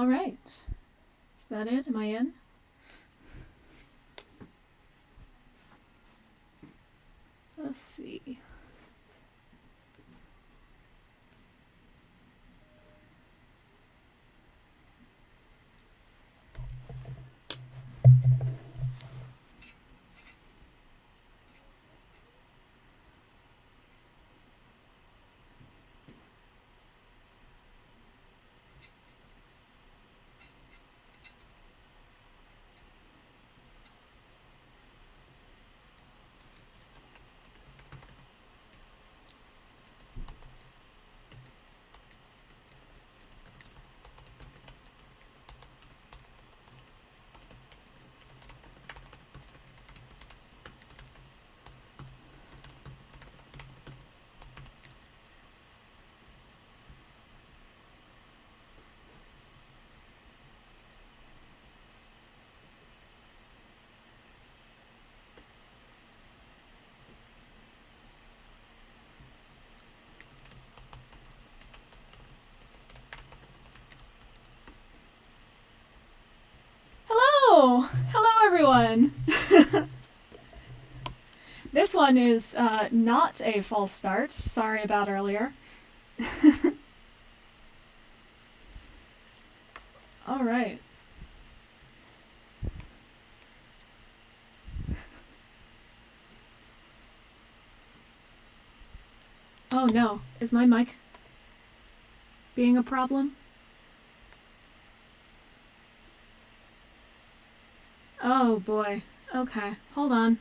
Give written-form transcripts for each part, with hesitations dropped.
All right. Is that it? Am I in? Let's see. Hello everyone! This one is not a false start. Sorry about earlier. Alright. Oh no, is my mic being a problem? Oh boy. Okay, hold on.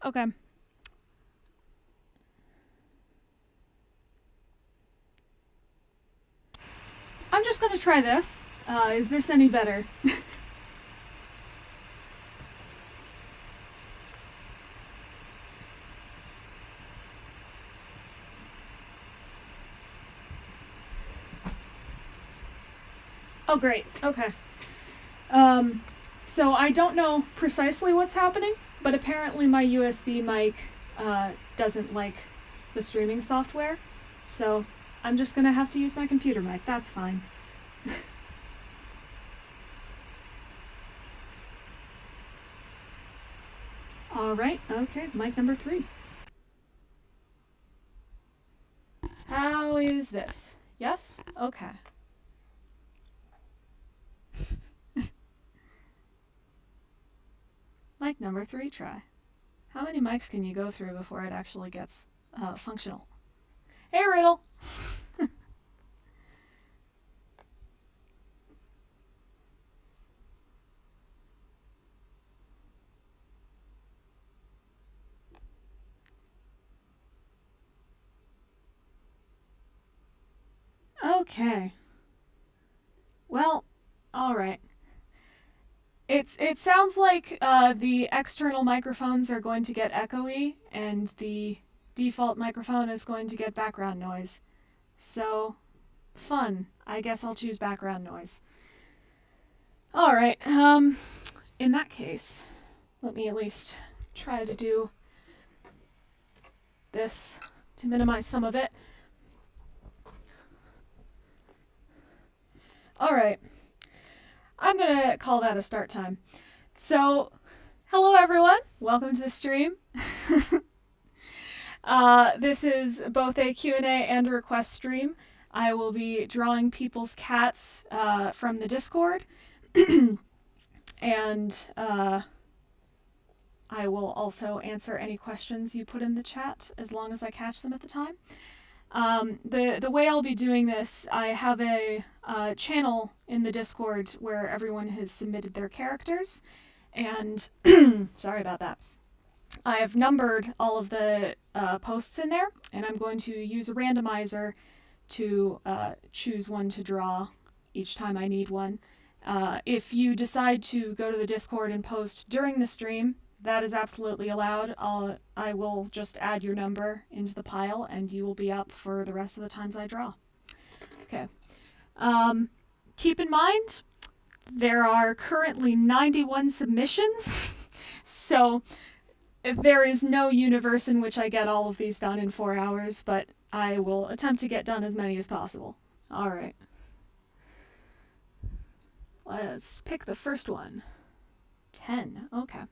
Okay. I'm just gonna try this. Is this any better? Oh, great. Okay. So I don't know precisely what's happening, but apparently my USB mic doesn't like the streaming software, so I'm just gonna have to use my computer mic. That's fine. Alright, okay, mic number 3. How is this? Yes? Okay. Mic number 3 try. How many mics can you go through before it actually gets functional? Hey, Riddle! Okay. Well, alright. It sounds like the external microphones are going to get echoey, and the default microphone is going to get background noise. So, fun. I guess I'll choose background noise. Alright, in that case, let me at least try to do this to minimize some of it. Alright. I'm gonna call that a start time. So, hello everyone. Welcome to the stream. This is both a Q&A and a request stream. I will be drawing people's cats from the Discord. And I will also answer any questions you put in the chat as long as I catch them at the time. The way I'll be doing this, I have a channel in the Discord where everyone has submitted their characters, and sorry about that. I've numbered all of the posts in there, and I'm going to use a randomizer to choose one to draw each time I need one. If you decide to go to the Discord and post during the stream, that is absolutely allowed. I will just add your number into the pile, and you will be up for the rest of the times I draw. Okay. Keep in mind, there are currently 91 submissions, so there is no universe in which I get all of these done in 4 hours, but I will attempt to get done as many as possible. All right. Let's pick the first one. 10. Okay.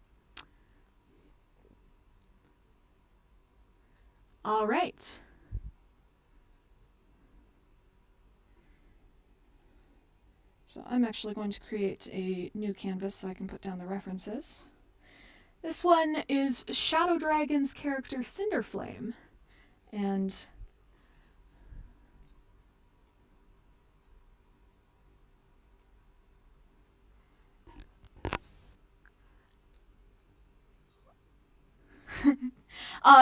All right. So I'm actually going to create a new canvas so I can put down the references. This one is Shadow Dragon's character Cinderflame, and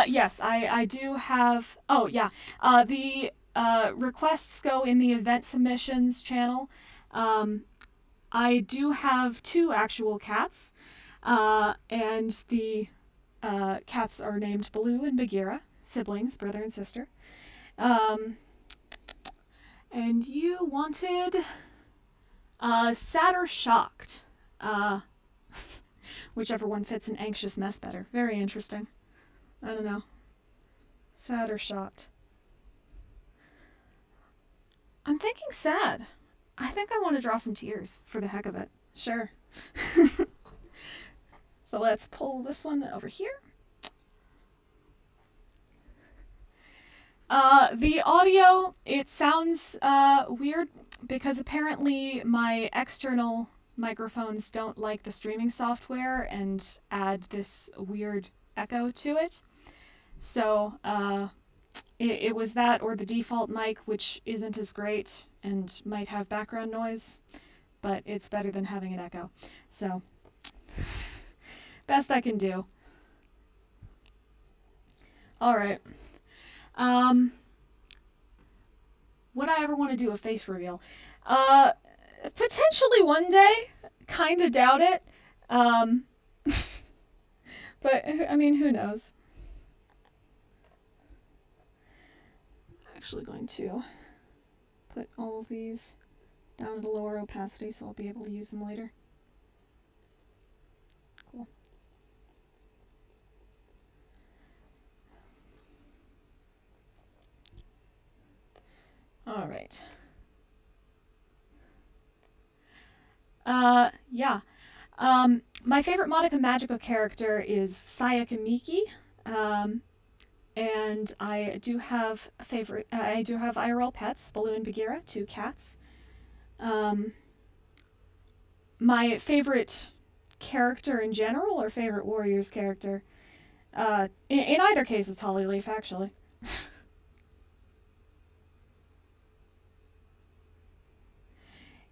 yes, I do have, oh yeah, the requests go in the event submissions channel. I do have 2 actual cats, and the cats are named Baloo and Bagheera, siblings, brother and sister. And you wanted sad or shocked. Whichever one fits an anxious mess better. Very interesting. I don't know. Sad or shocked. I'm thinking sad. I think I want to draw some tears for the heck of it. Sure. So let's pull this one over here. The audio, it sounds weird because apparently my external microphones don't like the streaming software and add this weird echo to it. So it was that or the default mic, which isn't as great and might have background noise, but it's better than having an echo. So best I can do. All right. Would I ever want to do a face reveal? Potentially one day. Kinda doubt it. But, I mean, who knows? I'm actually going to put all of these down at a lower opacity so I'll be able to use them later. Cool. All right. Yeah. My favorite Madoka Magica character is Sayaka Miki. And I do have IRL pets, Baloo and Bagheera, 2 cats. My favorite character in general, or favorite Warriors character? In either case, it's Hollyleaf, actually.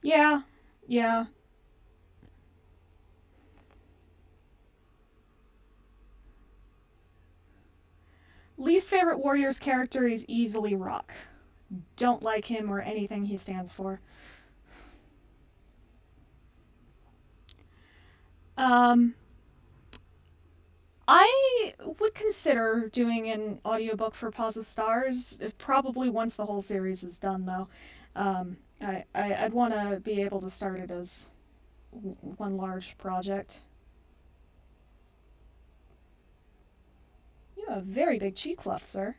Yeah. Least favorite Warriors character is easily Rock. Don't like him or anything he stands for. I would consider doing an audiobook for Paws of Stars, probably once the whole series is done, though. I'd want to be able to start it as one large project. You have a very big cheek fluff, sir.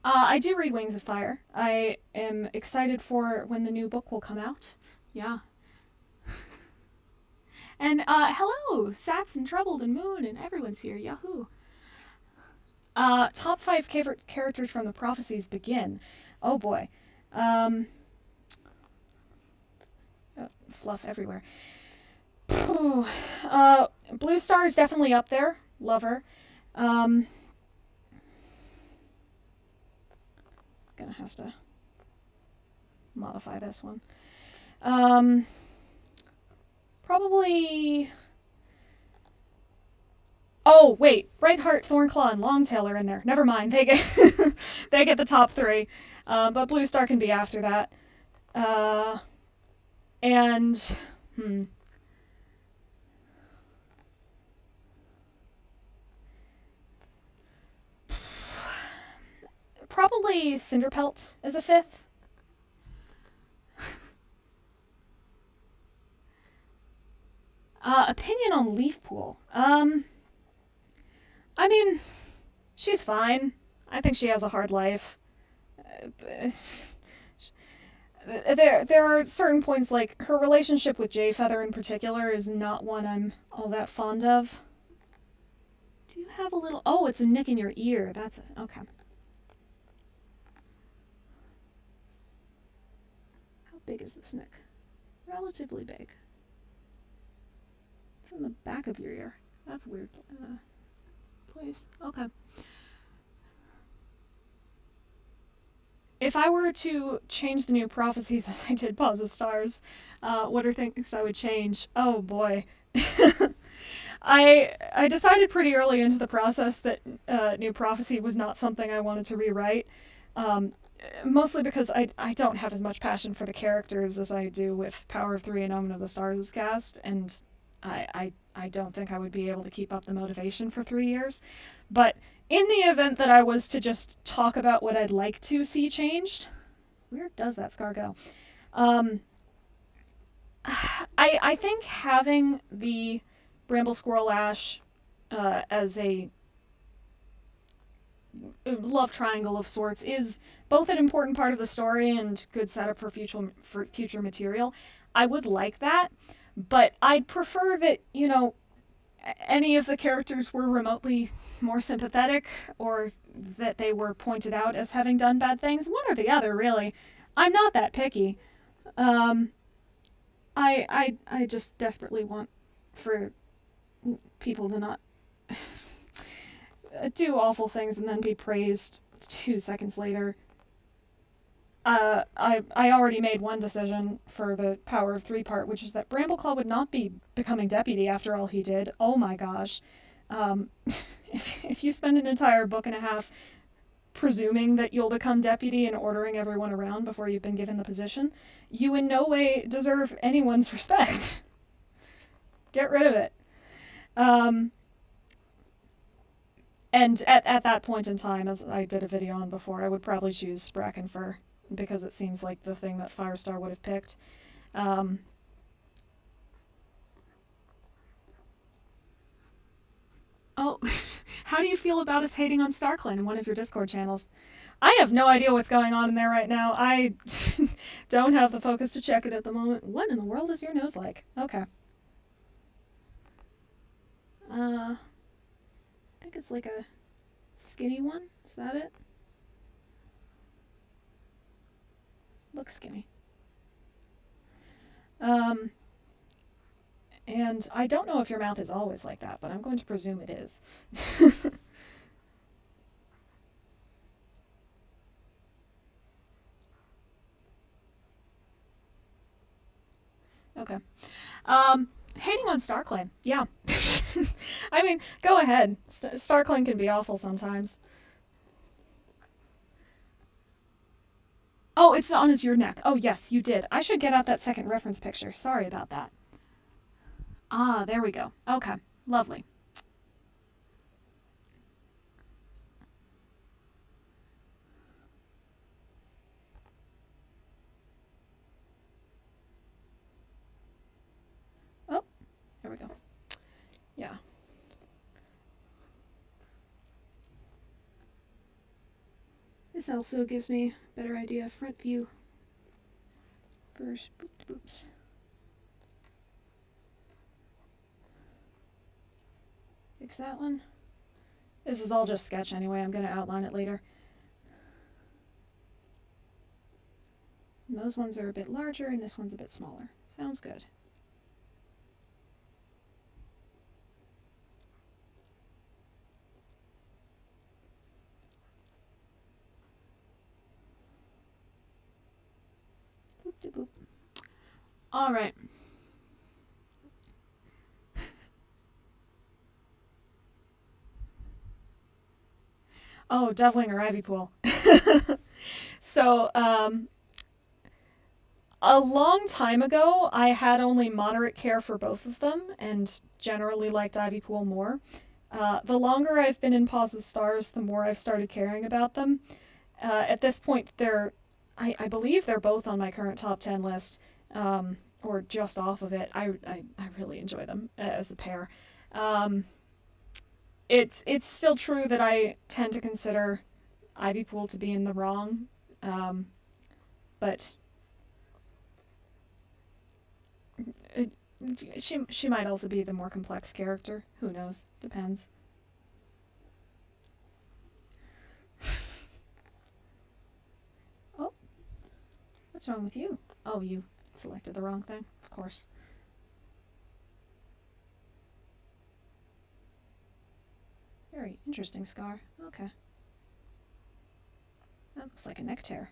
I do read Wings of Fire. I am excited for when the new book will come out. Yeah. And hello, Sats and Troubled and Moon and everyone's here. Yahoo. Top 5 favorite characters from the Prophecies begin. Oh boy. Fluff everywhere. Blue Star is definitely up there. Love her. Gonna have to modify this one. Probably. Oh wait, Brightheart, Thornclaw, and Longtail are in there. Never mind, they get they get the top 3, but Blue Star can be after that. And probably Cinderpelt as a 5th. Opinion on Leafpool. I mean, she's fine. I think she has a hard life. There are certain points, like her relationship with Jayfeather in particular is not one I'm all that fond of. Do you have a little... Oh, it's a nick in your ear. That's it. Okay. How big is this nick? Relatively big. It's in the back of your ear. That's a weird place. Okay. If I were to change the new Prophecies as I did Pause of Stars, what are things I would change? Oh boy. I decided pretty early into the process that New Prophecy was not something I wanted to rewrite. Mostly because I don't have as much passion for the characters as I do with Power of Three and Omen of the Stars cast, and I don't think I would be able to keep up the motivation for 3 years. But in the event that I was to just talk about what I'd like to see changed, where does that scar go? I think having the Bramble Squirrel Ash as a love triangle of sorts is both an important part of the story and good setup for future material. I would like that, but I'd prefer that, you know, any of the characters were remotely more sympathetic, or that they were pointed out as having done bad things. One or the other, really. I'm not that picky. I just desperately want for people to not do awful things and then be praised 2 seconds later. I already made one decision for the Power of Three part, which is that Brambleclaw would not be becoming deputy after all he did. Oh my gosh. If you spend an entire book and a half presuming that you'll become deputy and ordering everyone around before you've been given the position, you in no way deserve anyone's respect. Get rid of it. And at that point in time, as I did a video on before, I would probably choose Brackenfur, because it seems like the thing that Firestar would have picked. Oh, how do you feel about us hating on Starclan in one of your Discord channels? I have no idea what's going on in there right now. I don't have the focus to check it at the moment. What in the world is your nose like? Okay. I think it's like a skinny one. Is that it? Looks skinny. And I don't know if your mouth is always like that, but I'm going to presume it is. Okay. Hating on Starclan. Yeah. I mean, go ahead. Starclan can be awful sometimes. Oh, it's on his your neck. Oh, yes, you did. I should get out that second reference picture. Sorry about that. Ah, there we go. Okay, lovely. Oh, there we go. Yeah. This also gives me a better idea of front view. First, boops. Fix that one. This is all just sketch anyway. I'm going to outline it later. And those ones are a bit larger, and this one's a bit smaller. Sounds good. Boop. All right. Oh, Devilwing or Ivypool. So, a long time ago, I had only moderate care for both of them, and generally liked Ivypool more. The longer I've been in Pause of Stars, the more I've started caring about them. At this point, I believe they're both on my current top 10 list, or just off of it. I really enjoy them as a pair. It's still true that I tend to consider Ivypool to be in the wrong, but she might also be the more complex character. Who knows? Depends. Oh, what's wrong with you? Oh, you selected the wrong thing, of course. Very interesting scar. Okay. That looks like a neck tear.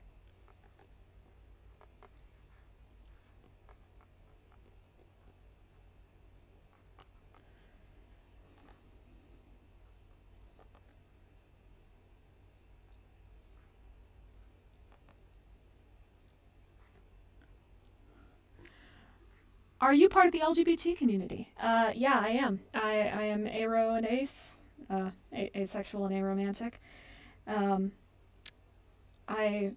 Are you part of the LGBT community? Yeah, I am. I am aro and ace, asexual and aromantic. I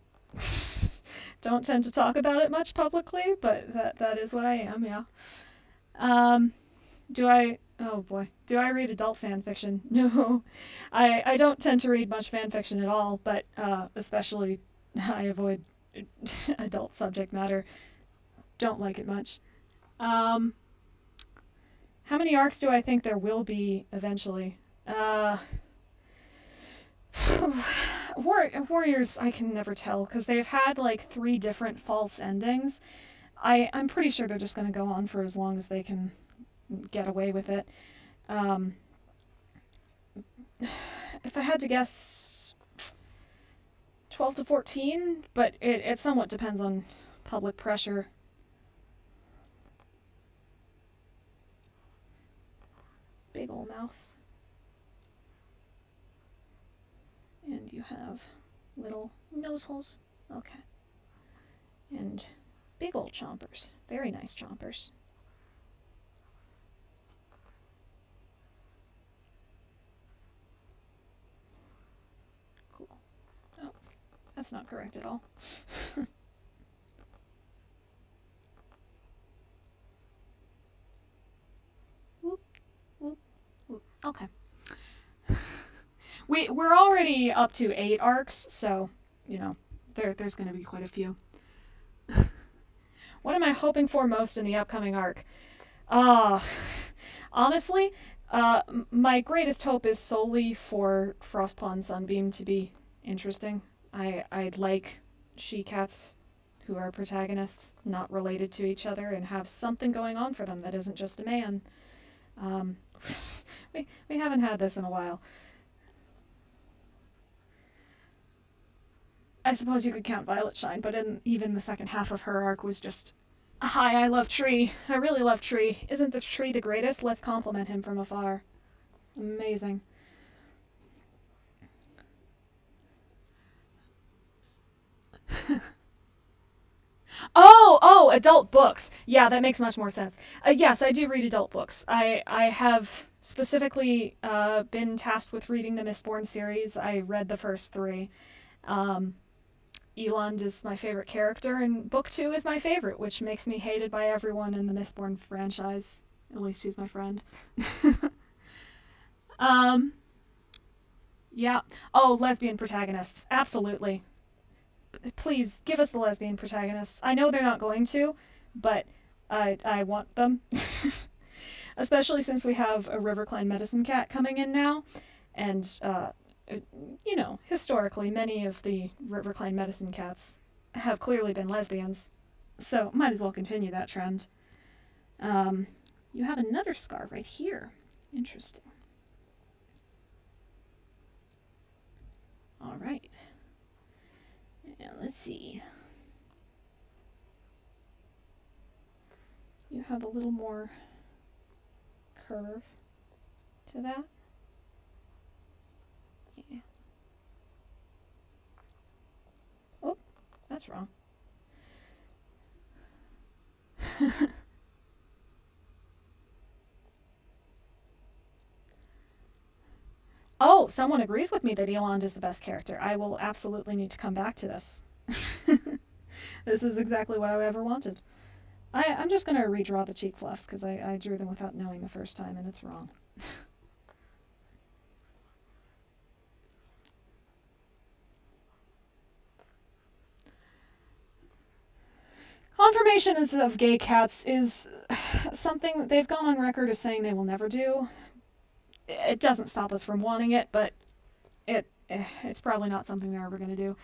don't tend to talk about it much publicly, but that is what I am, yeah. Oh boy, do I read adult fan fiction? No. I don't tend to read much fan fiction at all, but especially I avoid adult subject matter. Don't like it much. How many arcs do I think there will be eventually? Warriors, I can never tell, because they've had like 3 different false endings. I'm pretty sure they're just going to go on for as long as they can get away with it. If I had to guess, 12 to 14, but it somewhat depends on public pressure. Big ol' mouth. And you have little nose holes. Okay. And big old chompers. Very nice chompers. Cool. Oh, that's not correct at all. Whoop, whoop, whoop. Okay. We're already up to 8 arcs, so, you know, there's going to be quite a few. What am I hoping for most in the upcoming arc? Honestly, my greatest hope is solely for Frostpaw and Sunbeam to be interesting. I'd like she-cats who are protagonists, not related to each other, and have something going on for them that isn't just a man. We haven't had this in a while. I suppose you could count Violet Shine, but even the second half of her arc was just, hi, I love Tree. I really love Tree. Isn't this Tree the greatest? Let's compliment him from afar. Amazing. Oh, adult books. Yeah, that makes much more sense. Yes, I do read adult books. I have specifically been tasked with reading the Mistborn series. I read the first 3. Elond is my favorite character, and book 2 is my favorite, which makes me hated by everyone in the Mistborn franchise. At least she's my friend. Yeah. Oh, lesbian protagonists. Absolutely. Please, give us the lesbian protagonists. I know they're not going to, but I want them. Especially since we have a RiverClan medicine cat coming in now, and you know, historically, many of the RiverClan medicine cats have clearly been lesbians, so might as well continue that trend. You have another scar right here. Interesting. All right. Now let's see. You have a little more curve to that. Yeah. Oh, that's wrong. Oh, someone agrees with me that Elond is the best character. I will absolutely need to come back to this. This is exactly what I ever wanted. I'm just going to redraw the cheek fluffs because I drew them without knowing the first time, and it's wrong. Confirmation of gay cats is something that they've gone on record as saying they will never do. It doesn't stop us from wanting it, but it's probably not something they're ever going to do.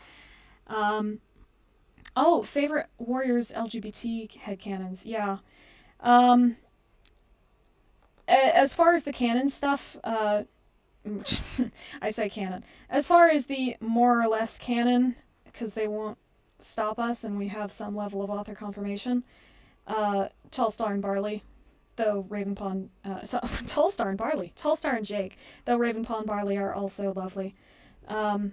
Favorite Warriors LGBT headcanons. Yeah. As far as the canon stuff, I say canon. As far as the more or less canon, because they won't stop us and we have some level of author confirmation, Tallstar and Barley, though Ravenpaw... Tallstar and Barley. Tallstar and Jake, though Ravenpaw and Barley are also lovely. I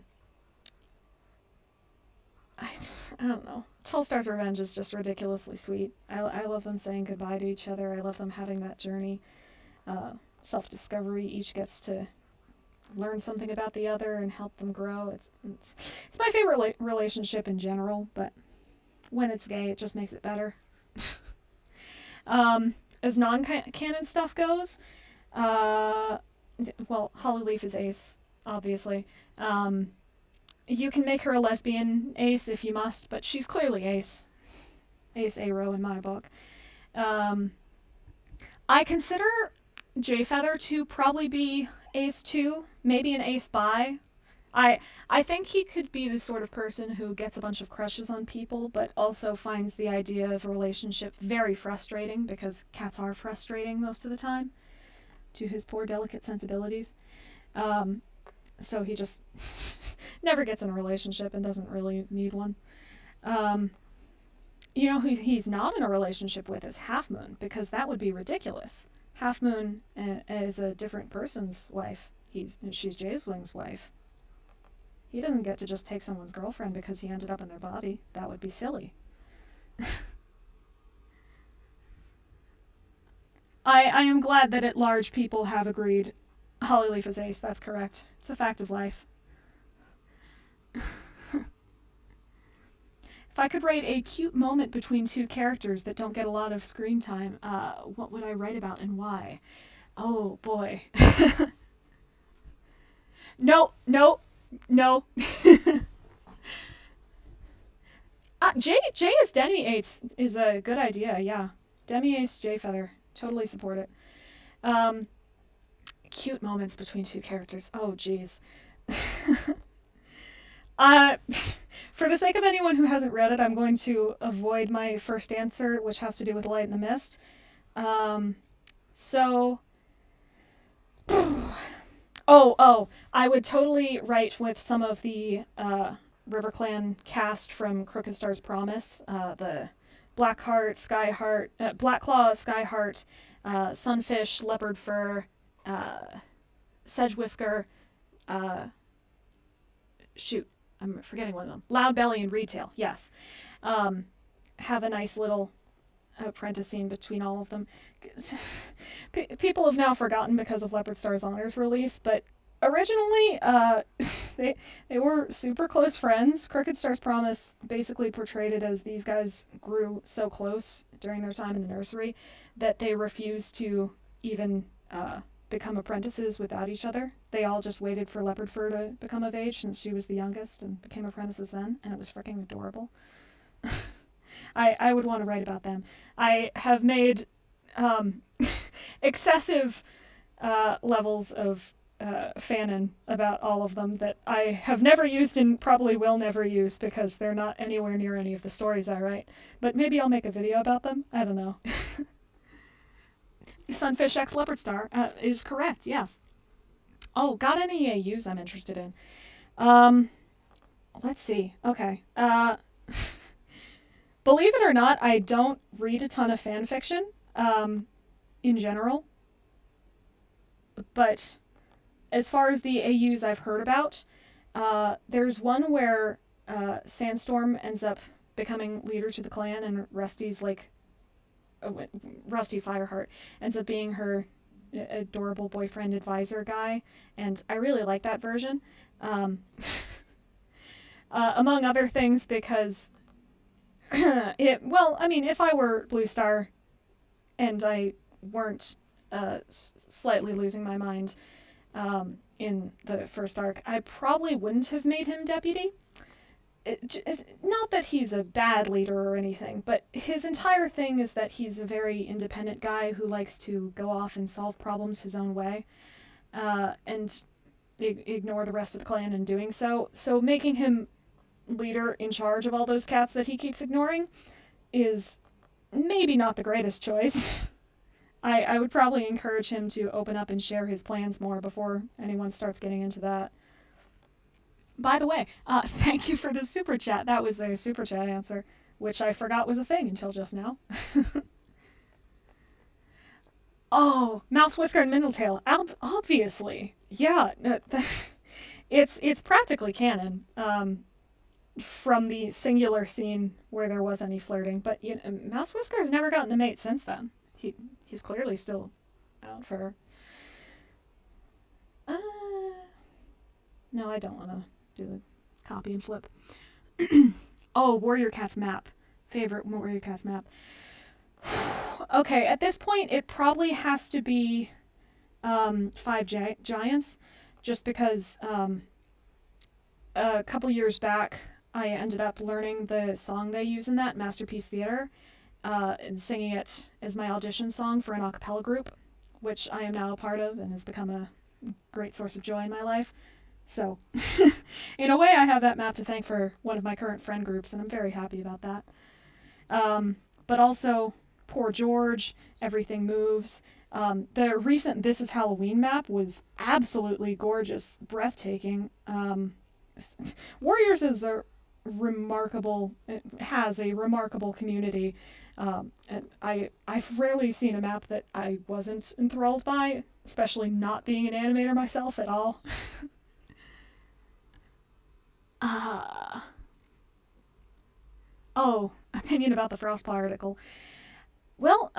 don't know. Tallstar's Revenge is just ridiculously sweet. I love them saying goodbye to each other. I love them having that journey. Self-discovery. Each gets to learn something about the other and help them grow. It's my favorite relationship in general, but when it's gay, it just makes it better. As non-canon stuff goes, well, Hollyleaf is ace, obviously. You can make her a lesbian ace if you must, but she's clearly ace. Ace Aro in my book. I consider J-Feather to probably be ace 2, maybe an ace bi. I think he could be the sort of person who gets a bunch of crushes on people, but also finds the idea of a relationship very frustrating, because cats are frustrating most of the time to his poor delicate sensibilities. So he just never gets in a relationship and doesn't really need one. You know who he's not in a relationship with is Half Moon, because that would be ridiculous. Half Moon is a different person's wife. She's Javeling's wife. He doesn't get to just take someone's girlfriend because he ended up in their body. That would be silly. I am glad that at large people have agreed Hollyleaf is ace. That's correct. It's a fact of life. If I could write a cute moment between two characters that don't get a lot of screen time, what would I write about and why? Oh, boy. No. J as Demi Ace is a good idea, yeah. Demi Ace J-Feather. Totally support it. Cute moments between two characters. Oh, jeez. For the sake of anyone who hasn't read it, I'm going to avoid my first answer, which has to do with Light in the Mist. I would totally write with some of the RiverClan cast from Crooked Star's Promise, the Blackheart, Skyheart, Blackclaw, Skyheart, Sunfish, Leopard Fur, Sedgewhisker, I'm forgetting one of them. Loudbelly and Retail, yes. Have a nice little apprentice scene between all of them. People have now forgotten because of Leopard Star's Honors release, but originally they were super close friends. Crooked Star's Promise basically portrayed it as these guys grew so close during their time in the nursery that they refused to even become apprentices without each other. They all just waited for Leopard Fur to become of age since she was the youngest and became apprentices then, and it was freaking adorable. I would want to write about them. I have made excessive levels of fanon about all of them that I have never used and probably will never use because they're not anywhere near any of the stories I write. But maybe I'll make a video about them. I don't know. Sunfish X Leopard Star is correct, yes. Oh, got any AUs I'm interested in? Let's see. Okay. Believe it or not, I don't read a ton of fan fiction in general. But as far as the AUs I've heard about, there's one where Sandstorm ends up becoming leader to the clan and Rusty's like Rusty Fireheart ends up being her adorable boyfriend advisor guy, and I really like that version. Among other things because if I were Blue Star and I weren't slightly losing my mind in the first arc, I probably wouldn't have made him deputy. Not that he's a bad leader or anything, but his entire thing is that he's a very independent guy who likes to go off and solve problems his own way, and ignore the rest of the clan in doing so. So making him leader in charge of all those cats that he keeps ignoring is maybe not the greatest choice. I would probably encourage him to open up and share his plans more before anyone starts getting into that. By the way, thank you for the super chat. That was a super chat answer, which I forgot was a thing until just now. Oh, Mouse Whisker and Mindletail. Obviously. Yeah. It's practically canon from the singular scene where there was any flirting. But Mouse Whisker's never gotten a mate since then. He's clearly still out for her. No, I don't want to do the copy and flip. Oh, Warrior Cat's map. Favorite Warrior Cat's map. Okay, at this point, it probably has to be 5 Giants, just because a couple years back, I ended up learning the song they use in that, Masterpiece Theater, and singing it as my audition song for an a cappella group, which I am now a part of and has become a great source of joy in my life. So, in a way, I have that map to thank for one of my current friend groups, and I'm very happy about that. But also, Poor George, Everything Moves. The recent This Is Halloween map was absolutely gorgeous, breathtaking. Warriors is has a remarkable community. And I've rarely seen a map that I wasn't enthralled by, especially not being an animator myself at all. Opinion about the Frostpaw article. Well,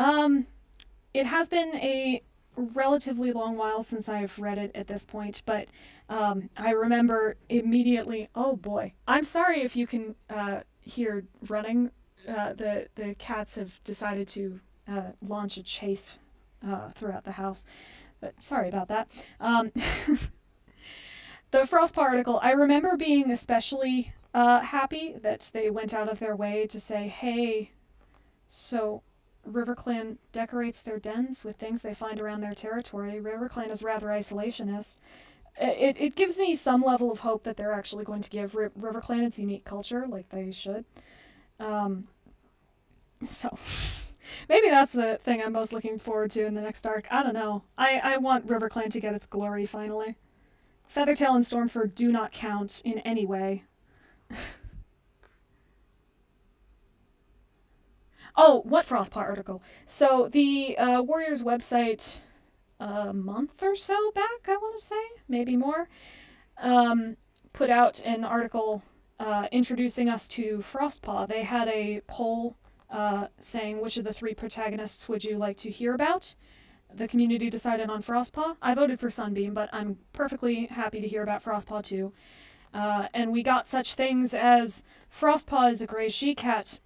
it has been a relatively long while since I've read it at this point, but I remember immediately, oh boy, I'm sorry if you can hear running. The cats have decided to launch a chase throughout the house, but sorry about that. The Frostpaw article, I remember being especially happy that they went out of their way to say, hey, so RiverClan decorates their dens with things they find around their territory. RiverClan is rather isolationist. It gives me some level of hope that they're actually going to give RiverClan its unique culture, like they should. So, maybe that's the thing I'm most looking forward to in the next arc. I don't know. I want RiverClan to get its glory, finally. Feathertail and Stormfur do not count in any way. Oh, what Frostpaw article? So the Warriors website a month or so back, I want to say, maybe more, put out an article introducing us to Frostpaw. They had a poll saying which of the 3 protagonists would you like to hear about. The community decided on Frostpaw. I voted for Sunbeam, but I'm perfectly happy to hear about Frostpaw too. And we got such things as Frostpaw is a gray she-cat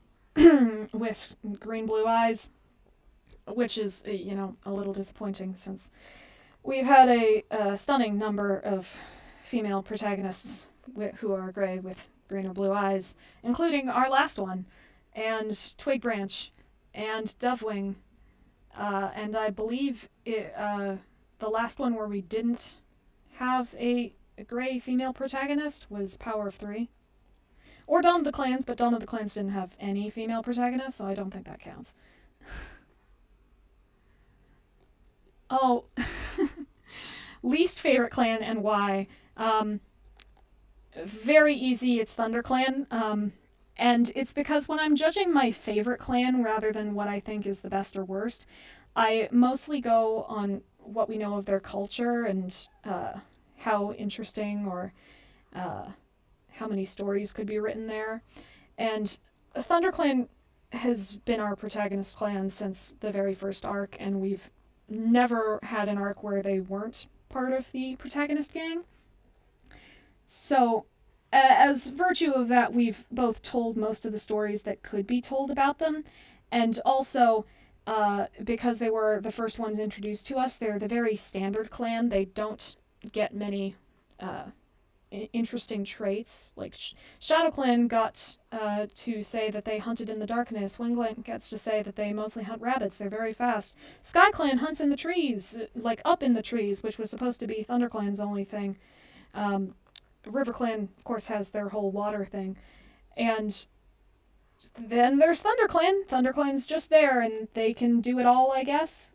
with green-blue eyes, which is, a little disappointing since we've had a stunning number of female protagonists who are gray with green or blue eyes, including our last one, and Twigbranch, and Dovewing, and I believe the last one where we didn't have a gray female protagonist was Power of 3. Or Dawn of the Clans, but Dawn of the Clans didn't have any female protagonists, so I don't think that counts. Oh, least favorite clan and why. Very easy, it's ThunderClan. And it's because when I'm judging my favorite clan rather than what I think is the best or worst, I mostly go on what we know of their culture and how interesting or how many stories could be written there. And ThunderClan has been our protagonist clan since the very first arc, and we've never had an arc where they weren't part of the protagonist gang. So as virtue of that, we've both told most of the stories that could be told about them, and also because they were the first ones introduced to us, they're the very standard clan. They don't get many interesting traits. Like ShadowClan got to say that they hunted in the darkness. Windclan gets to say that they mostly hunt rabbits. They're very fast. SkyClan hunts in the trees, like up in the trees, which was supposed to be ThunderClan's only thing. RiverClan, of course, has their whole water thing. And then there's ThunderClan. ThunderClan's just there, and they can do it all, I guess.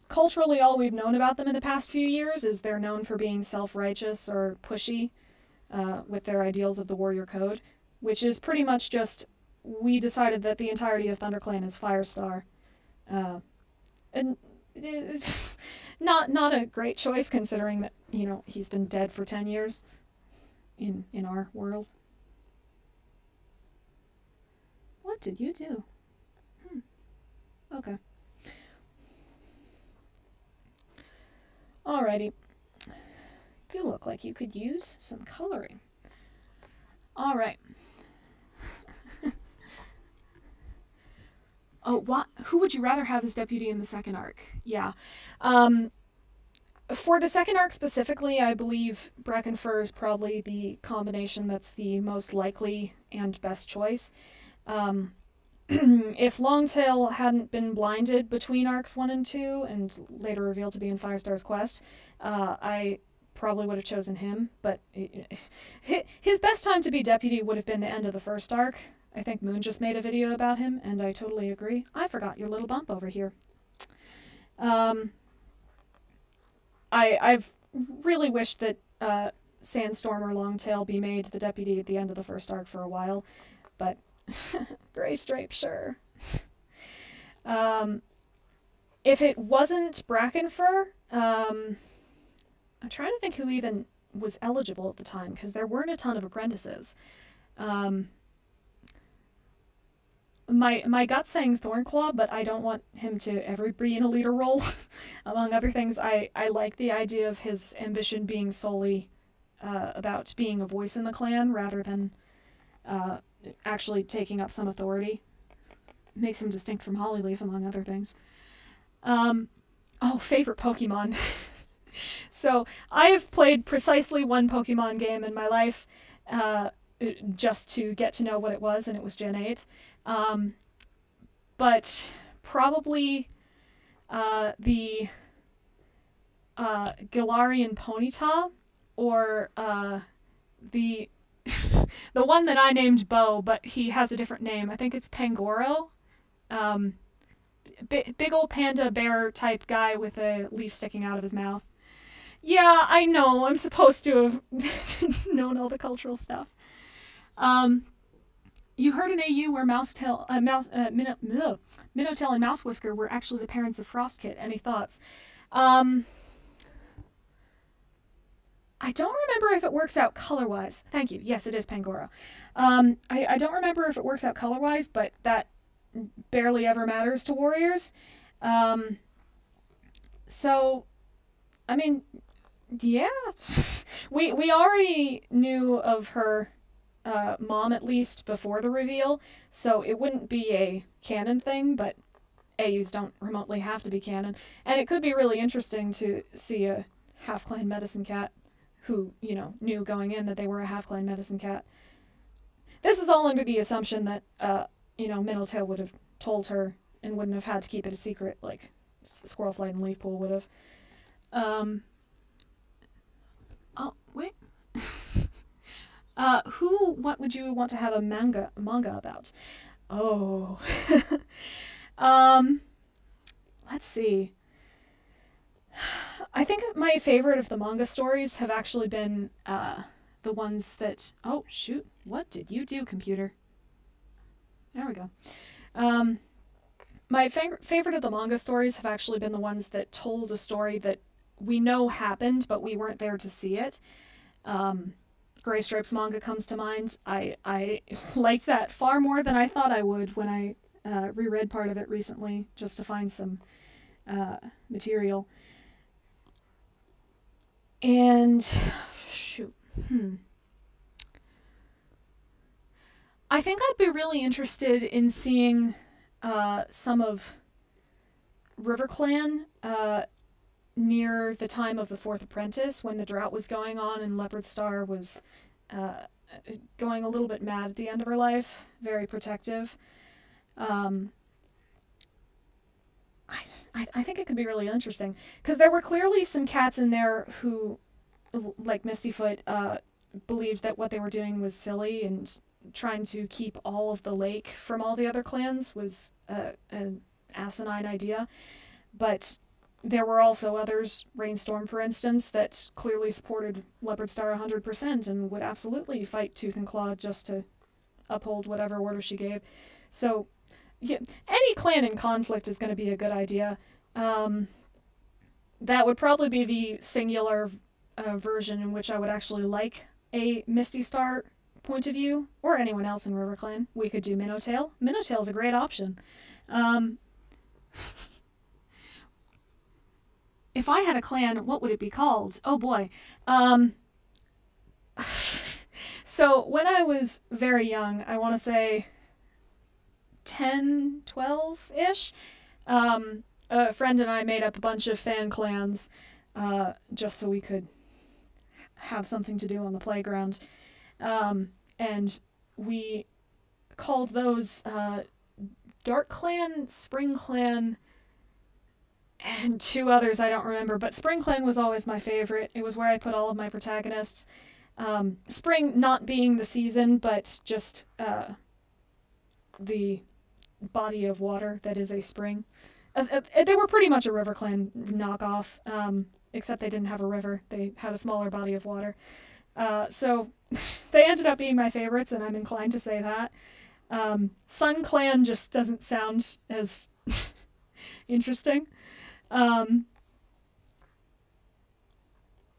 Culturally, all we've known about them in the past few years is they're known for being self-righteous or pushy with their ideals of the warrior code, which is pretty much just, we decided that the entirety of ThunderClan is Firestar. And not a great choice considering that, he's been dead for 10 years in our world. What did you do? Okay. Alrighty. You look like you could use some coloring. Alright. Oh, what? Who would you rather have as deputy in the second arc? Yeah. For the second arc specifically, I believe Breckenfur is probably the combination that's the most likely and best choice. If Longtail hadn't been blinded between arcs 1 and 2, and later revealed to be in Firestar's quest, I probably would have chosen him, but his best time to be deputy would have been the end of the first arc. I think Moon just made a video about him, and I totally agree. I forgot your little bump over here. I've really wished that Sandstorm or Longtail be made the deputy at the end of the first arc for a while, but Greystrape, sure. If it wasn't Brackenfur, I'm trying to think who even was eligible at the time, because there weren't a ton of apprentices. My gut's saying Thornclaw, but I don't want him to ever be in a leader role. Among other things, I like the idea of his ambition being solely about being a voice in the clan rather than actually taking up some authority. Makes him distinct from Hollyleaf, among other things. Favorite Pokemon. So, I have played precisely one Pokemon game in my life, just to get to know what it was, and it was Gen 8. But probably the Galarian Ponyta, or the the one that I named Bo, but he has a different name. I think it's Pangoro. Big old panda bear type guy with a leaf sticking out of his mouth. Yeah, I know. I'm supposed to have known all the cultural stuff. You heard an AU where Minotail and Mousewhisker were actually the parents of Frostkit. Any thoughts? I don't remember if it works out color-wise. Thank you. Yes, it is Pangoro. I don't remember if it works out color-wise, but that barely ever matters to warriors. So, I mean, yeah. we already knew of her mom, at least, before the reveal, so it wouldn't be a canon thing, but AUs don't remotely have to be canon. And it could be really interesting to see a half-clan medicine cat who, knew going in that they were a half-clan medicine cat. This is all under the assumption that, Middletail would have told her and wouldn't have had to keep it a secret like Squirrelflight and Leafpool would have. Oh, wait. What would you want to have a manga about? Oh. Let's see. I think my favorite of the manga stories have actually been the ones that... Oh, shoot. What did you do, computer? There we go. My favorite of the manga stories have actually been the ones that told a story that we know happened, but we weren't there to see it. Greystripe's manga comes to mind. I liked that far more than I thought I would when I reread part of it recently, just to find some material. And, shoot. I think I'd be really interested in seeing some of RiverClan near the time of the Fourth Apprentice, when the drought was going on and Leopard Star was going a little bit mad at the end of her life, very protective. I think it could be really interesting, because there were clearly some cats in there who, like Mistyfoot, believed that what they were doing was silly, and trying to keep all of the lake from all the other clans was an asinine idea. But there were also others, Rainstorm for instance, that clearly supported Leopard Star 100% and would absolutely fight tooth and claw just to uphold whatever order she gave. So yeah, any clan in conflict is going to be a good idea. That would probably be the singular version in which I would actually like a Misty Star point of view, or anyone else in RiverClan. We could do Minnowtail. Minnowtail's a great option. If I had a clan, what would it be called? Oh boy. So when I was very young, I want to say 10, 12-ish, a friend and I made up a bunch of fan clans just so we could have something to do on the playground. And we called those Dark Clan, Spring Clan, and two others I don't remember, but Spring Clan was always my favorite. It was where I put all of my protagonists. Spring not being the season, but just the body of water that is a spring. They were pretty much a RiverClan knockoff, except they didn't have a river. They had a smaller body of water. So they ended up being my favorites, and I'm inclined to say that. Sun Clan just doesn't sound as interesting. But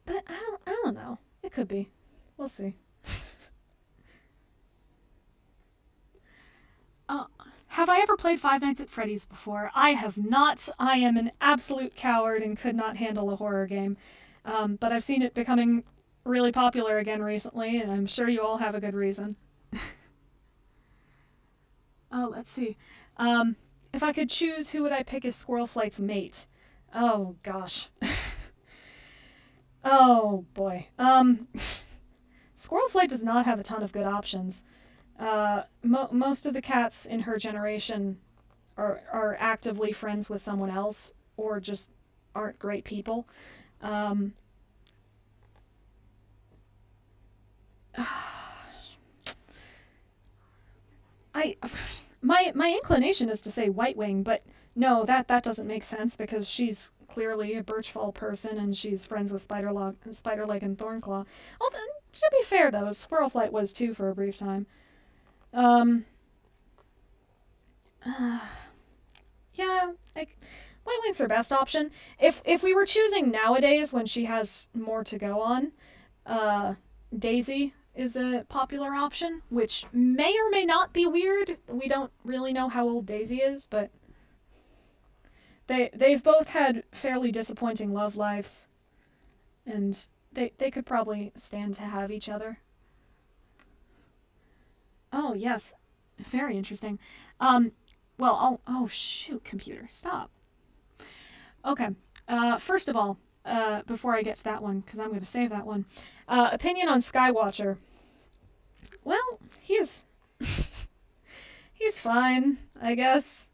I don't know. It could be. We'll see. Have I ever played Five Nights at Freddy's before? I have not. I am an absolute coward and could not handle a horror game. But I've seen it becoming really popular again recently, and I'm sure you all have a good reason. Oh, let's see. If I could choose, who would I pick as Squirrelflight's mate? Oh, gosh. Oh, boy. Squirrelflight does not have a ton of good options. Most of the cats in her generation are actively friends with someone else, or just aren't great people. My inclination is to say Whitewing, but no, that doesn't make sense, because she's clearly a Birchfall person and she's friends with Spiderleg and Thornclaw. To be fair though, Squirrelflight was too for a brief time. Yeah, Whitewing's her best option. If we were choosing nowadays when she has more to go on, Daisy is a popular option, which may or may not be weird. We don't really know how old Daisy is, but they've both had fairly disappointing love lives, and they could probably stand to have each other. Oh, yes. Very interesting. Oh shoot, computer, stop. Okay. First of all, before I get to that one, because I'm going to save that one, opinion on Skywatcher. Well, he's fine, I guess.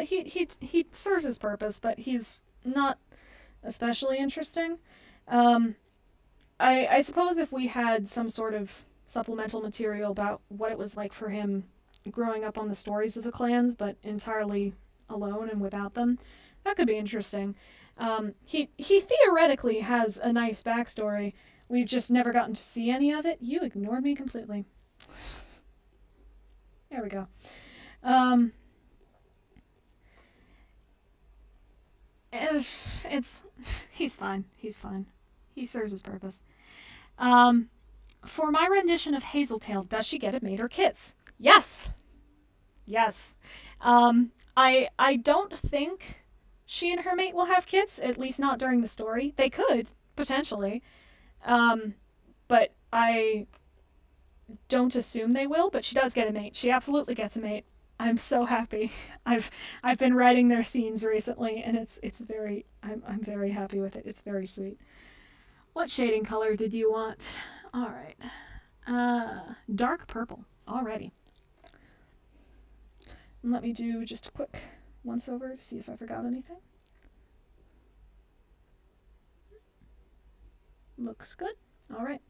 He serves his purpose, but he's not especially interesting. I suppose if we had some sort of supplemental material about what it was like for him growing up on the stories of the clans, but entirely alone and without them, that could be interesting. He theoretically has a nice backstory. We've just never gotten to see any of it. You ignored me completely. There we go. He's fine. He's fine. He serves his purpose. For my rendition of Hazeltail, does she get a mate or kits? Yes. Yes. I don't think she and her mate will have kits, at least not during the story. They could, potentially. But I don't assume they will, but she does get a mate. She absolutely gets a mate. I'm so happy. I've been writing their scenes recently, and it's very I'm very happy with it. It's very sweet. What shading color did you want? All right, dark purple. Alrighty. And let me do just a quick once over to see if I forgot anything. Looks good. All right.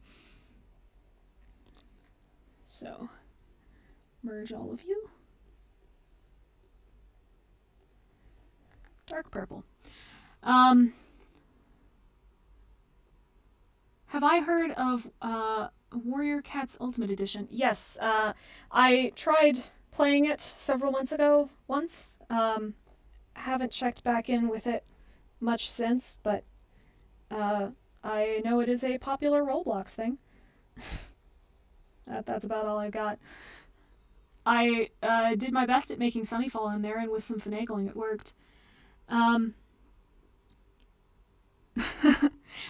So merge all of you. Dark purple. Have I heard of Warrior Cats Ultimate Edition? Yes, I tried playing it several months ago once. Haven't checked back in with it much since, but I know it is a popular Roblox thing. That's about all I've got. I did my best at making Sunnyfall in there, and with some finagling it worked.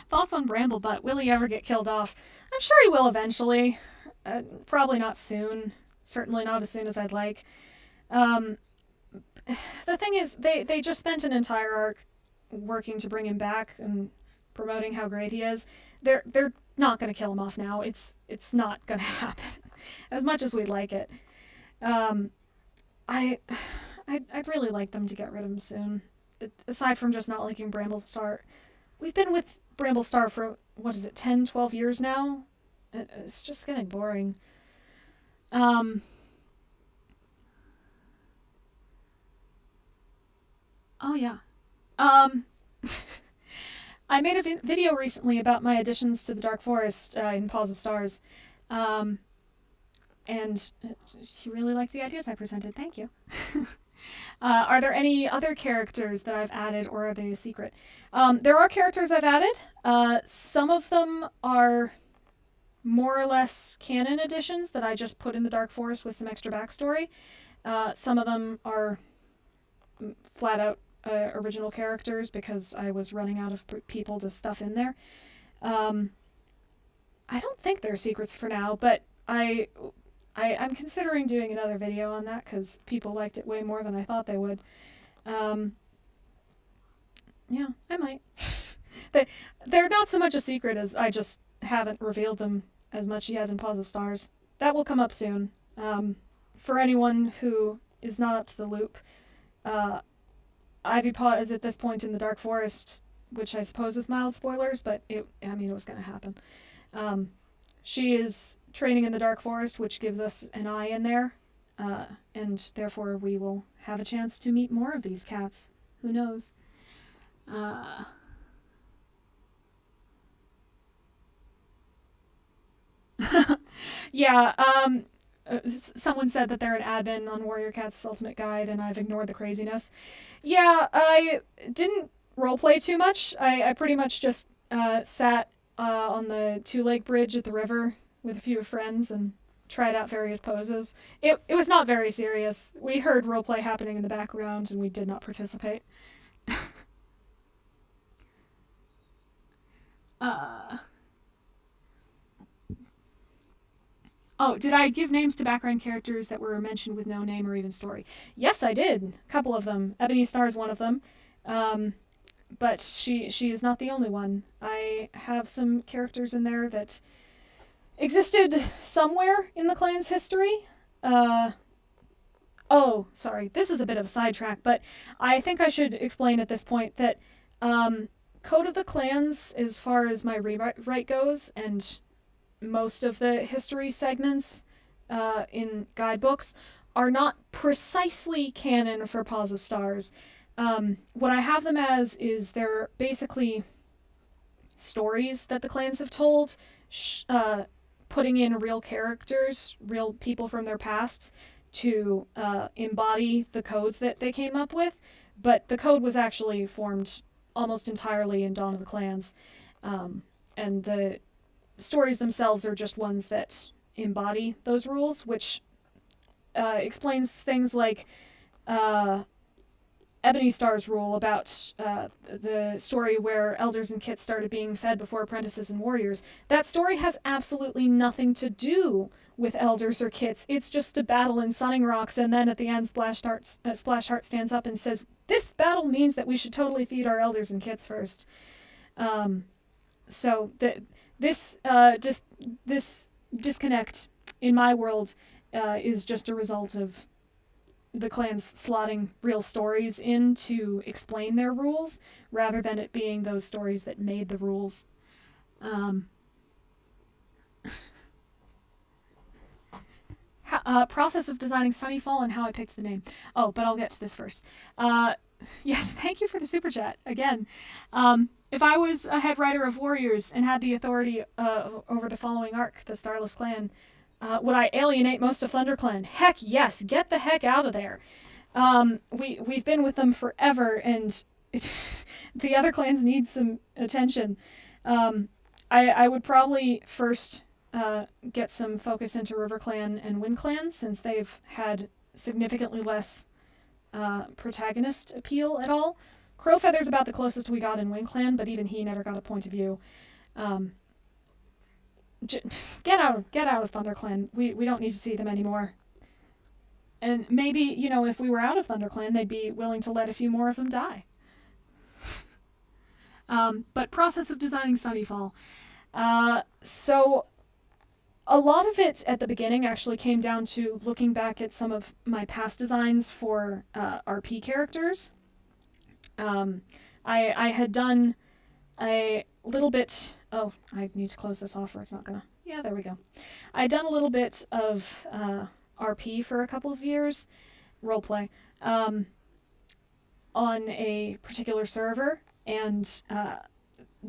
Thoughts on Bramblebutt? Will he ever get killed off? I'm sure he will eventually. Probably not soon. Certainly not as soon as I'd like. The thing is, they just spent an entire arc working to bring him back and promoting how great he is. They're not going to kill him off now. It's not going to happen. As much as we'd like it. I'd really like them to get rid of him soon. Aside from just not liking Bramblestar. We've been with Bramblestar for, 10, 12 years now? It's just getting boring. Oh yeah. I made a video recently about my additions to the Dark Forest in Paws of Stars. And you really liked the ideas I presented. Thank you. Are there any other characters that I've added, or are they a secret? There are characters I've added. Some of them are more or less canon additions that I just put in the Dark Forest with some extra backstory. Some of them are flat out original characters because I was running out of people to stuff in there. I don't think they're secrets for now, but I'm considering doing another video on that because people liked it way more than I thought they would. Yeah, I might. They're not so much a secret as I just haven't revealed them as much yet in Paws of Stars. That will come up soon. For anyone who is not up to the loop, Ivy Paw is at this point in the Dark Forest, which I suppose is mild spoilers, but it was going to happen. She is training in the Dark Forest, which gives us an eye in there, and therefore we will have a chance to meet more of these cats. Who knows? Yeah, someone said that they're an admin on Warrior Cat's Ultimate Guide, and I've ignored the craziness. Yeah, I didn't roleplay too much. I pretty much just sat on the two-leg bridge at the river with a few friends and tried out various poses. It was not very serious. We heard roleplay happening in the background, and we did not participate. Oh, did I give names to background characters that were mentioned with no name or even story? Yes, I did. A couple of them. Ebony Star's one of them. But she is not the only one. I have some characters in there that existed somewhere in the clan's history. Oh, sorry. This is a bit of a sidetrack, but I think I should explain at this point that Code of the Clans, as far as my rewrite goes, and most of the history segments in guidebooks, are not precisely canon for Paws of Stars. What I have them as is they're basically stories that the clans have told, putting in real characters, real people from their past to embody the codes that they came up with. But the code was actually formed almost entirely in Dawn of the Clans. And the stories themselves are just ones that embody those rules, which explains things like Ebony Star's rule about the story where elders and kits started being fed before apprentices and warriors. That story has absolutely nothing to do with elders or kits. It's just a battle in Sunning Rocks, and then at the end, Splashheart stands up and says, "This battle means that we should totally feed our elders and kits first." So this disconnect in my world is just a result of the clans slotting real stories in to explain their rules, rather than it being those stories that made the rules. Process of designing Sunnyfall and how I picked the name. Oh, but I'll get to this first. Yes, thank you for the super chat again. If I was a head writer of Warriors and had the authority over the following arc, the Starless Clan, would I alienate most of ThunderClan? Heck yes, get the heck out of there. We've been with them forever, and the other clans need some attention. I would probably first get some focus into RiverClan and WindClan, since they've had significantly less protagonist appeal at all. Crowfeather's about the closest we got in WindClan, but even he never got a point of view. Get out of ThunderClan. We don't need to see them anymore. And maybe, if we were out of ThunderClan, they'd be willing to let a few more of them die. But process of designing Sunnyfall. So a lot of it at the beginning actually came down to looking back at some of my past designs for RP characters. I had done a little bit... Oh, I need to close this off or it's not gonna... Yeah, there we go. I'd done a little bit of RP for a couple of years, roleplay, on a particular server, and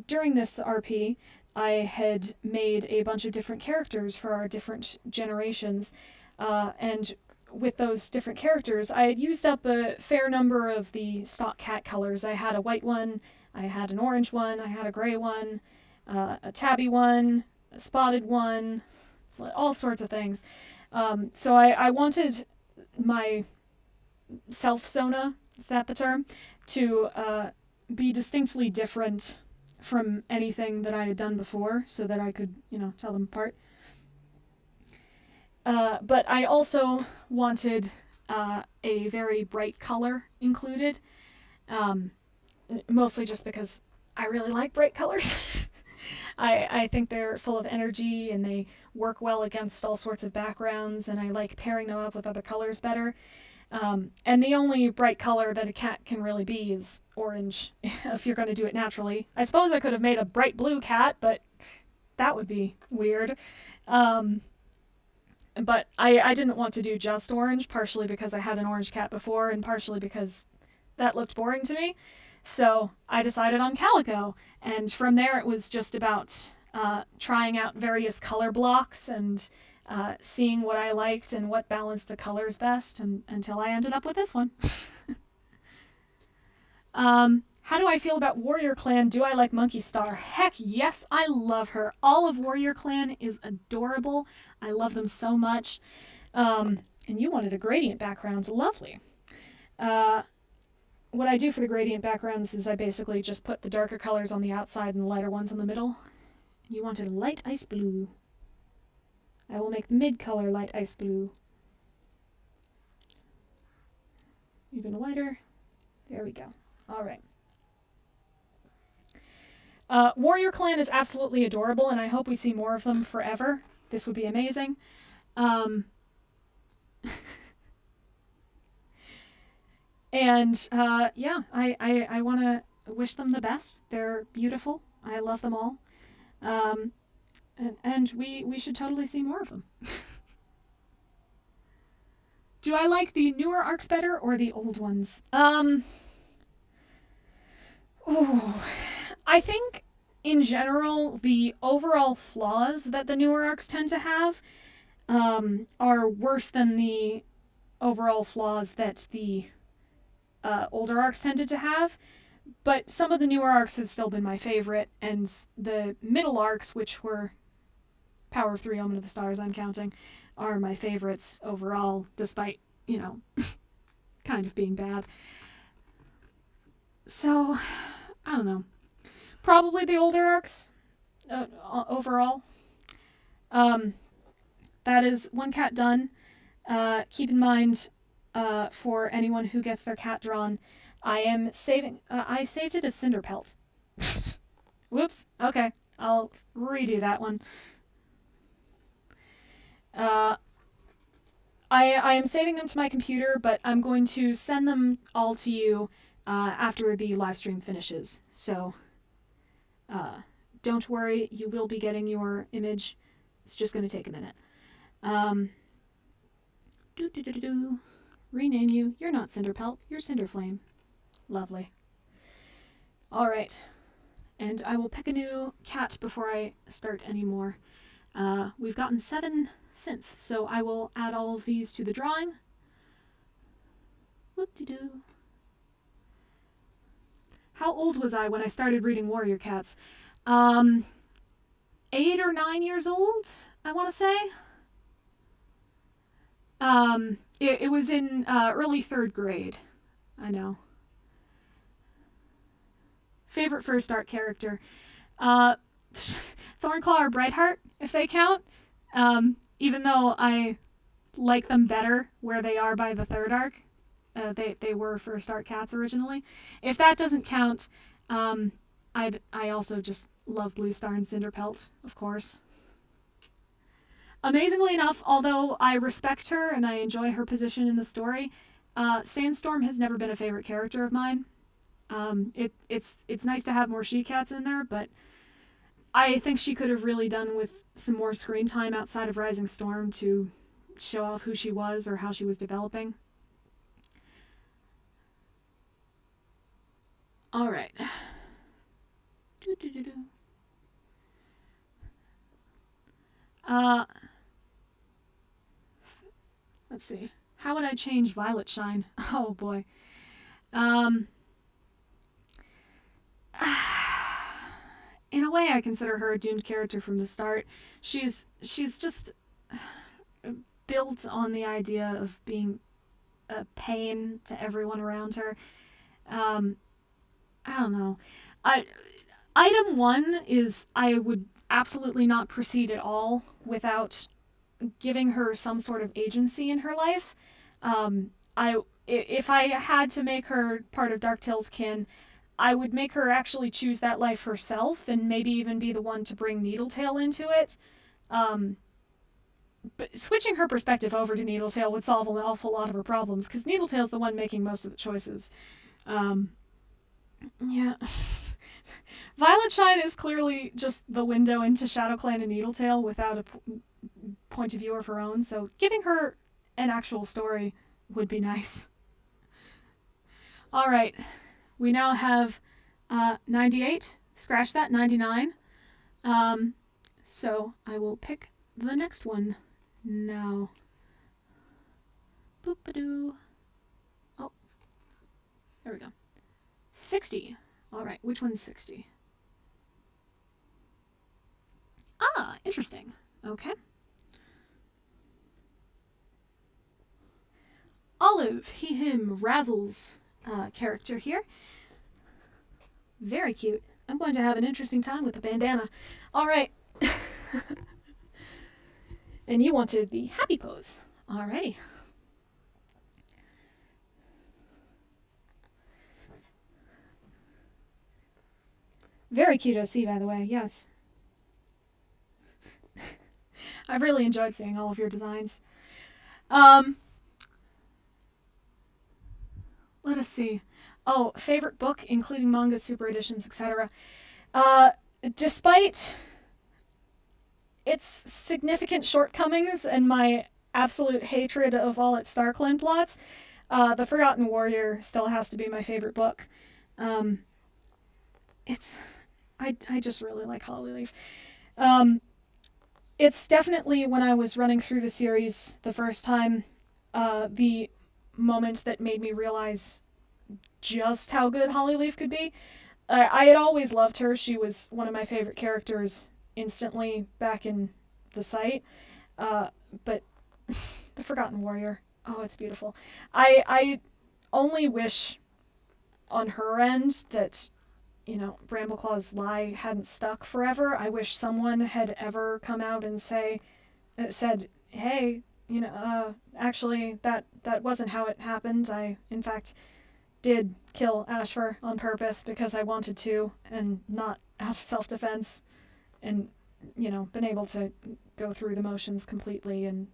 during this RP, I had made a bunch of different characters for our different generations, and with those different characters, I had used up a fair number of the stock cat colors. I had a white one, I had an orange one, I had a gray one, a tabby one, a spotted one, all sorts of things. So I wanted my self-sona, is that the term, to be distinctly different from anything that I had done before, so that I could, tell them apart. But I also wanted a very bright color included, mostly just because I really like bright colors. I think they're full of energy and they work well against all sorts of backgrounds, and I like pairing them up with other colors better. And the only bright color that a cat can really be is orange, if you're going to do it naturally. I suppose I could have made a bright blue cat, but that would be weird. But I didn't want to do just orange, partially because I had an orange cat before, and partially because that looked boring to me. So I decided on calico, and from there it was just about trying out various color blocks and seeing what I liked and what balanced the colors best, until I ended up with this one. How do I feel about Warrior Clan? Do I like Monkey Star? Heck yes, I love her. All of Warrior Clan is adorable. I love them so much. And you wanted a gradient background. Lovely. What I do for the gradient backgrounds is I basically just put the darker colors on the outside and the lighter ones in the middle. You wanted light ice blue. I will make the mid color light ice blue. Even lighter. There we go. All right. Warrior Clan is absolutely adorable, and I hope we see more of them forever. This would be amazing. And yeah, I want to wish them the best. They're beautiful. I love them all. And we should totally see more of them. Do I like the newer arcs better or the old ones? I think, in general, the overall flaws that the newer arcs tend to have are worse than the overall flaws that the older arcs tended to have. But some of the newer arcs have still been my favorite, and the middle arcs, which were Power of 3, Omen of the Stars, I'm counting, are my favorites overall, despite, kind of being bad. So, I don't know. Probably the older arcs, overall. that is one cat done. Keep in mind, for anyone who gets their cat drawn, I am saving... I saved it as Cinder Pelt. Whoops. Okay. I'll redo that one. I am saving them to my computer, but I'm going to send them all to you after the live stream finishes. So don't worry, you will be getting your image. It's just going to take a minute. Rename you. You're not Cinderpelt. You're Cinderflame. Lovely. All right. And I will pick a new cat before I start any more. We've gotten 7 since, so I will add all of these to the drawing. Whoop-de-doo. How old was I when I started reading Warrior Cats? 8 or 9 years old, I want to say. It was in early 3rd grade. I know. Favorite first art character? Thornclaw or Brightheart, if they count. Even though I like them better where they are by the 3rd arc. They were first art cats originally. If that doesn't count, I also just love Blue Star and Cinderpelt, of course. Amazingly enough, although I respect her and I enjoy her position in the story, Sandstorm has never been a favorite character of mine. It's nice to have more she-cats in there, but I think she could have really done with some more screen time outside of Rising Storm to show off who she was or how she was developing. All right. Let's see. How would I change Violet Shine? Oh boy. In a way, I consider her a doomed character from the start. She's just built on the idea of being a pain to everyone around her. I don't know. Item 1 is I would absolutely not proceed at all without giving her some sort of agency in her life. If I had to make her part of Darktail's kin, I would make her actually choose that life herself and maybe even be the one to bring Needletail into it. But switching her perspective over to Needletail would solve an awful lot of her problems, because Needletail's the one making most of the choices. Yeah. Violet Shine is clearly just the window into ShadowClan and Needletail without a point of view of her own, so giving her an actual story would be nice. Alright, we now have 98, scratch that, 99. So I will pick the next one now. Boop-a-doo. Oh, there we go. 60. Alright, which one's 60? Ah, interesting. Okay. Olive, he, him, Razzles character here. Very cute. I'm going to have an interesting time with the bandana. Alright. And you wanted the happy pose. Alrighty. Very cute OC, by the way, yes. I've really enjoyed seeing all of your designs. Let us see. Oh, favorite book, including manga, super editions, etc. Despite its significant shortcomings and my absolute hatred of all its Starclan plots, The Forgotten Warrior still has to be my favorite book. I just really like Hollyleaf. It's definitely, when I was running through the series the first time, the moment that made me realize just how good Hollyleaf could be. I had always loved her. She was one of my favorite characters instantly back in the site. But The Forgotten Warrior, oh, it's beautiful. I only wish on her end that, you know, Brambleclaw's lie hadn't stuck forever. I wish someone had ever come out and said, hey, actually, that wasn't how it happened. I, in fact, did kill Ashfur on purpose because I wanted to and not out of self-defense, and, been able to go through the motions completely and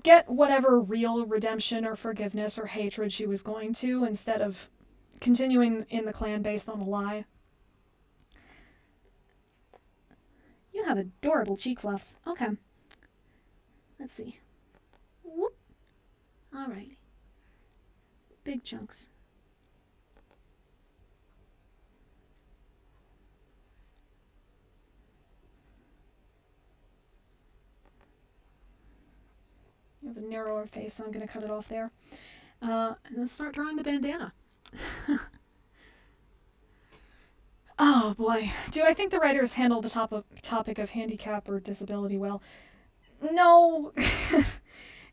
get whatever real redemption or forgiveness or hatred she was going to, instead of continuing in the clan based on a lie. You have adorable cheek fluffs. Okay. Let's see. Whoop. Alright. Big chunks. You have a narrower face, so I'm going to cut it off there. And then start drawing the bandana. Oh boy. Do I think the writers handle the topic of handicap or disability well? No.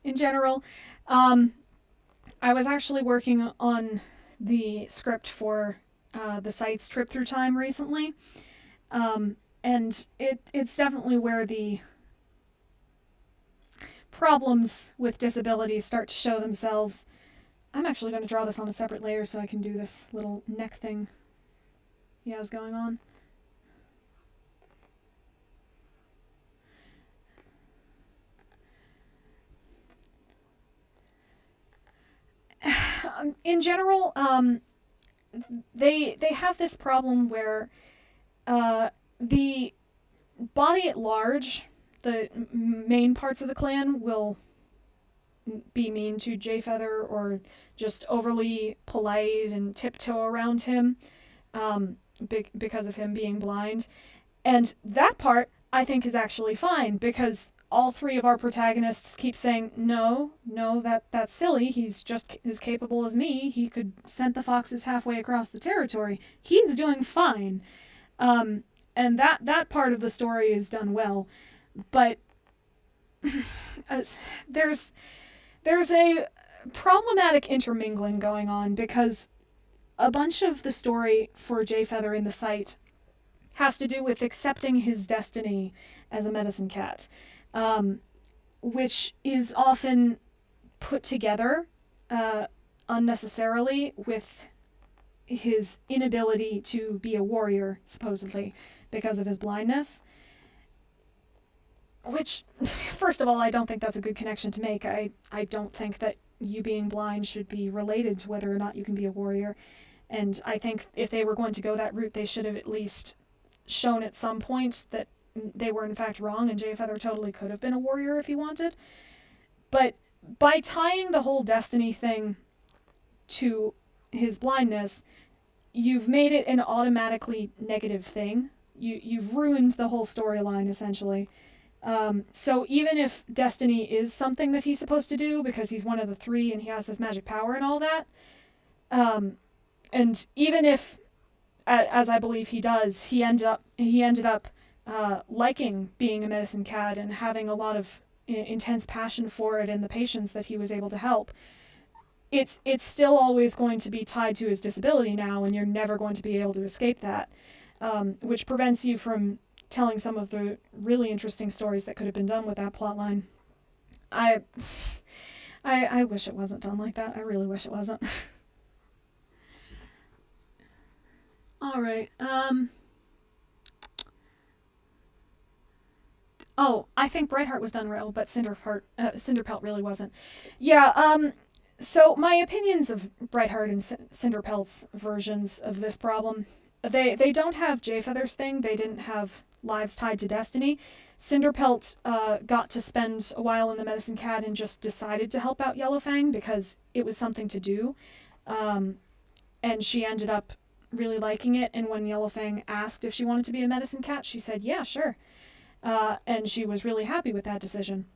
In general. I was actually working on the script for the site's trip through time recently. And it's definitely where the problems with disabilities start to show themselves. I'm actually going to draw this on a separate layer so I can do this little neck thing he has going on. In general, they have this problem where the body at large, the main parts of the clan, will be mean to Jayfeather or just overly polite and tiptoe around him because of him being blind. And that part, I think, is actually fine, because all three of our protagonists keep saying, no, that's silly. He's just as capable as me. He could send the foxes halfway across the territory. He's doing fine. And that part of the story is done well. But there's a problematic intermingling going on, because a bunch of the story for Jayfeather in the site has to do with accepting his destiny as a medicine cat, which is often put together unnecessarily with his inability to be a warrior, supposedly, because of his blindness. Which, first of all, I don't think that's a good connection to make. I don't think that you being blind should be related to whether or not you can be a warrior. And I think if they were going to go that route, they should have at least shown at some point that they were in fact wrong, and Jayfeather totally could have been a warrior if he wanted. But by tying the whole destiny thing to his blindness, you've made it an automatically negative thing. You've ruined the whole storyline, essentially. So even if destiny is something that he's supposed to do because he's one of the three and he has this magic power and all that, and even if, as I believe he does, he ended up liking being a medicine cat and having a lot of intense passion for it and the patients that he was able to help, it's still always going to be tied to his disability now, and you're never going to be able to escape that, which prevents you from telling some of the really interesting stories that could have been done with that plotline. I wish it wasn't done like that. I really wish it wasn't. Alright, oh, I think Brightheart was done well, but Cinderpelt really wasn't. Yeah, so my opinions of Brightheart and Cinderpelt's versions of this problem, they don't have Jayfeather's thing. They didn't have lives tied to destiny. Cinderpelt got to spend a while in the Medicine Cat and just decided to help out Yellowfang because it was something to do. And she ended up really liking it, and when Yellowfang asked if she wanted to be a medicine cat, she said, yeah, sure. And she was really happy with that decision.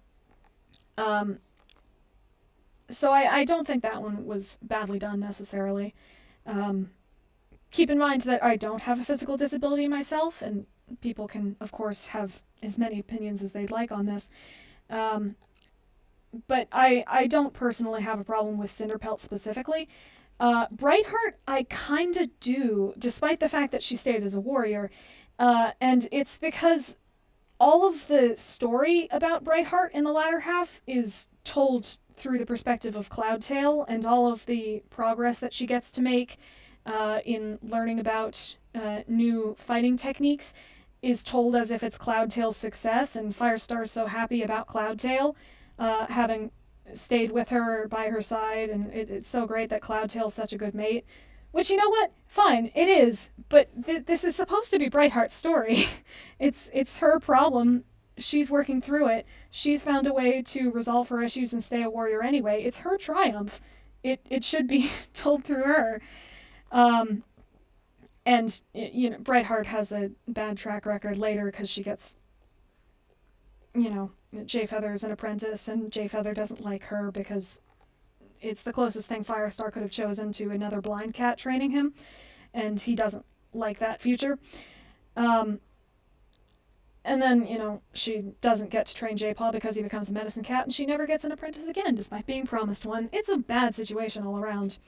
So I don't think that one was badly done, necessarily. Keep in mind that I don't have a physical disability myself, and people can, of course, have as many opinions as they'd like on this. But I don't personally have a problem with Cinderpelt specifically. Brightheart, I kinda do, despite the fact that she stayed as a warrior. And it's because all of the story about Brightheart in the latter half is told through the perspective of Cloudtail, and all of the progress that she gets to make in learning about new fighting techniques is told as if it's Cloudtail's success, and Firestar's so happy about Cloudtail having stayed with her by her side, and it's so great that Cloudtail's such a good mate. Which, you know what? Fine, it is, but this is supposed to be Brightheart's story. It's her problem. She's working through it. She's found a way to resolve her issues and stay a warrior anyway. It's her triumph. It should be told through her. And Brightheart has a bad track record later because she gets, Jay Feather is an apprentice, and Jay Feather doesn't like her because it's the closest thing Firestar could have chosen to another blind cat training him, and he doesn't like that future. And then, she doesn't get to train J-Paw because he becomes a medicine cat, and she never gets an apprentice again, despite being promised one. It's a bad situation all around.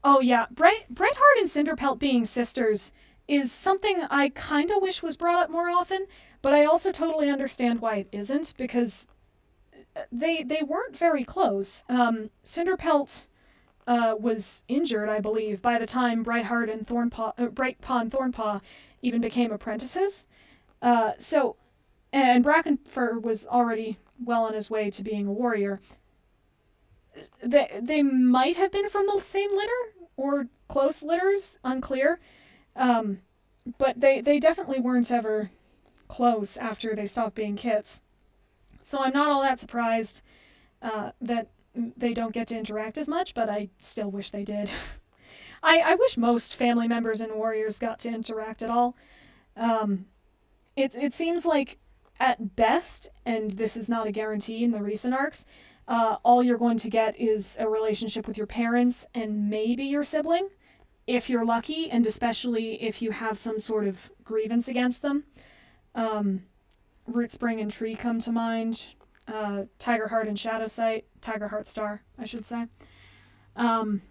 Oh yeah, Brightheart and Cinderpelt being sisters is something I kind of wish was brought up more often, but I also totally understand why it isn't, because they weren't very close. Cinderpelt was injured, I believe, by the time Brightheart and Brightpaw and Thornpaw even became apprentices. And Brackenfur was already well on his way to being a warrior. They might have been from the same litter, or close litters, unclear. But they definitely weren't ever close after they stopped being kits. So I'm not all that surprised that they don't get to interact as much, but I still wish they did. I wish most family members in Warriors got to interact at all. It seems like, at best, and this is not a guarantee in the recent arcs, all you're going to get is a relationship with your parents and maybe your sibling, if you're lucky, and especially if you have some sort of grievance against them. Rootspring and Tree come to mind. Tigerheart and Shadowsight. Tigerheart Star, I should say. Can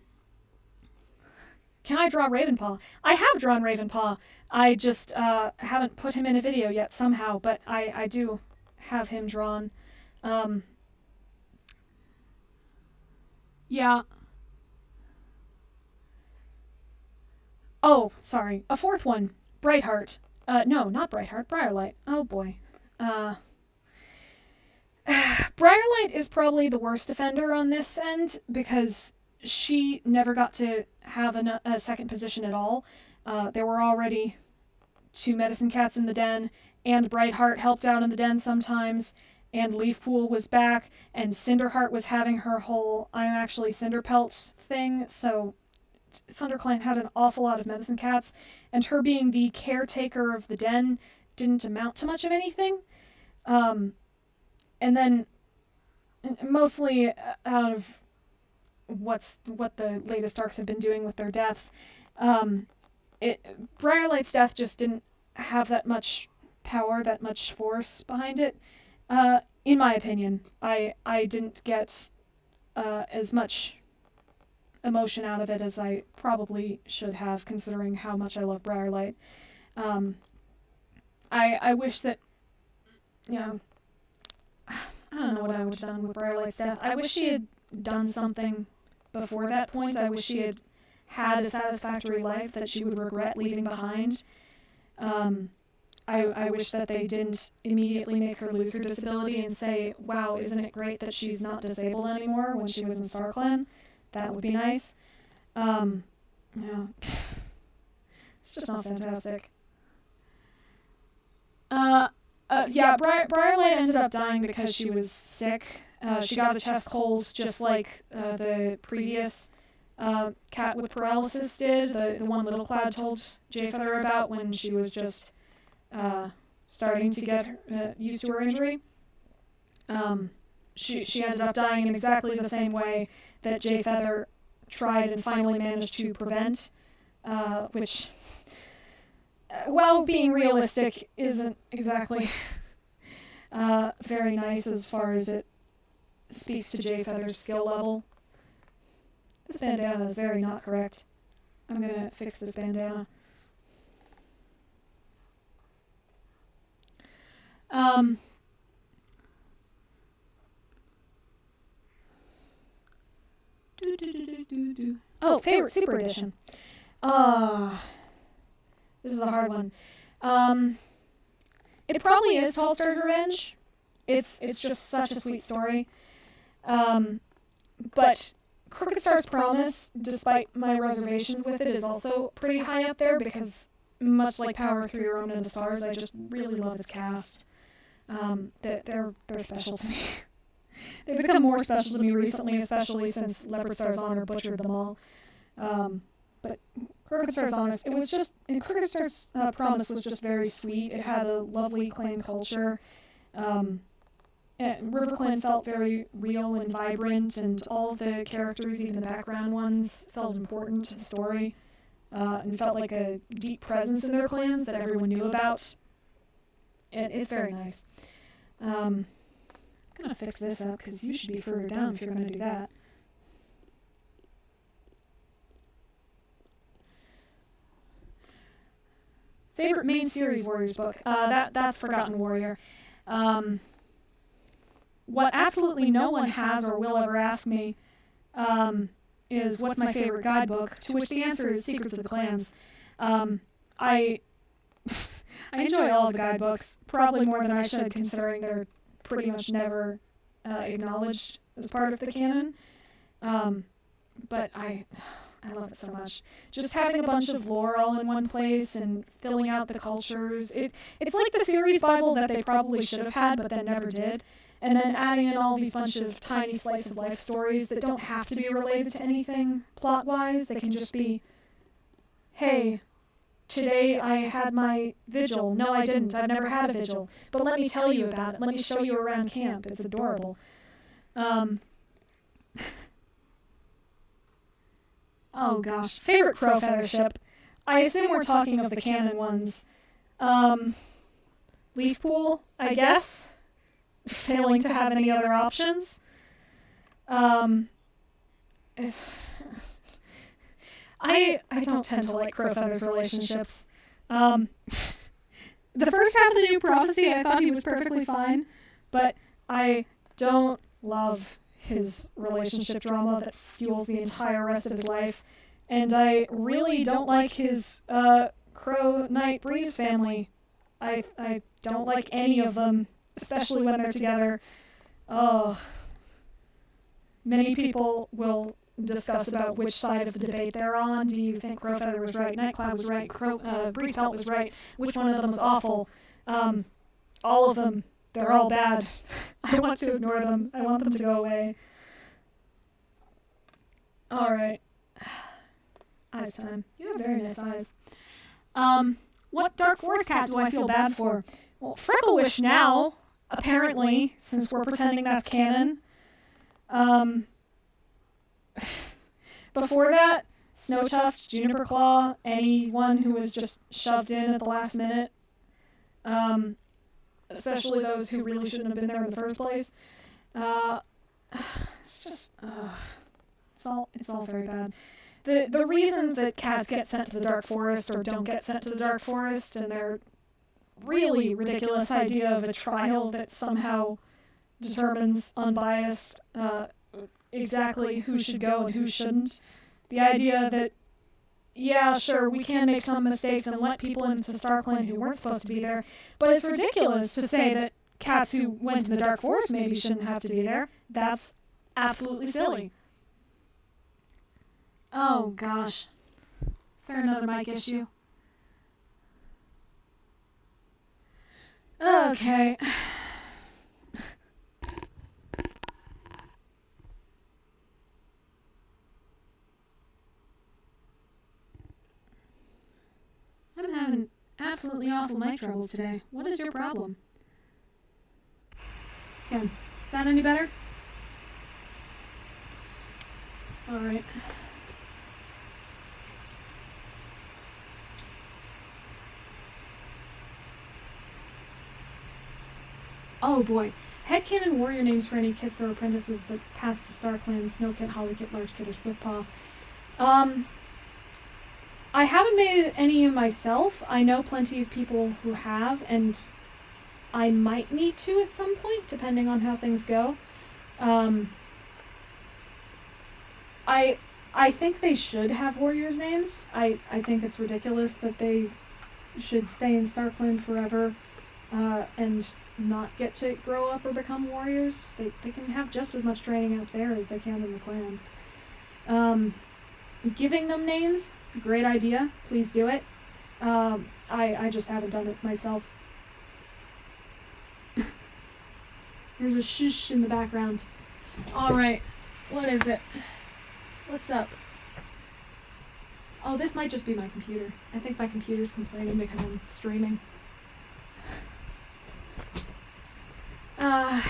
I draw Ravenpaw? I have drawn Ravenpaw. I just haven't put him in a video yet somehow, but I do have him drawn. Yeah. Oh, sorry. A fourth one. Brightheart. No, not Brightheart. Briarlight. Oh boy. Briarlight is probably the worst offender on this end because she never got to have a second position at all. There were already 2 medicine cats in the den, and Brightheart helped out in the den sometimes, and Leafpool was back, and Cinderheart was having her whole I'm actually Cinderpelt thing, so ThunderClan had an awful lot of medicine cats, and her being the caretaker of the den didn't amount to much of anything. And then, mostly out of what the latest arcs have been doing with their deaths, Briarlight's death just didn't have that much power, that much force behind it. In my opinion, I didn't get as much emotion out of it as I probably should have, considering how much I love Briarlight. I wish that, I don't know what I would have done with Briarlight's death. I wish she had done something before that point. I wish she had had a satisfactory life that she would regret leaving behind. I wish that they didn't immediately make her lose her disability and say, wow, isn't it great that she's not disabled anymore when she was in Starclan? That would be nice. It's just not fantastic. Briarlight ended up dying because she was sick. She got a chest cold, just like the previous cat with paralysis did, the one Little Cloud told Jay Feather about when she was just starting to get used to her injury. She ended up dying in exactly the same way that Jay Feather tried and finally managed to prevent, which, while being realistic, isn't exactly very nice as far as it speaks to Jay Feather's skill level. This bandana is very not correct. I'm gonna fix this bandana. Oh, favorite Super Edition. This is a hard one. It probably is Tall Star's Revenge. It's just such a sweet story. But Crooked Star's Promise, despite my reservations with it, is also pretty high up there because, much like Power Through Your Own and the Stars, I just really love its cast. They're special to me. They've become more special to me recently, especially since Leopard Star's Honor butchered them all. But Crooked Star's Honest, Crooked Star's Promise was just very sweet. It had a lovely clan culture. RiverClan felt very real and vibrant, and all of the characters, even the background ones, felt important to the story, and felt like a deep presence in their clans that everyone knew about. It's very nice. I'm going to fix this up, because you should be further down if you're going to do that. Favorite main series Warriors book? That's Forgotten Warrior. What absolutely no one has or will ever ask me is what's my favorite guidebook, to which the answer is Secrets of the Clans. I enjoy all of the guidebooks, probably more than I should, considering they're pretty much never acknowledged as part of the canon. But I love it so much. Just having a bunch of lore all in one place and filling out the cultures. It's like the series Bible that they probably should have had, but then never did. And then adding in all these bunch of tiny slice of life stories that don't have to be related to anything plot-wise. They can just be, hey, today I had my vigil. No, I didn't. I've never had a vigil. But let me tell you about it. Let me show you around camp. It's adorable. Oh gosh. Favorite Crowfeather ship. I assume we're talking of the canon ones. Leafpool, I guess. Failing to have any other options. I don't tend to like Crowfeather's relationships. The first half of the new Prophecy, I thought he was perfectly fine, but I don't love his relationship drama that fuels the entire rest of his life, and I really don't like his Crow Knight Breeze family. I don't like any of them, especially when they're together. Oh, many people will discuss about which side of the debate they're on. Do you think Crowfeather was right, Nightcloud was right, Breeze Pelt was right? Which one of them was awful? All of them. They're all bad. I want to ignore them. I want them to go away. Alright. Eyes time. You have very nice eyes. What Dark Forest cat do I feel bad for? Well, Frecklewish now, apparently, since we're pretending that's canon. Before that, Snowtuft, Juniper Claw, anyone who was just shoved in at the last minute. Especially those who really shouldn't have been there in the first place. It's just, it's all very bad. The reasons that cats get sent to the Dark Forest or don't get sent to the Dark Forest, and their really ridiculous idea of a trial that somehow determines unbiased exactly who should go and who shouldn't. The idea that, yeah, sure, we can make some mistakes and let people into Starclan who weren't supposed to be there, but it's ridiculous to say that cats who went to the Dark Forest maybe shouldn't have to be there. That's absolutely silly. Oh, gosh. Is there another mic issue? Okay. I'm having absolutely awful mic troubles today. What is your problem? Okay, is that any better? Alright. Oh boy. Headcanon warrior names for any kits or apprentices that pass to Starclan: Snowkit, Hollykit, Largekit, or Swiftpaw. I haven't made any myself. I know plenty of people who have, and I might need to at some point, depending on how things go. I think they should have warriors' names. I think it's ridiculous that they should stay in Starclan forever and not get to grow up or become warriors. They can have just as much training out there as they can in the clans. Giving them names, great idea. Please do it. I just haven't done it myself. There's a shush in the background. Alright, what is it? What's up? Oh, this might just be my computer. I think my computer's complaining because I'm streaming. Yeah,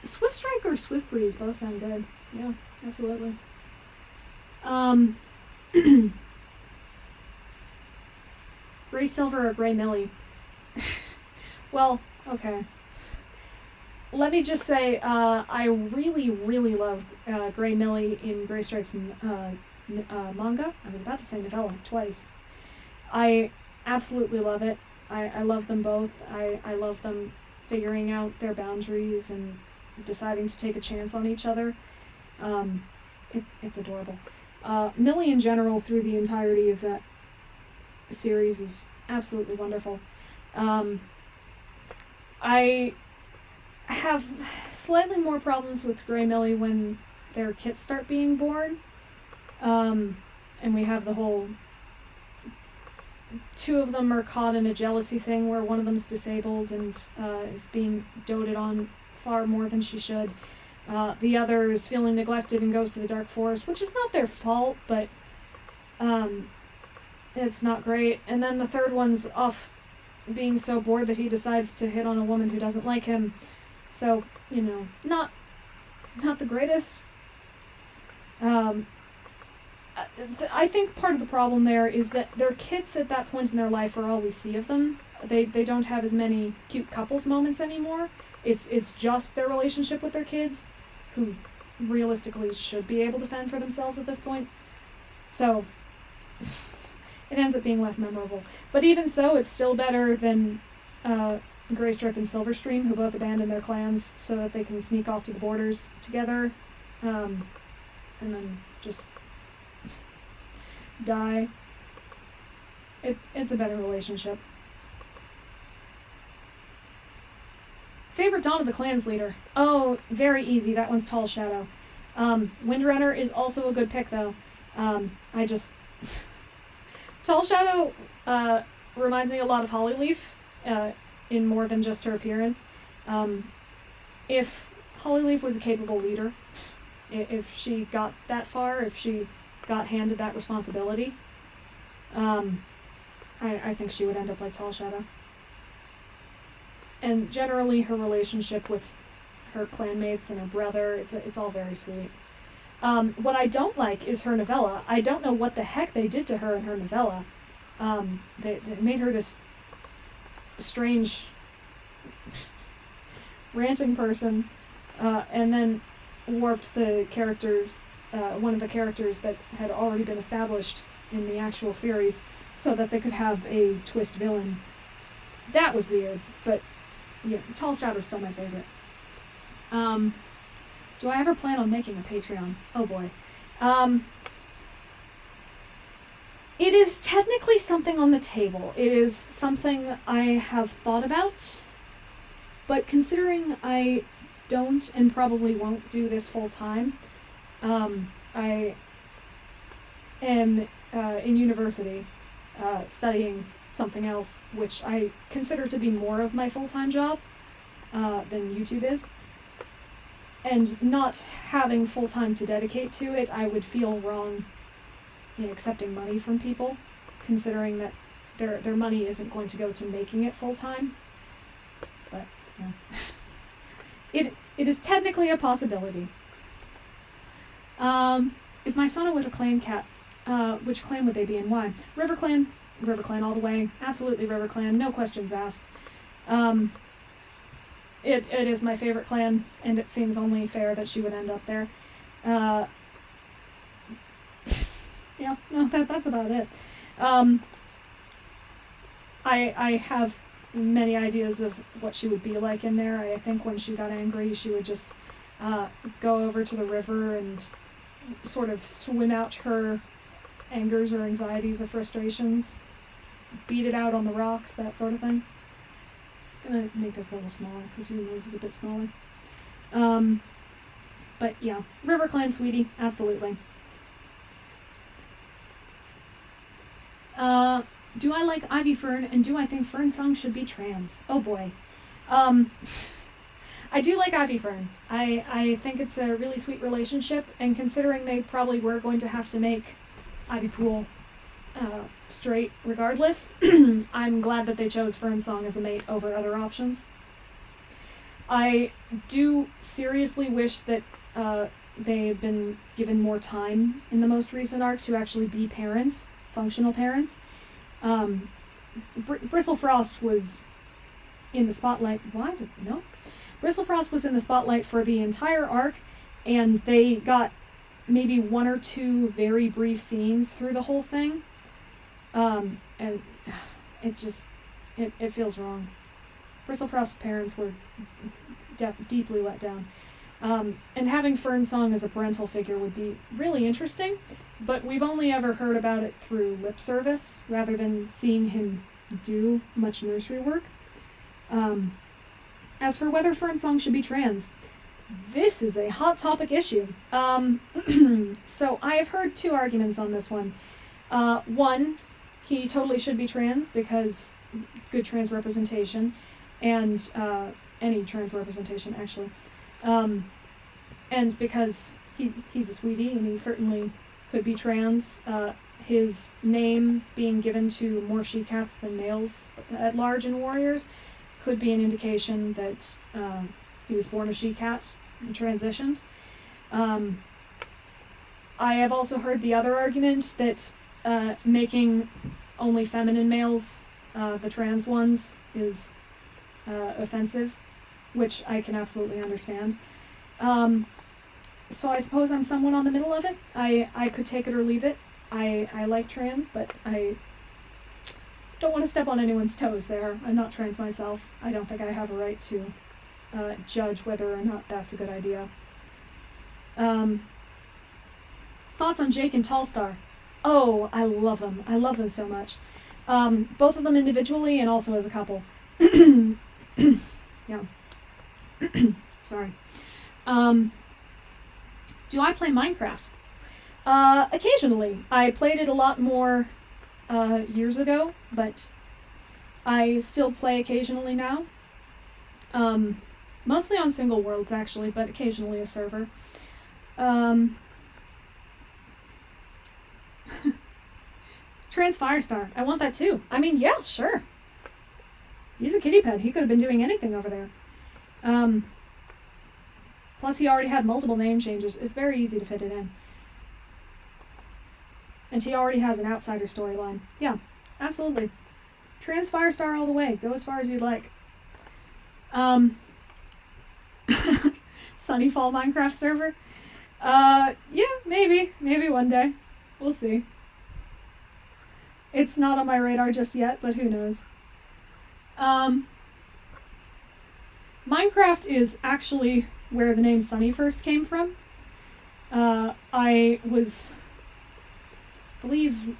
Swift Strike or Swift Breeze both sound good. Yeah, absolutely. Gray Silver or Gray Millie? Well, okay. Let me just say, I really, really love Gray Millie in Gray Strike's manga. I was about to say novella twice. I absolutely love it. I love them both. I love them figuring out their boundaries and deciding to take a chance on each other. It's adorable. Millie in general through the entirety of that series is absolutely wonderful. I have slightly more problems with Gray Millie when their kits start being born. And we have the whole... Two of them are caught in a jealousy thing where one of them's disabled and is being doted on far more than she should. The other is feeling neglected and goes to the Dark Forest, which is not their fault, but it's not great. And then the third one's off being so bored that he decides to hit on a woman who doesn't like him. So, you know, not the greatest. I think part of the problem there is that their kits at that point in their life are all we see of them. They don't have as many cute couples moments anymore. It's just their relationship with their kids, who realistically should be able to fend for themselves at this point. So it ends up being less memorable. But even so, it's still better than Graystripe and Silverstream, who both abandon their clans so that they can sneak off to the borders together, and then just die. It's a better relationship. Favorite Dawn of the Clans leader? Oh, very easy. That one's Tall Shadow. Windrunner is also a good pick, though. Tall Shadow reminds me a lot of Hollyleaf in more than just her appearance. If Hollyleaf was a capable leader, if she got that far, if she got handed that responsibility, I think she would end up like Tall Shadow. And generally her relationship with her clanmates and her brother, it's all very sweet. What I don't like is her novella. I don't know what the heck they did to her in her novella. They made her this strange ranting person, and then warped the character, one of the characters that had already been established in the actual series so that they could have a twist villain. That was weird, but yeah, Tall Shadow's still my favorite. Do I ever plan on making a Patreon? Oh boy. It is technically something on the table. It is something I have thought about, but considering I don't and probably won't do this full time, I am in university studying something else, which I consider to be more of my full-time job than YouTube is. And not having full-time to dedicate to it, I would feel wrong in accepting money from people, considering that their money isn't going to go to making it full-time. But, yeah. It is technically a possibility. If my Sona was a clan cat, which clan would they be and why? River Clan. River Clan all the way. Absolutely River Clan. No questions asked. It is my favorite clan, and it seems only fair that she would end up there. Yeah, no, that's about it. I have many ideas of what she would be like in there. I think when she got angry, she would just go over to the river and sort of swim out her angers or anxieties or frustrations, beat it out on the rocks, that sort of thing. Gonna make this a little smaller because your nose is a bit smaller. But yeah, River Clan sweetie, absolutely. Do I like Ivy Fern, and do I think Fern Song should be trans? Oh boy. I do like Ivy Fern. I think it's a really sweet relationship, and considering they probably were going to have to make Ivy Pool straight regardless, I'm glad that they chose Fern Song as a mate over other options. I do seriously wish that they had been given more time in the most recent arc to actually be parents, functional parents. Bristlefrost was in the spotlight. No. Bristlefrost was in the spotlight for the entire arc, and they got maybe one or two very brief scenes through the whole thing. And it feels wrong. Bristlefrost's parents were deeply let down. And having Fern Song as a parental figure would be really interesting, but we've only ever heard about it through lip service rather than seeing him do much nursery work. As for whether Fern Song should be trans, this is a hot topic issue. So I have heard two arguments on this one. One, he totally should be trans because good trans representation, and any trans representation actually. And because he's a sweetie and he certainly could be trans, his name being given to more she-cats than males at large in Warriors could be an indication that he was born a she-cat and transitioned. I have also heard the other argument that making only feminine males the trans ones is offensive, which I can absolutely understand. So I suppose I'm somewhat on the middle of it. I could take it or leave it. I like trans, but I don't want to step on anyone's toes there. I'm not trans myself. I don't think I have a right to judge whether or not that's a good idea. Thoughts on Jake and Tallstar? Oh, I love them. I love them so much. Both of them individually and also as a couple. Yeah. Sorry. Do I play Minecraft? Occasionally. I played it a lot more years ago, but I still play occasionally now. Mostly on single worlds, actually, but occasionally a server. Trans Firestar. I want that too. I mean, yeah, sure. He's a kitty pet. He could have been doing anything over there. Plus, he already had multiple name changes. It's very easy to fit it in. And he already has an outsider storyline. Yeah, absolutely. Trans Firestar all the way. Go as far as you'd like. Sunnyfall Minecraft server? Yeah, maybe. Maybe one day. We'll see. It's not on my radar just yet, but who knows. Minecraft is actually where the name Sunny first came from. I was, I believe,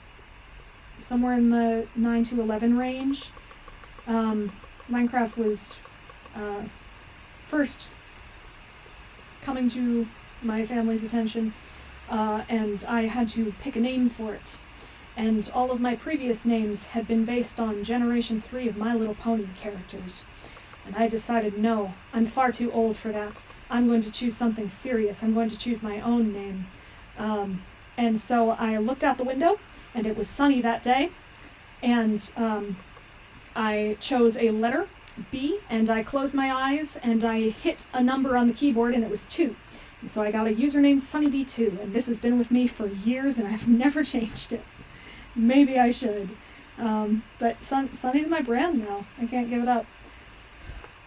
somewhere in the 9 to 11 range. Minecraft was first coming to my family's attention, and I had to pick a name for it. And all of my previous names had been based on Generation 3 of My Little Pony characters. And I decided, no, I'm far too old for that. I'm going to choose something serious. I'm going to choose my own name. And so I looked out the window, and it was sunny that day. And I chose a letter, B, and I closed my eyes, and I hit a number on the keyboard, and it was 2. And so I got a username, SunnyB2, and this has been with me for years, and I've never changed it. Maybe I should. But Sunny's my brand now. I can't give it up.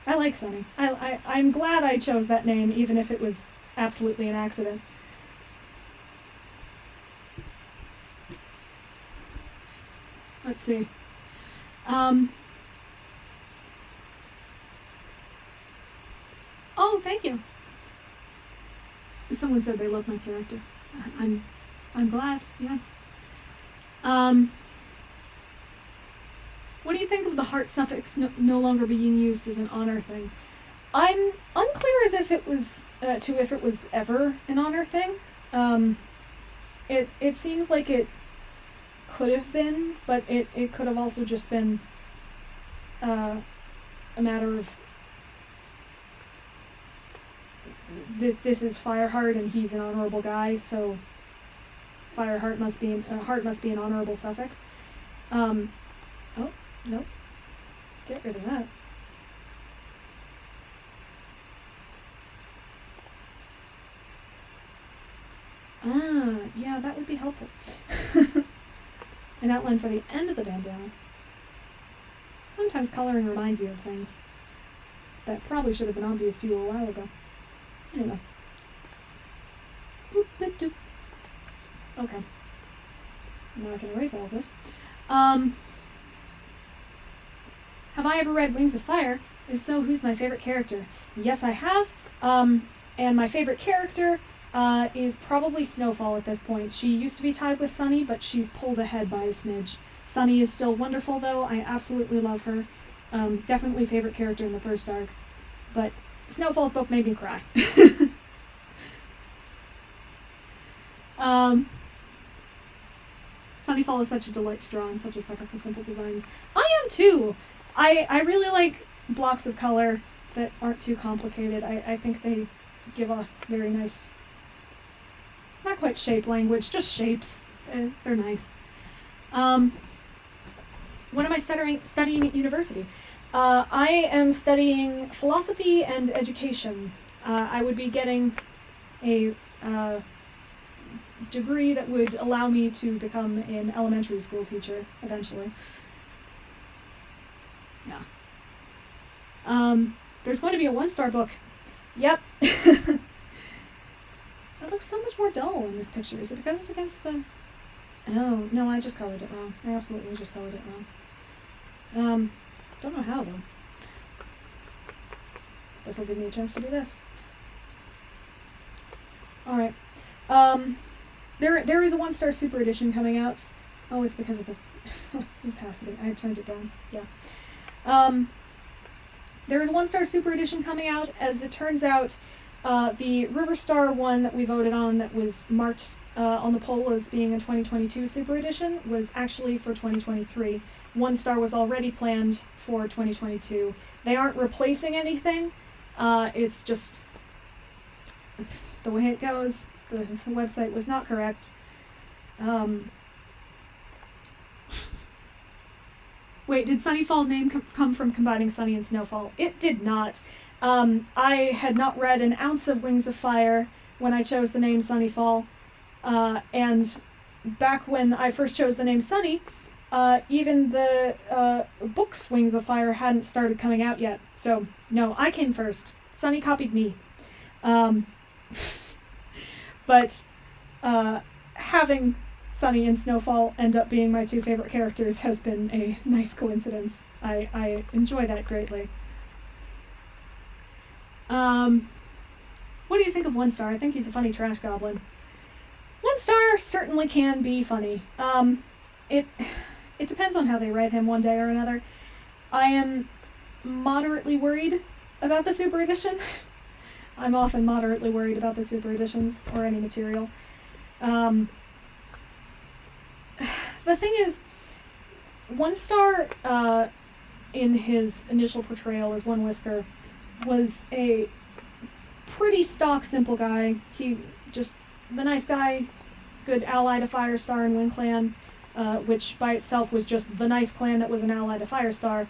I like Sunny. I'm glad I chose that name, even if it was absolutely an accident. let's see. Oh, thank you. Someone said they love my character. I'm glad, yeah. What do you think of the heart suffix no longer being used as an honor thing? I'm unclear as if it was if it was ever an honor thing. It seems like it could have been, but it could have also just been a matter of this is Fireheart and he's an honorable guy, so Fireheart must be heart must be an honorable suffix. Oh, nope. Get rid of that. Ah, yeah, that would be helpful. An outline for the end of the bandana. Sometimes coloring reminds you of things that probably should have been obvious to you a while ago. Anyway. Boop, boop, doop. Okay. Now I can erase all of this. Have I ever read Wings of Fire? If so, who's my favorite character? Yes, I have. And my favorite character is probably Snowfall at this point. She used to be tied with Sunny, but she's pulled ahead by a smidge. Sunny is still wonderful, though. I absolutely love her. Definitely favorite character in the first arc. But Snowfall's book made me cry. Sunnyfall is such a delight to draw. I'm such a sucker for simple designs. I am too! I really like blocks of color that aren't too complicated. I think they give off very nice, not quite shape language, just shapes. They're nice. What am I studying at university? I am studying philosophy and education. I would be getting a degree that would allow me to become an elementary school teacher eventually. Yeah. There's going to be a 1-star book. Yep. It looks so much more dull in this picture. Is it because it's against the... Oh, no, I just colored it wrong. I absolutely just colored it wrong. Don't know how, though. This will give me a chance to do this. Alright. There is a 1-star super edition coming out. Oh, it's because of this opacity. I had turned it down. Yeah. There is a 1-star super edition coming out. As it turns out, the River Star one that we voted on that was marked on the poll as being a 2022 super edition was actually for 2023. 1-star was already planned for 2022. They aren't replacing anything. It's just the way it goes. The website was not correct. Wait, did Sunnyfall name come from Combining Sunny and Snowfall? It did not. I had not read an ounce of Wings of Fire when I chose the name Sunnyfall. And back when I first chose the name Sunny, even the books Wings of Fire hadn't started coming out yet. So, no, I came first. Sunny copied me. But having Sunny and Snowfall end up being my 2 favorite characters has been a nice coincidence. I enjoy that greatly. What do you think of 1-star? I think he's a funny trash goblin. 1-star certainly can be funny. It depends on how they write him one day or another. I am moderately worried about the super edition. I'm often moderately worried about the super editions or any material. The thing is, 1-star in his initial portrayal as One Whisker was a pretty stock simple guy. He just the nice guy, good ally to Firestar and Wind Clan, which by itself was just the nice clan that was an ally to Firestar.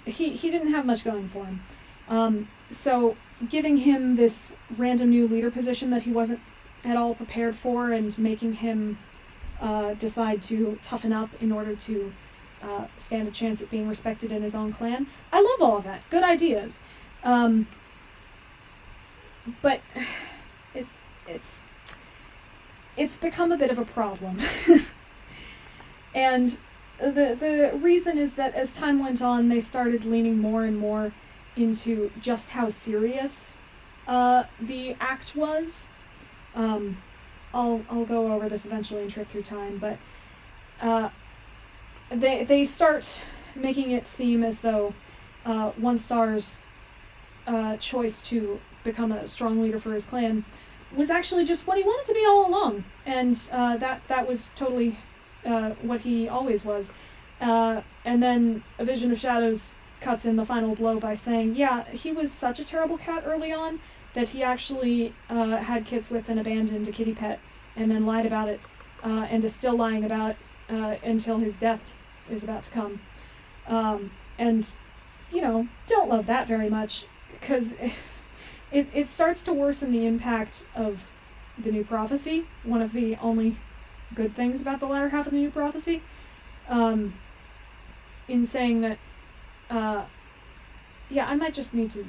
He didn't have much going for him. So giving him this random new leader position that he wasn't at all prepared for and making him decide to toughen up in order to stand a chance at being respected in his own clan. I love all of that. Good ideas. But it's become a bit of a problem. And the reason is that as time went on, they started leaning more and more into just how serious the act was. I'll go over this eventually in Trip Through Time, but they start making it seem as though One Star's choice to become a strong leader for his clan was actually just what he wanted to be all along, and that was totally what he always was. And then A Vision of Shadows cuts in the final blow by saying, yeah, he was such a terrible cat early on that he actually had kids with and abandoned a kitty pet and then lied about it, and is still lying about it until his death is about to come. And, don't love that very much, because it starts to worsen the impact of the new prophecy, one of the only good things about the latter half of the new prophecy, in saying that, I might just need to...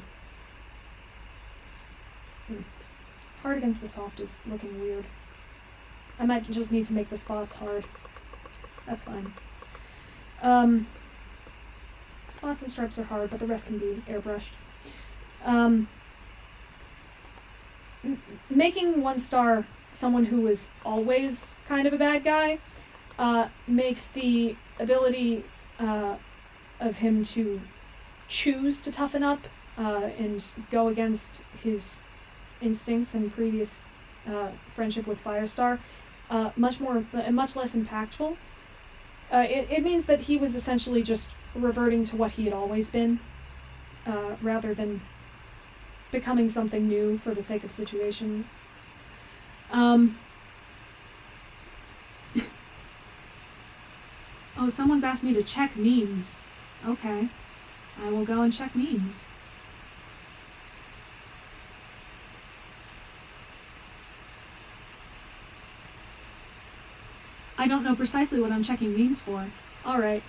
Hard against the soft is looking weird. I might just need to make the spots hard. That's fine. Spots and stripes are hard, but the rest can be airbrushed. Making One Star someone who was always kind of a bad guy makes the ability of him to choose to toughen up and go against his instincts and previous friendship with Firestar much less impactful. It means that he was essentially just reverting to what he had always been, rather than becoming something new for the sake of situation. Oh, someone's asked me to check memes. Okay. I will go and check memes. I don't know precisely what I'm checking memes for. Alright.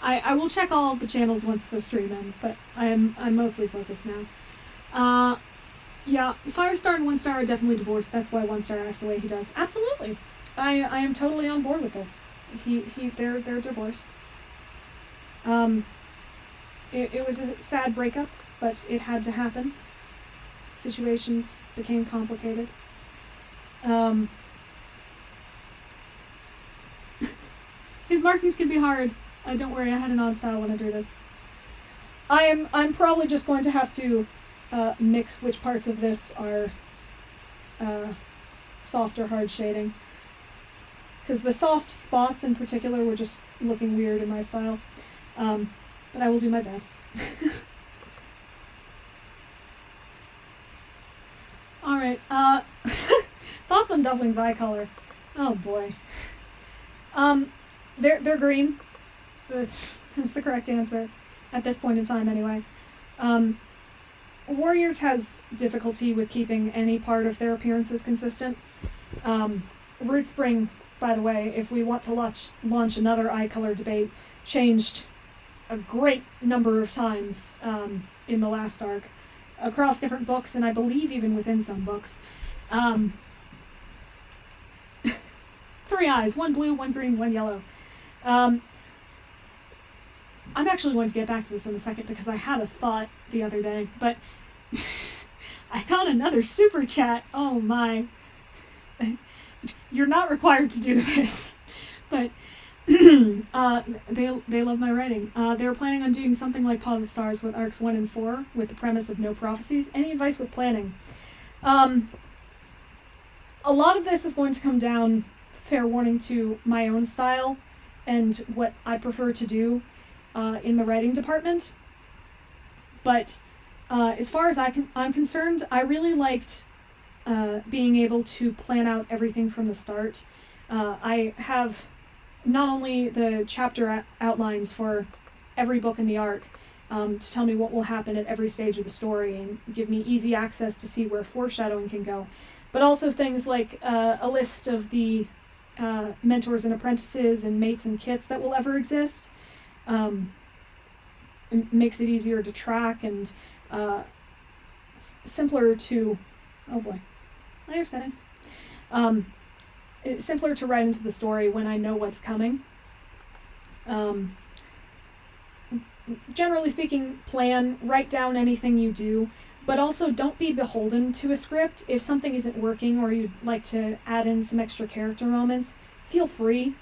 I will check all of the channels once the stream ends, but I'm mostly focused now. Yeah, Firestar and One Star are definitely divorced. That's why One Star acts the way he does. Absolutely. I am totally on board with this. They're divorced. It was a sad breakup, but it had to happen. Situations became complicated. His markings can be hard. Don't worry, I had an odd style when I drew this. I'm probably just going to have to mix which parts of this are soft or hard shading. Because the soft spots in particular were just looking weird in my style. But I will do my best. Alright, thoughts on Duffling's eye color. Oh boy. They're green. That's the correct answer. At this point in time, anyway. Warriors has difficulty with keeping any part of their appearances consistent. Rootspring, by the way, if we want to launch another eye color debate, changed a great number of times in the last arc, across different books, and I believe even within some books. 3 eyes, 1 blue, 1 green, 1 yellow. I'm actually going to get back to this in a second because I had a thought the other day, but I got another super chat. Oh my. You're not required to do this, but they love my writing. They were planning on doing something like Pause of Stars with arcs 1 and 4 with the premise of no prophecies. Any advice with planning? A lot of this is going to come down, fair warning, to my own style and what I prefer to do in the writing department. But as far as I'm concerned, I really liked being able to plan out everything from the start. I have not only the chapter outlines for every book in the arc to tell me what will happen at every stage of the story and give me easy access to see where foreshadowing can go, but also things like a list of the mentors and apprentices and mates and kits that will ever exist. It makes it easier to track and simpler to... Oh boy. Layer settings. it's simpler to write into the story when I know what's coming. Generally speaking, plan, write down anything you do, but also don't be beholden to a script. If something isn't working or you'd like to add in some extra character moments, feel free.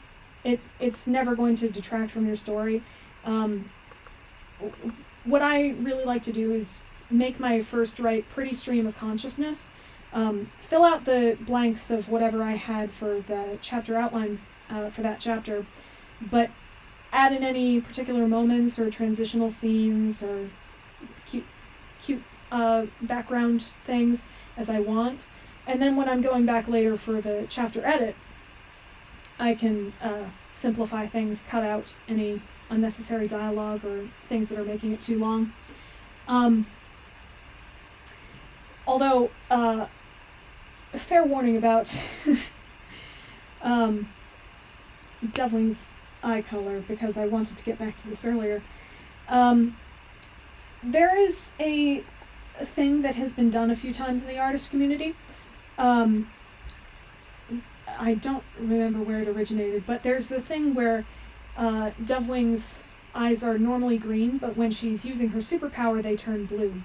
It's never going to detract from your story. What I really like to do is make my first write pretty stream of consciousness. Fill out the blanks of whatever I had for the chapter outline for that chapter, but add in any particular moments or transitional scenes or cute background things as I want. And then when I'm going back later for the chapter edit, I can simplify things, cut out any unnecessary dialogue or things that are making it too long. Although, fair warning about Devlin's eye color, because I wanted to get back to this earlier. There is a thing that has been done a few times in the artist community. I don't remember where it originated, but there's the thing where Devling's eyes are normally green, but when she's using her superpower, they turn blue.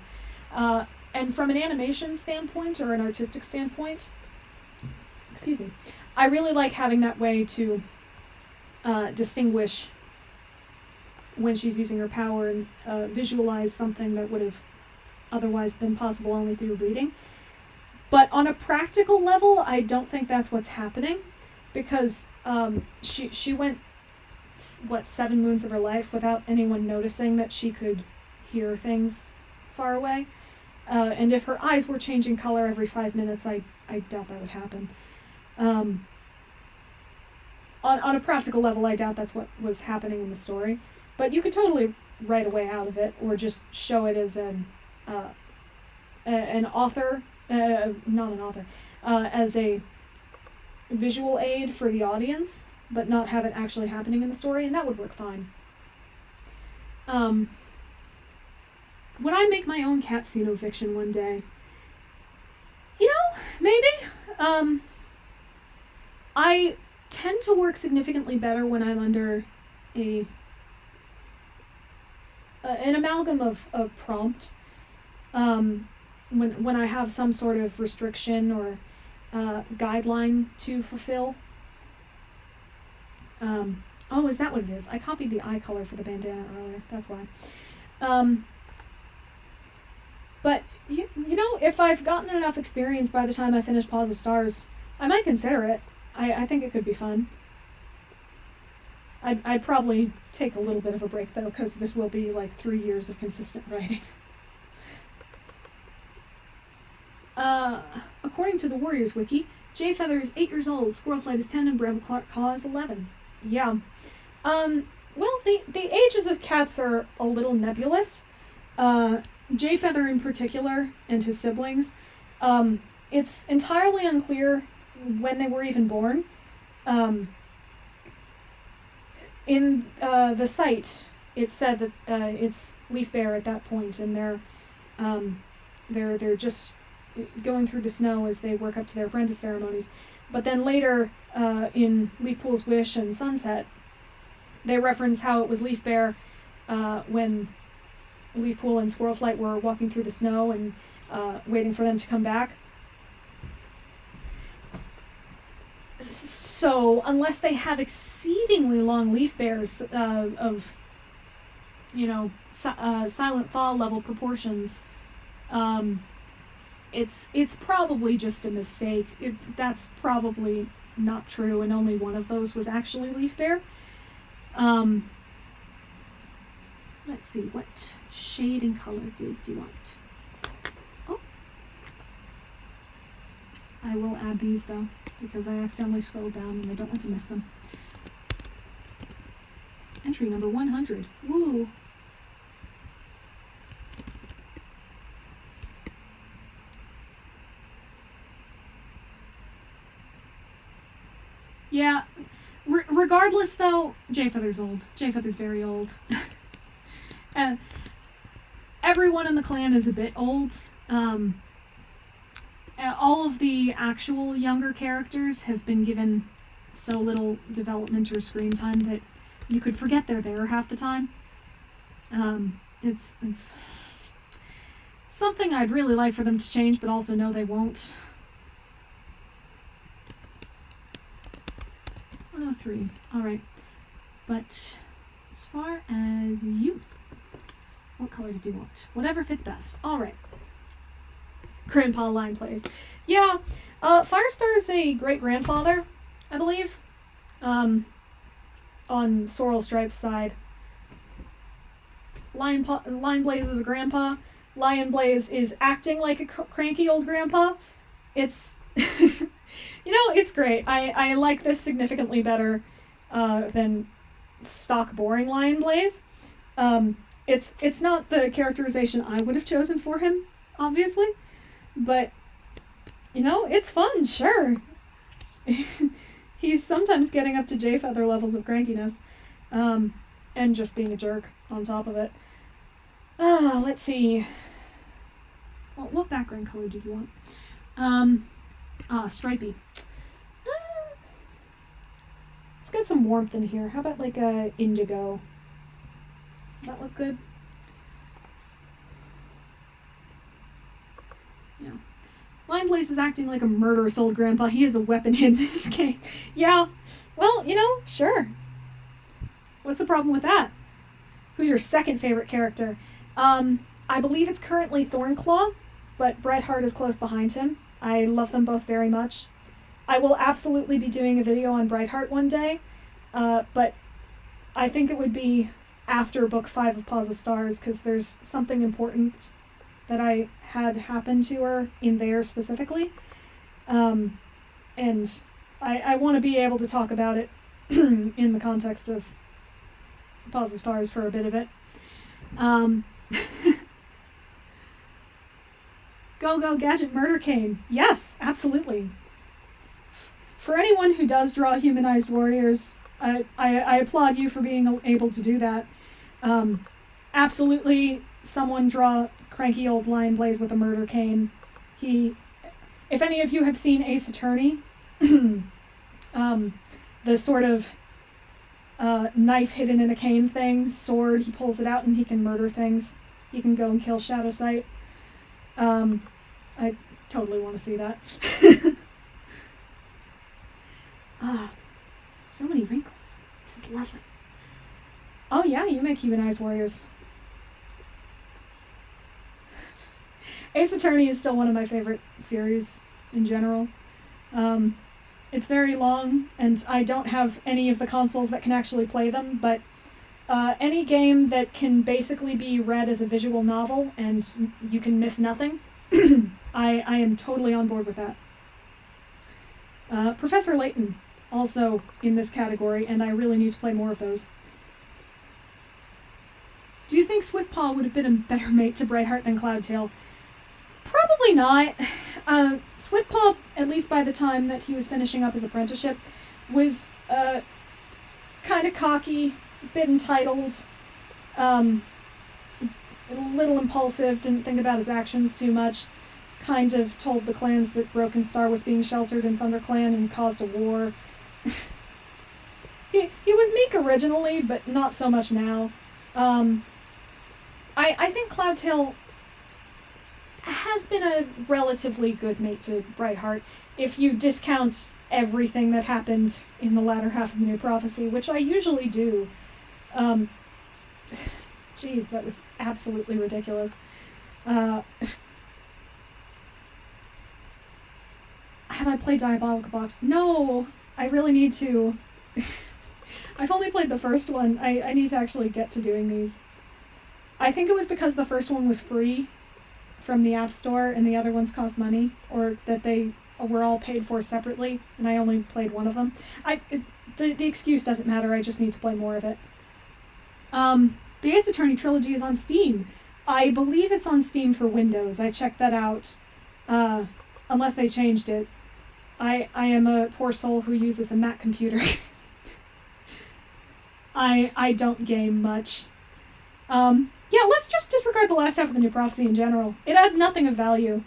And from an animation standpoint or an artistic standpoint, I really like having that way to distinguish when she's using her power and visualize something that would have otherwise been possible only through reading. But on a practical level, I don't think that's what's happening, because she went, 7 moons of her life without anyone noticing that she could hear things far away. And if her eyes were changing color every 5 minutes, I doubt that would happen. On a practical level, I doubt that's what was happening in the story. But you could totally write a way out of it, or just show it as an author, not an author, as a visual aid for the audience, but not have it actually happening in the story, and that would work fine. Would I make my own Catsino fiction one day? Maybe. I tend to work significantly better when I'm under an amalgam of prompt. When I have some sort of restriction or guideline to fulfill. Oh, is that what it is? I copied the eye color for the bandana earlier. That's why. But, if I've gotten enough experience by the time I finish Paws of Stars, I might consider it. I think it could be fun. I'd probably take a little bit of a break, though, because this will be like 3 years of consistent writing. According to the Warriors Wiki, Jay Feather is 8 years old, Squirrelflight is 10, and Bramble Clark Caw is 11. Yeah. Well, the ages of cats are a little nebulous. Jay Feather in particular, and his siblings, it's entirely unclear when they were even born. In the site, it said that it's Leaf Bear at that point, and they're just going through the snow as they work up to their apprentice ceremonies. But then later, in Leafpool's Wish and Sunset, they reference how it was Leaf Bear when Leafpool and Squirrelflight were walking through the snow and waiting for them to come back. So, unless they have exceedingly long leaf bears of, Silent Thaw level proportions, it's probably just a mistake. That's probably not true, and only one of those was actually Leaf Bear. Let's see, what shade and color did you want? Oh. I will add these, though, because I accidentally scrolled down and I don't want to miss them. Entry number 100. Woo! Yeah, regardless, though, Jay Feather's old. Jay Feather's very old. Everyone in the clan is a bit old. all of the actual younger characters have been given so little development or screen time that you could forget they're there half the time. It's something I'd really like for them to change, but also know they won't. 103. Alright. But as far as you, what color did you want? Whatever fits best. Alright. Grandpa line plays. Yeah, Firestar's a great-grandfather, I believe. On Sorrel Stripe's side. Lion Blaze is a grandpa. Lion Blaze is acting like a cranky old grandpa. It's, it's great. I like this significantly better than stock boring Lion Blaze. It's not the characterization I would have chosen for him, obviously. But, it's fun, sure. He's sometimes getting up to J-Feather levels of crankiness. And just being a jerk on top of it. Let's see. Well, what background color did you want? Stripey. Let's get some warmth in here. How about like a indigo? Does that look good? Yeah. Lion Blaze is acting like a murderous old grandpa. He has a weapon in this game. Yeah. Well, sure. What's the problem with that? Who's your second favorite character? I believe it's currently Thornclaw, but Bret Hart is close behind him. I love them both very much. I will absolutely be doing a video on Bret Hart one day, but I think it would be after Book 5 of Paws of Stars, because there's something important that I had happen to her in there specifically. And I want to be able to talk about it in the context of Paws of Stars for a bit of it. Go Gadget Murder Cane. Yes, absolutely. For anyone who does draw humanized warriors, I applaud you for being able to do that. Absolutely, someone draw cranky old Lion Blaze with a murder cane. If any of you have seen Ace Attorney, the sort of knife hidden in a cane thing, sword, he pulls it out and he can murder things. He can go and kill Shadow Sight. I totally want to see that. So many wrinkles. This is lovely. Oh yeah, you make humanized warriors. Ace Attorney is still one of my favorite series in general. It's very long, and I don't have any of the consoles that can actually play them, but any game that can basically be read as a visual novel and you can miss nothing, I am totally on board with that. Professor Layton, also in this category, and I really need to play more of those. Do you think Swiftpaw would have been a better mate to Bret Hart than Cloudtail? Probably not. Swiftpaw, at least by the time that he was finishing up his apprenticeship, was kind of cocky, a bit entitled, a little impulsive, didn't think about his actions too much, kind of told the clans that Broken Star was being sheltered in ThunderClan and caused a war. He was meek originally, but not so much now. I think Cloudtail has been a relatively good mate to Bret Hart, if you discount everything that happened in the latter half of the New Prophecy, which I usually do. Jeez, that was absolutely ridiculous. Have I played Diabolical Box? No, I really need to. I've only played the first one. I need to actually get to doing these. I think it was because the first one was free from the App Store and the other ones cost money, or that they were all paid for separately, and I only played one of them. The excuse doesn't matter, I just need to play more of it. The Ace Attorney Trilogy is on Steam. I believe it's on Steam for Windows. I checked that out, unless they changed it. I am a poor soul who uses a Mac computer. I don't game much. Yeah, let's just disregard the last half of the New Prophecy in general. It adds nothing of value.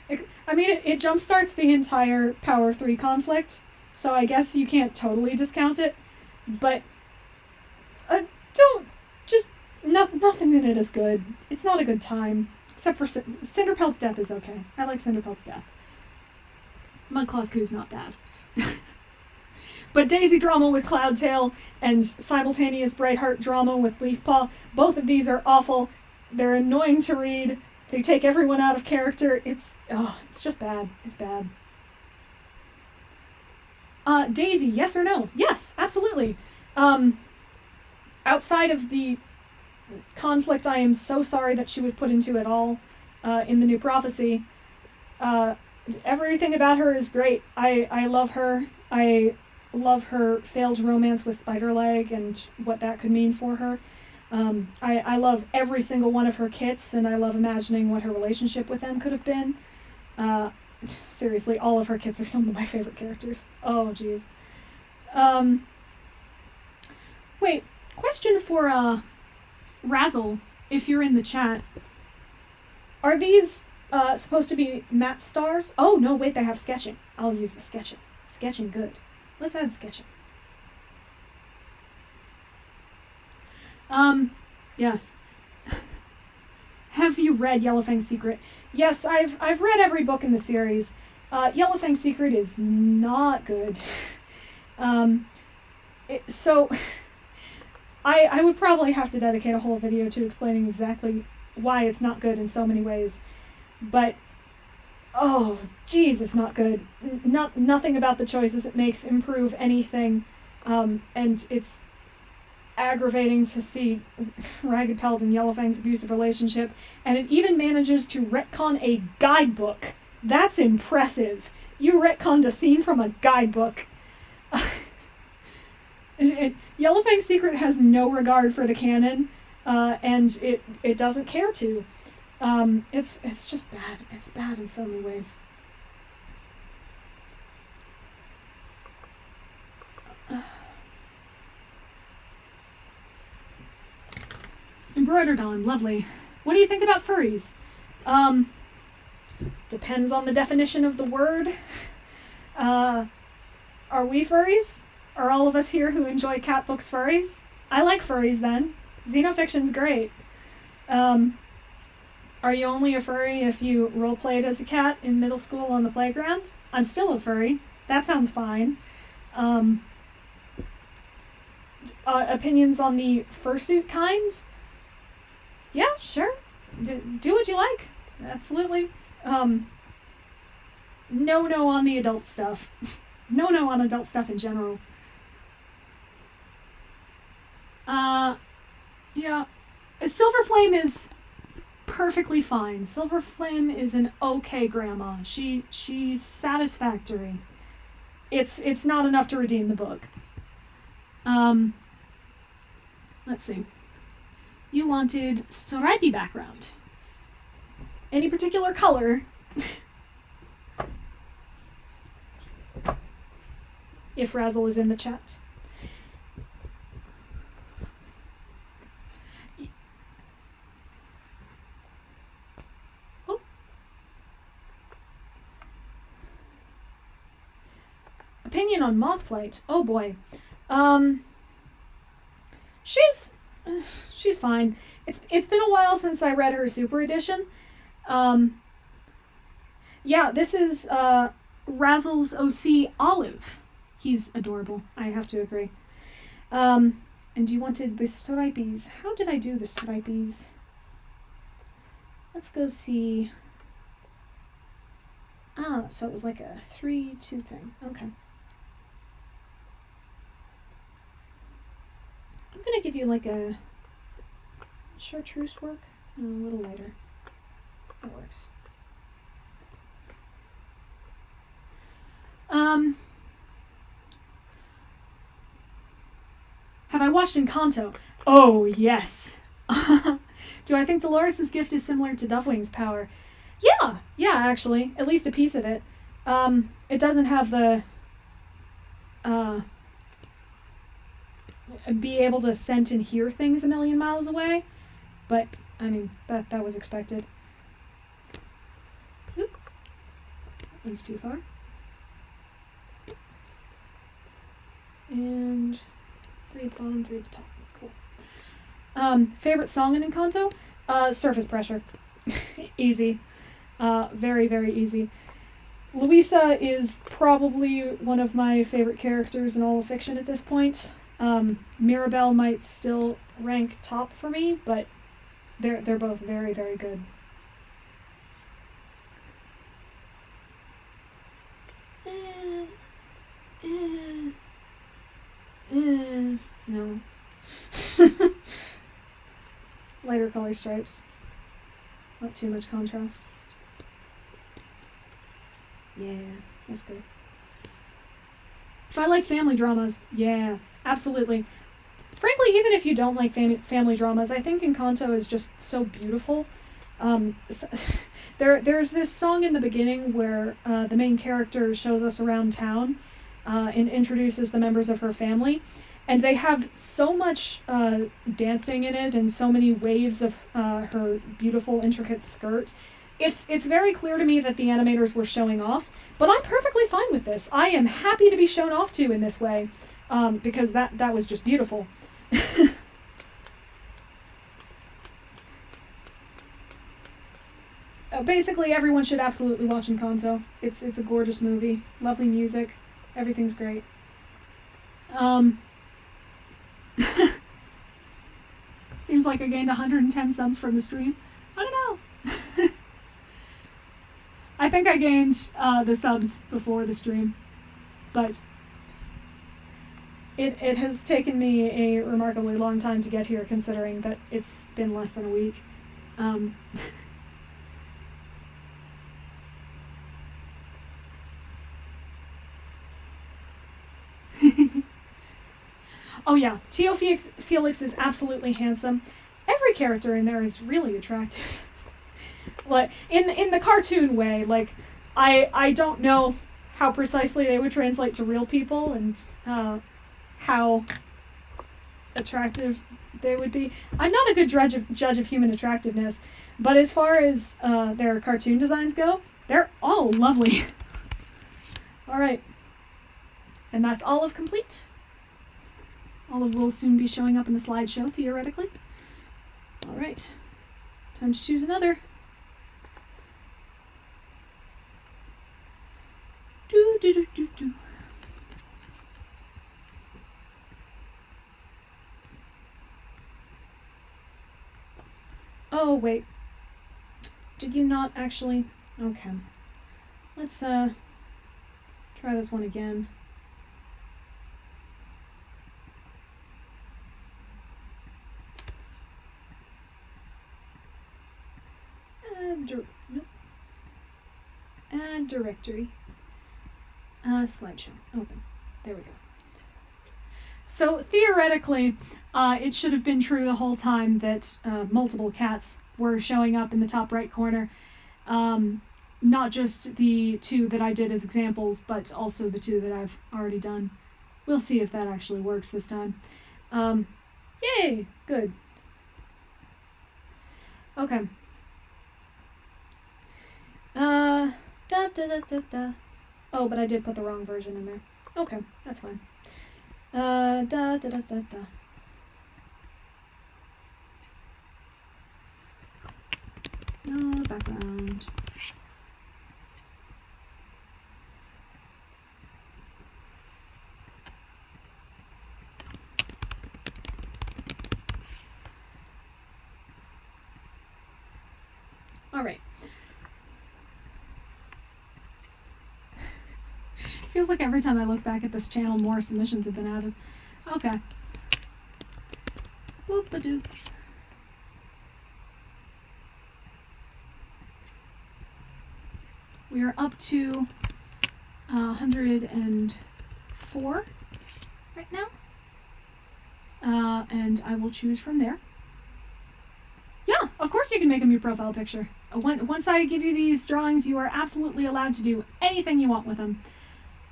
I mean, it jumpstarts the entire Power 3 conflict, so I guess you can't totally discount it, but nothing in it is good. It's not a good time, except for Cinderpelt's death is okay. I like Cinderpelt's death. Mudclaw's coup's not bad. But Daisy drama with Cloudtail and simultaneous Brightheart drama with Leafpaw, both of these are awful. They're annoying to read. They take everyone out of character. It's just bad. It's bad. Daisy, yes or no? Yes, absolutely. Outside of the conflict I am so sorry that she was put into at all in the new Prophecy, everything about her is great. I love her. I love her failed romance with Spiderleg and what that could mean for her. I love every single one of her kits, and I love imagining what her relationship with them could have been. Seriously, all of her kits are some of my favorite characters. Oh, jeez. Wait, question for Razzle, if you're in the chat. Are these supposed to be matte stars? Oh, no, wait, they have sketching. I'll use the sketching. Sketching, good. Let's add sketching. Yes. Have you read Yellowfang's Secret? Yes, I've read every book in the series. Yellowfang's Secret is not good. So I would probably have to dedicate a whole video to explaining exactly why it's not good in so many ways. But oh, geez, it's not good. Nothing about the choices it makes improve anything, and it's aggravating to see Ragged Pelt and Yellowfang's abusive relationship, and it even manages to retcon a guidebook. That's impressive. You retconned a scene from a guidebook. Yellowfang's Secret has no regard for the canon, and it doesn't care to. It's just bad. It's bad in so many ways. Embroidered on, lovely. What do you think about furries? Depends on the definition of the word. Are we furries? Are all of us here who enjoy cat books furries? I like furries then. Xenofiction's great. Are you only a furry if you roleplayed as a cat in middle school on the playground? I'm still a furry. That sounds fine. Opinions on the fursuit kind? Yeah, sure. Do what you like. Absolutely. No on the adult stuff. No on adult stuff in general. Yeah. Silverflame is perfectly fine. Silverflame is an okay grandma. She's satisfactory. It's not enough to redeem the book. Let's see. You wanted stripy background. Any particular color? If Razzle is in the chat. Oh. Opinion on Mothflight. Oh boy. She's fine. It's been a while since I read her Super Edition. Yeah, this is Razzle's OC Olive. He's adorable. I have to agree. And you wanted the stripies. How did I do the stripies? Let's go see. So it was like a 3-2 thing. Okay. I'm gonna give you like a chartreuse work. A little lighter. That works. Have I watched Encanto? Oh, yes. Do I think Dolores' gift is similar to Dovewing's power? Yeah, actually. At least a piece of it. It doesn't have the be able to scent and hear things a million miles away, but I mean that was expected. Oop. That's too far. And 3 at the bottom, 3 at the top. Cool. Favorite song in Encanto? Surface Pressure. Easy. Very, very easy. Luisa is probably one of my favorite characters in all of fiction at this point. Mirabelle might still rank top for me, but they're both very, very good. No. Lighter color stripes. Not too much contrast. Yeah, that's good. If I like family dramas, yeah, absolutely. Frankly, even if you don't like family dramas, I think Encanto is just so beautiful. There's this song in the beginning where the main character shows us around town and introduces the members of her family, and they have so much dancing in it and so many waves of her beautiful, intricate skirt. It's very clear to me that the animators were showing off, but I'm perfectly fine with this. I am happy to be shown off to in this way, because that was just beautiful. Basically, everyone should absolutely watch Encanto. It's a gorgeous movie, lovely music, everything's great. Seems like I gained 110 subs from the stream. I don't know. I think I gained the subs before the stream, but it has taken me a remarkably long time to get here, considering that it's been less than a week. Oh yeah, Tio Felix is absolutely handsome. Every character in there is really attractive. Like in the cartoon way, like I don't know how precisely they would translate to real people and how attractive they would be. I'm not a good judge of human attractiveness, but as far as their cartoon designs go, they're all lovely. All right, and that's Olive complete. Olive will soon be showing up in the slideshow, theoretically. All right, time to choose another. Do. Oh, wait. Did you not actually? Okay. Let's, try this one again. Nope. Add directory. Slideshow. Open. There we go. So theoretically, it should have been true the whole time that multiple cats were showing up in the top right corner. Not just the 2 that I did as examples, but also the 2 that I've already done. We'll see if that actually works this time. Yay! Good. Okay. Oh, but I did put the wrong version in there. Okay, that's fine. No background. All right. Feels like every time I look back at this channel, more submissions have been added. Okay. Whoop-a-doo. We are up to 104 right now. And I will choose from there. Yeah, of course you can make them your profile picture. Once I give you these drawings, you are absolutely allowed to do anything you want with them.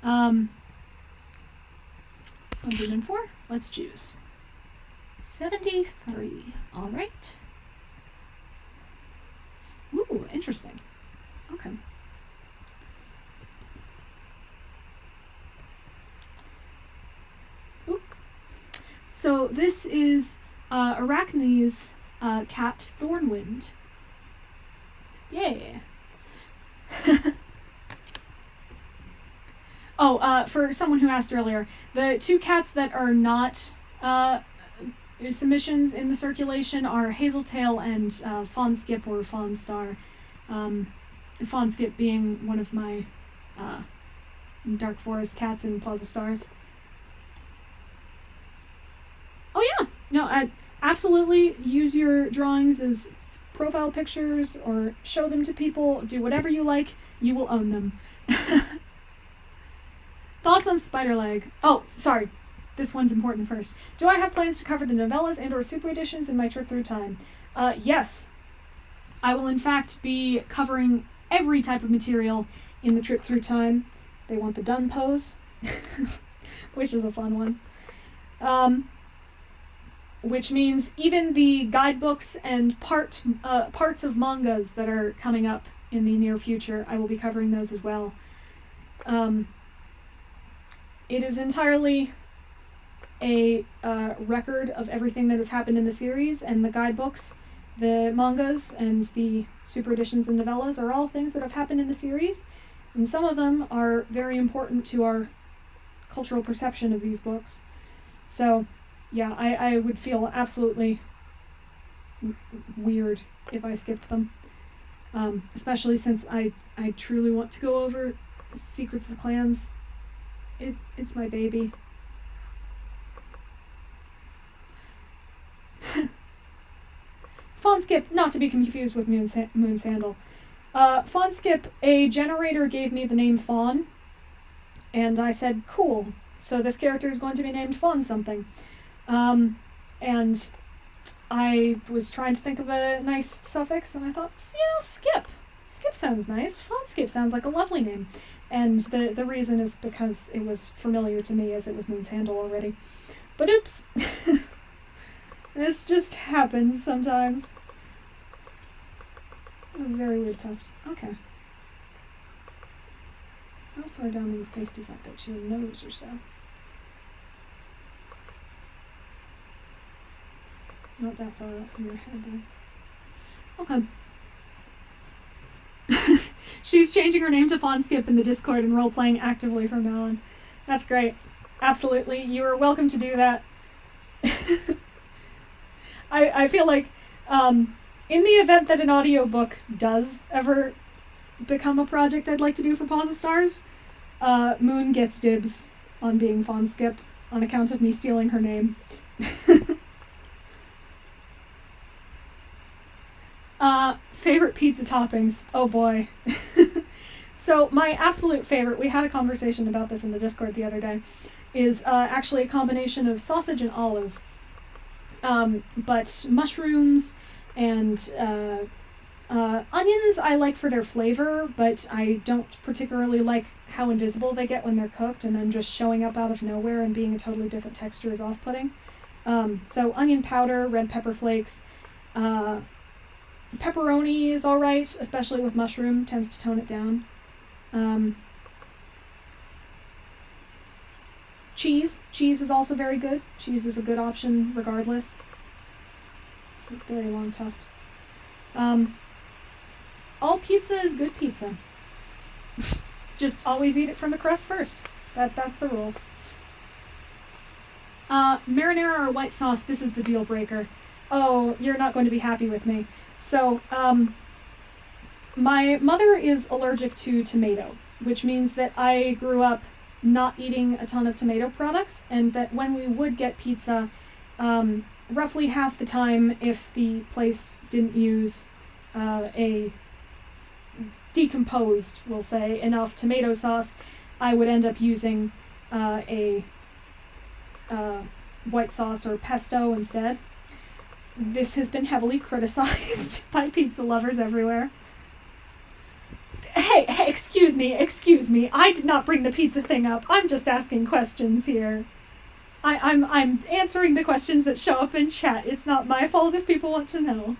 104. Let's choose 73. All right. Ooh, interesting. Okay. So this is Arachne's cat, Thornwind. Yeah. Oh, for someone who asked earlier, the two cats that are not submissions in the circulation are Hazeltail and Fawnskip or Fawnstar. Fawnskip being one of my Dark Forest cats in Paws of Stars. Oh yeah, no, absolutely use your drawings as profile pictures or show them to people. Do whatever you like. You will own them. Thoughts on Spiderleg? Oh, sorry. This one's important first. Do I have plans to cover the novellas and or super editions in my trip through time? Yes. I will in fact be covering every type of material in the trip through time. They want the done pose, which is a fun one. Which means even the guidebooks and parts of mangas that are coming up in the near future, I will be covering those as well. It is entirely a record of everything that has happened in the series, and the guidebooks, the mangas, and the super editions and novellas are all things that have happened in the series, and some of them are very important to our cultural perception of these books. So, yeah, I would feel absolutely weird if I skipped them, especially since I truly want to go over Secrets of the Clans. It's my baby. Fawnskip, not to be confused with Moon Sandal. Fawnskip, a generator gave me the name Fawn, and I said, cool, so this character is going to be named Fawn something. And I was trying to think of a nice suffix, and I thought, Skip. Skip sounds nice. Fawnskip sounds like a lovely name. And the reason is because it was familiar to me as it was Moon's handle already. But oops. This just happens sometimes. A very weird tuft. Okay. How far down your face does that go? To your nose or so? Not that far out from your head, though. Okay. She's changing her name to Fawnskip in the Discord and role-playing actively from now on. That's great. Absolutely. You are welcome to do that. I feel like, in the event that an audiobook does ever become a project I'd like to do for Paws of Stars, Moon gets dibs on being Fawnskip on account of me stealing her name. Favorite pizza toppings. Oh boy. So my absolute favorite, we had a conversation about this in the Discord the other day, is actually a combination of sausage and olive. But mushrooms and onions I like for their flavor, but I don't particularly like how invisible they get when they're cooked and then just showing up out of nowhere and being a totally different texture is off-putting. So onion powder, red pepper flakes, pepperoni is alright, especially with mushroom, tends to tone it down. Cheese is also very good. Cheese is a good option regardless. It's a very long tuft. All pizza is good pizza. Just always eat it from the crust first. That's the rule. Marinara or white sauce, this is the deal breaker. Oh, you're not going to be happy with me. So, my mother is allergic to tomato, which means that I grew up not eating a ton of tomato products, and that when we would get pizza, roughly half the time, if the place didn't use a decomposed, we'll say, enough tomato sauce, I would end up using a white sauce or pesto instead. This has been heavily criticized by pizza lovers everywhere. Hey, excuse me. I did not bring the pizza thing up. I'm just asking questions here. I'm answering the questions that show up in chat. It's not my fault if people want to know.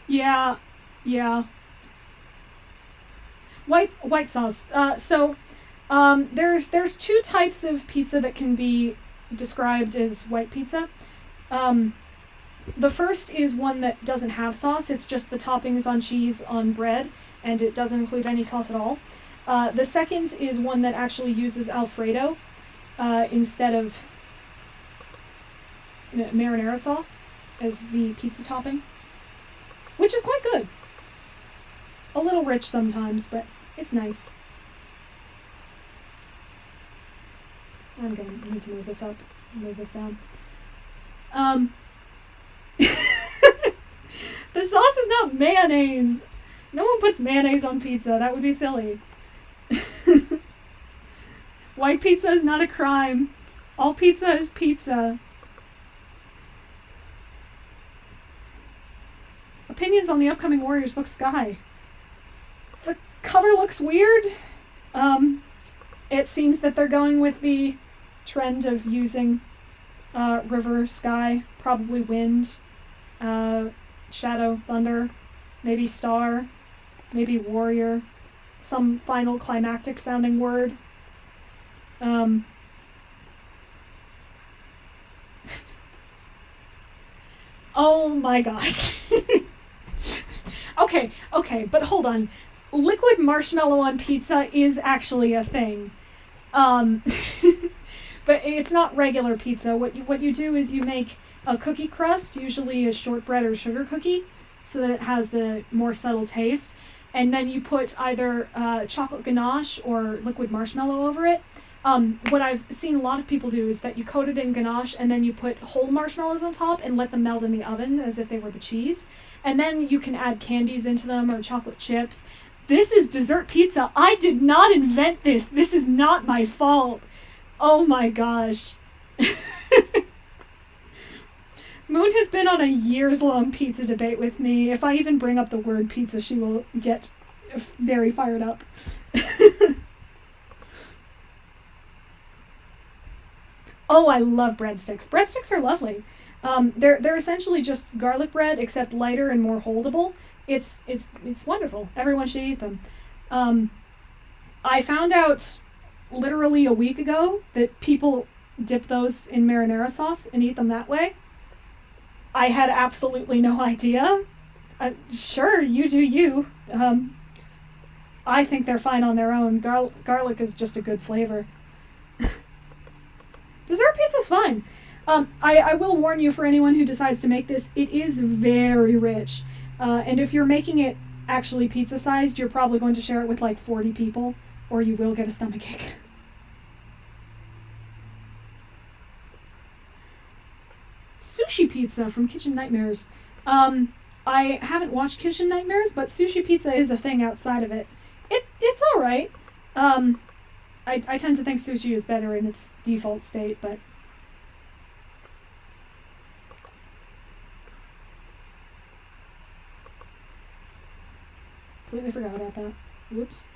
Yeah. White sauce. So There's two types of pizza that can be described as white pizza. The first is one that doesn't have sauce. It's just the toppings on cheese on bread, and it doesn't include any sauce at all. The second is one that actually uses Alfredo instead of marinara sauce as the pizza topping, which is quite good. A little rich sometimes, but it's nice. I'm gonna need to move this up, move this down. The sauce is not mayonnaise. No one puts mayonnaise on pizza. That would be silly. White pizza is not a crime. All pizza is pizza. Opinions on the upcoming Warriors book Sky. The cover looks weird. It seems that they're going with the trend of using river, sky, probably wind, shadow, thunder, maybe star, maybe warrior, some final climactic sounding word. Oh my gosh. Okay, but hold on. Liquid marshmallow on pizza is actually a thing. But it's not regular pizza. What you do is you make a cookie crust, usually a shortbread or sugar cookie, so that it has the more subtle taste. And then you put either chocolate ganache or liquid marshmallow over it. What I've seen a lot of people do is that you coat it in ganache and then you put whole marshmallows on top and let them melt in the oven as if they were the cheese. And then you can add candies into them or chocolate chips. This is dessert pizza. I did not invent this. This is not my fault. Oh my gosh. Moon has been on a years-long pizza debate with me. If I even bring up the word pizza, she will get very fired up. Oh, I love breadsticks. Breadsticks are lovely. They're essentially just garlic bread, except lighter and more holdable. It's wonderful. Everyone should eat them. I found out literally a week ago that people dip those in marinara sauce and eat them that way. I had absolutely no idea. Sure, you do you. I think they're fine on their own. Garlic is just a good flavor. Dessert pizza's fine. I will warn you, for anyone who decides to make this, it is very rich. And if you're making it actually pizza-sized, you're probably going to share it with like 40 people, or you will get a stomachache. Sushi pizza from Kitchen Nightmares. I haven't watched Kitchen Nightmares, but sushi pizza is a thing outside of it. It's alright. I tend to think sushi is better in its default state, but... Completely forgot about that. Whoops.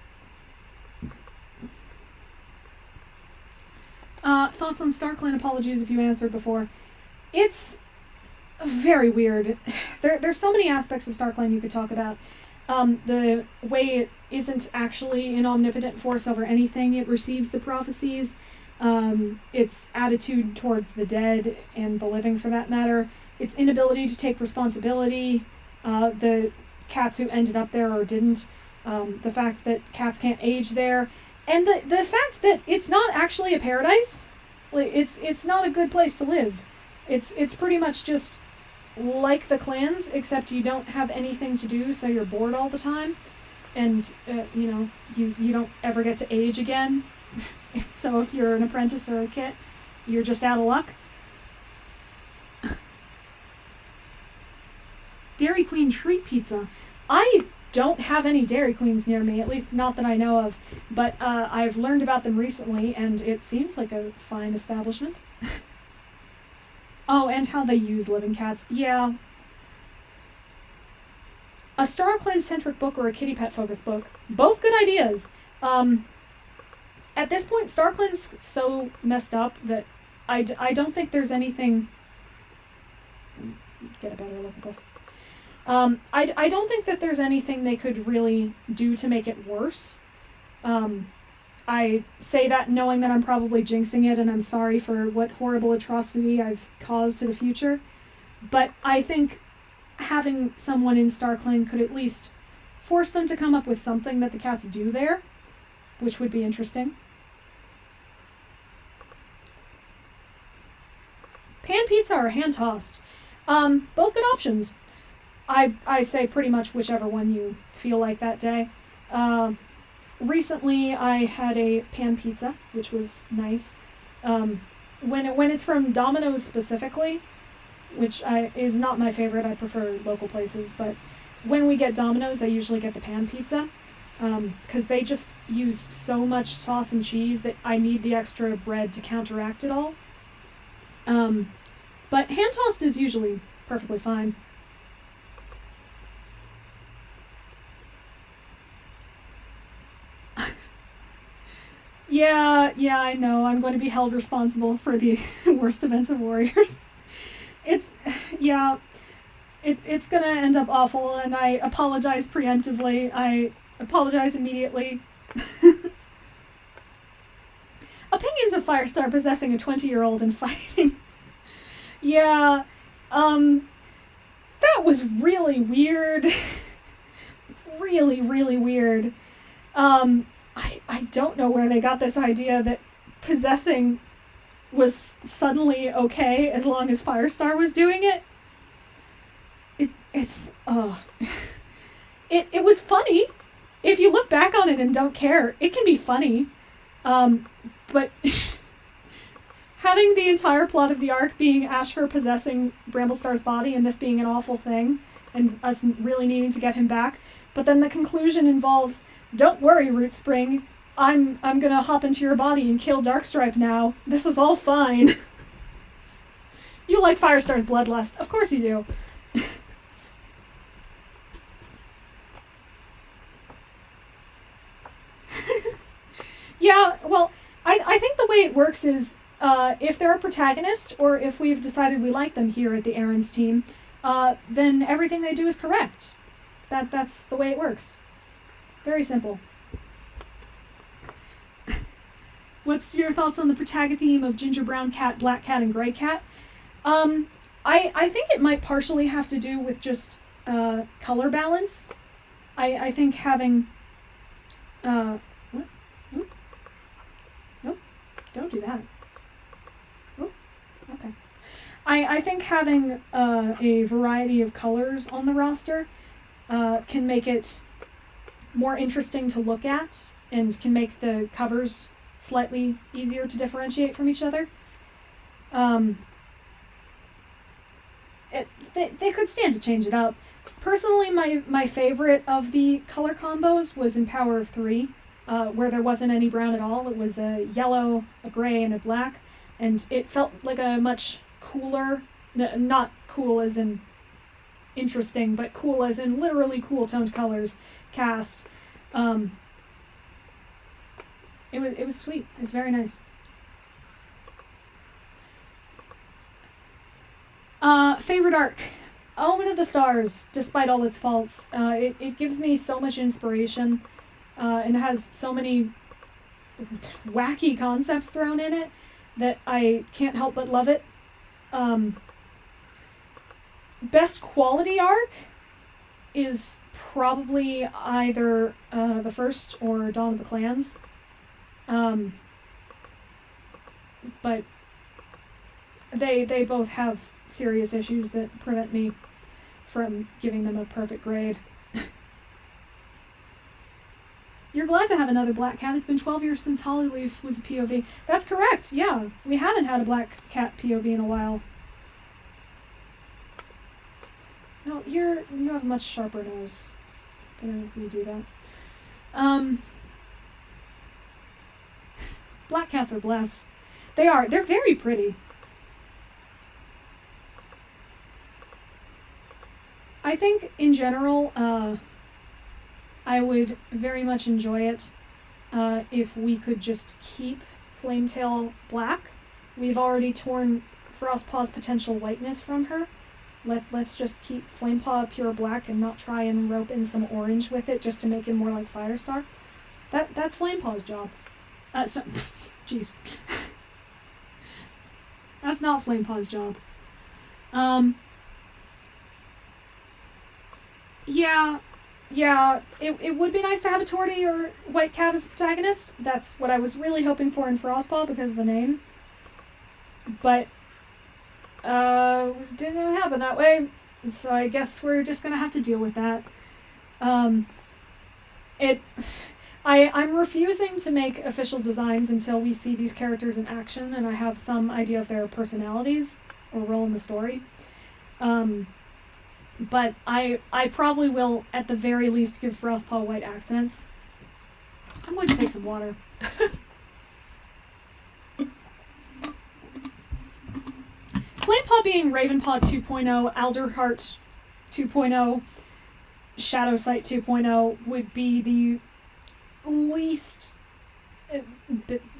Thoughts on Starclan? Apologies if you answered before. It's very weird. There's so many aspects of Starclan you could talk about. The way it isn't actually an omnipotent force over anything it receives the prophecies, its attitude towards the dead and the living for that matter, its inability to take responsibility, the cats who ended up there or didn't, the fact that cats can't age there, and the fact that it's not actually a paradise. Like, it's not a good place to live. It's pretty much just like the clans, except you don't have anything to do, so you're bored all the time, and you don't ever get to age again. So if you're an apprentice or a kit, you're just out of luck. Dairy Queen treat pizza. I don't have any Dairy Queens near me, at least not that I know of, but I've learned about them recently, and it seems like a fine establishment. Oh, and how they use living cats. Yeah. A Starclan-centric book or a kitty pet-focused book. Both good ideas. At this point, Starclan's so messed up that I don't think there's anything... Get a better look at this. I don't think that there's anything they could really do to make it worse. I say that knowing that I'm probably jinxing it, and I'm sorry for what horrible atrocity I've caused to the future. But I think having someone in Starclan could at least force them to come up with something that the cats do there, which would be interesting. Pan pizza or hand-tossed? Both good options. I say pretty much whichever one you feel like that day. Recently, I had a pan pizza, which was nice. When it's from Domino's specifically, which is not my favorite, I prefer local places, but when we get Domino's, I usually get the pan pizza, because they just use so much sauce and cheese that I need the extra bread to counteract it all. But hand-tossed is usually perfectly fine. Yeah, I know. I'm going to be held responsible for the worst events of Warriors. It's going to end up awful, and I apologize preemptively. I apologize immediately. Opinions of Firestar possessing a 20-year-old and fighting. Yeah, that was really weird. Really, really weird. I don't know where they got this idea that possessing was suddenly okay as long as Firestar was doing it. It was funny. If you look back on it and don't care, it can be funny. But having the entire plot of the arc being Ashfur possessing Bramblestar's body and this being an awful thing, and us really needing to get him back, but then the conclusion involves, don't worry, Root Spring, I'm gonna hop into your body and kill Darkstripe now. This is all fine. You like Firestar's bloodlust. Of course you do. Yeah, well, I think the way it works is if they're a protagonist, or if we've decided we like them here at the Errands team, then everything they do is correct. That's the way it works. Very simple. What's your thoughts on the protagonist theme of ginger brown cat, black cat, and gray cat? I think it might partially have to do with just color balance. I think having... What? Oop. Nope. Don't do that. Oop. Okay. I think having a variety of colors on the roster can make it more interesting to look at and can make the covers slightly easier to differentiate from each other. They could stand to change it up. Personally, my favorite of the color combos was in Power of 3, where there wasn't any brown at all. It was a yellow, a gray, and a black, and it felt like a much cooler, not cool as in interesting, but cool as in literally cool toned colors cast. It was sweet. It was very nice. Favorite arc. Omen of the Stars, despite all its faults. It gives me so much inspiration, and has so many wacky concepts thrown in it that I can't help but love it. Best quality arc is probably either the first or Dawn of the Clans. But they both have serious issues that prevent me from giving them a perfect grade. You're glad to have another black cat. It's been 12 years since Hollyleaf was a POV. That's correct, yeah. We haven't had a black cat POV in a while. No, you have a much sharper nose. Gonna redo that. Black cats are blessed. They are. They're very pretty. I think, in general, I would very much enjoy it if we could just keep Flametail black. We've already torn Frostpaw's potential whiteness from her. Let's just keep Flamepaw pure black and not try and rope in some orange with it just to make him more like Firestar. That's Flamepaw's job. So, jeez. That's not Flame Paw's job. Yeah, it would be nice to have a Tortie or White Cat as a protagonist. That's what I was really hoping for in Frostpaw because of the name. But, it didn't happen that way, so I guess we're just gonna have to deal with that. I'm refusing to make official designs until we see these characters in action and I have some idea of their personalities or role in the story. But I probably will, at the very least, give Frostpaw white accents. I'm going to take some water. Flamepaw being Ravenpaw 2.0, Alderheart 2.0, Shadowsight 2.0 would be the least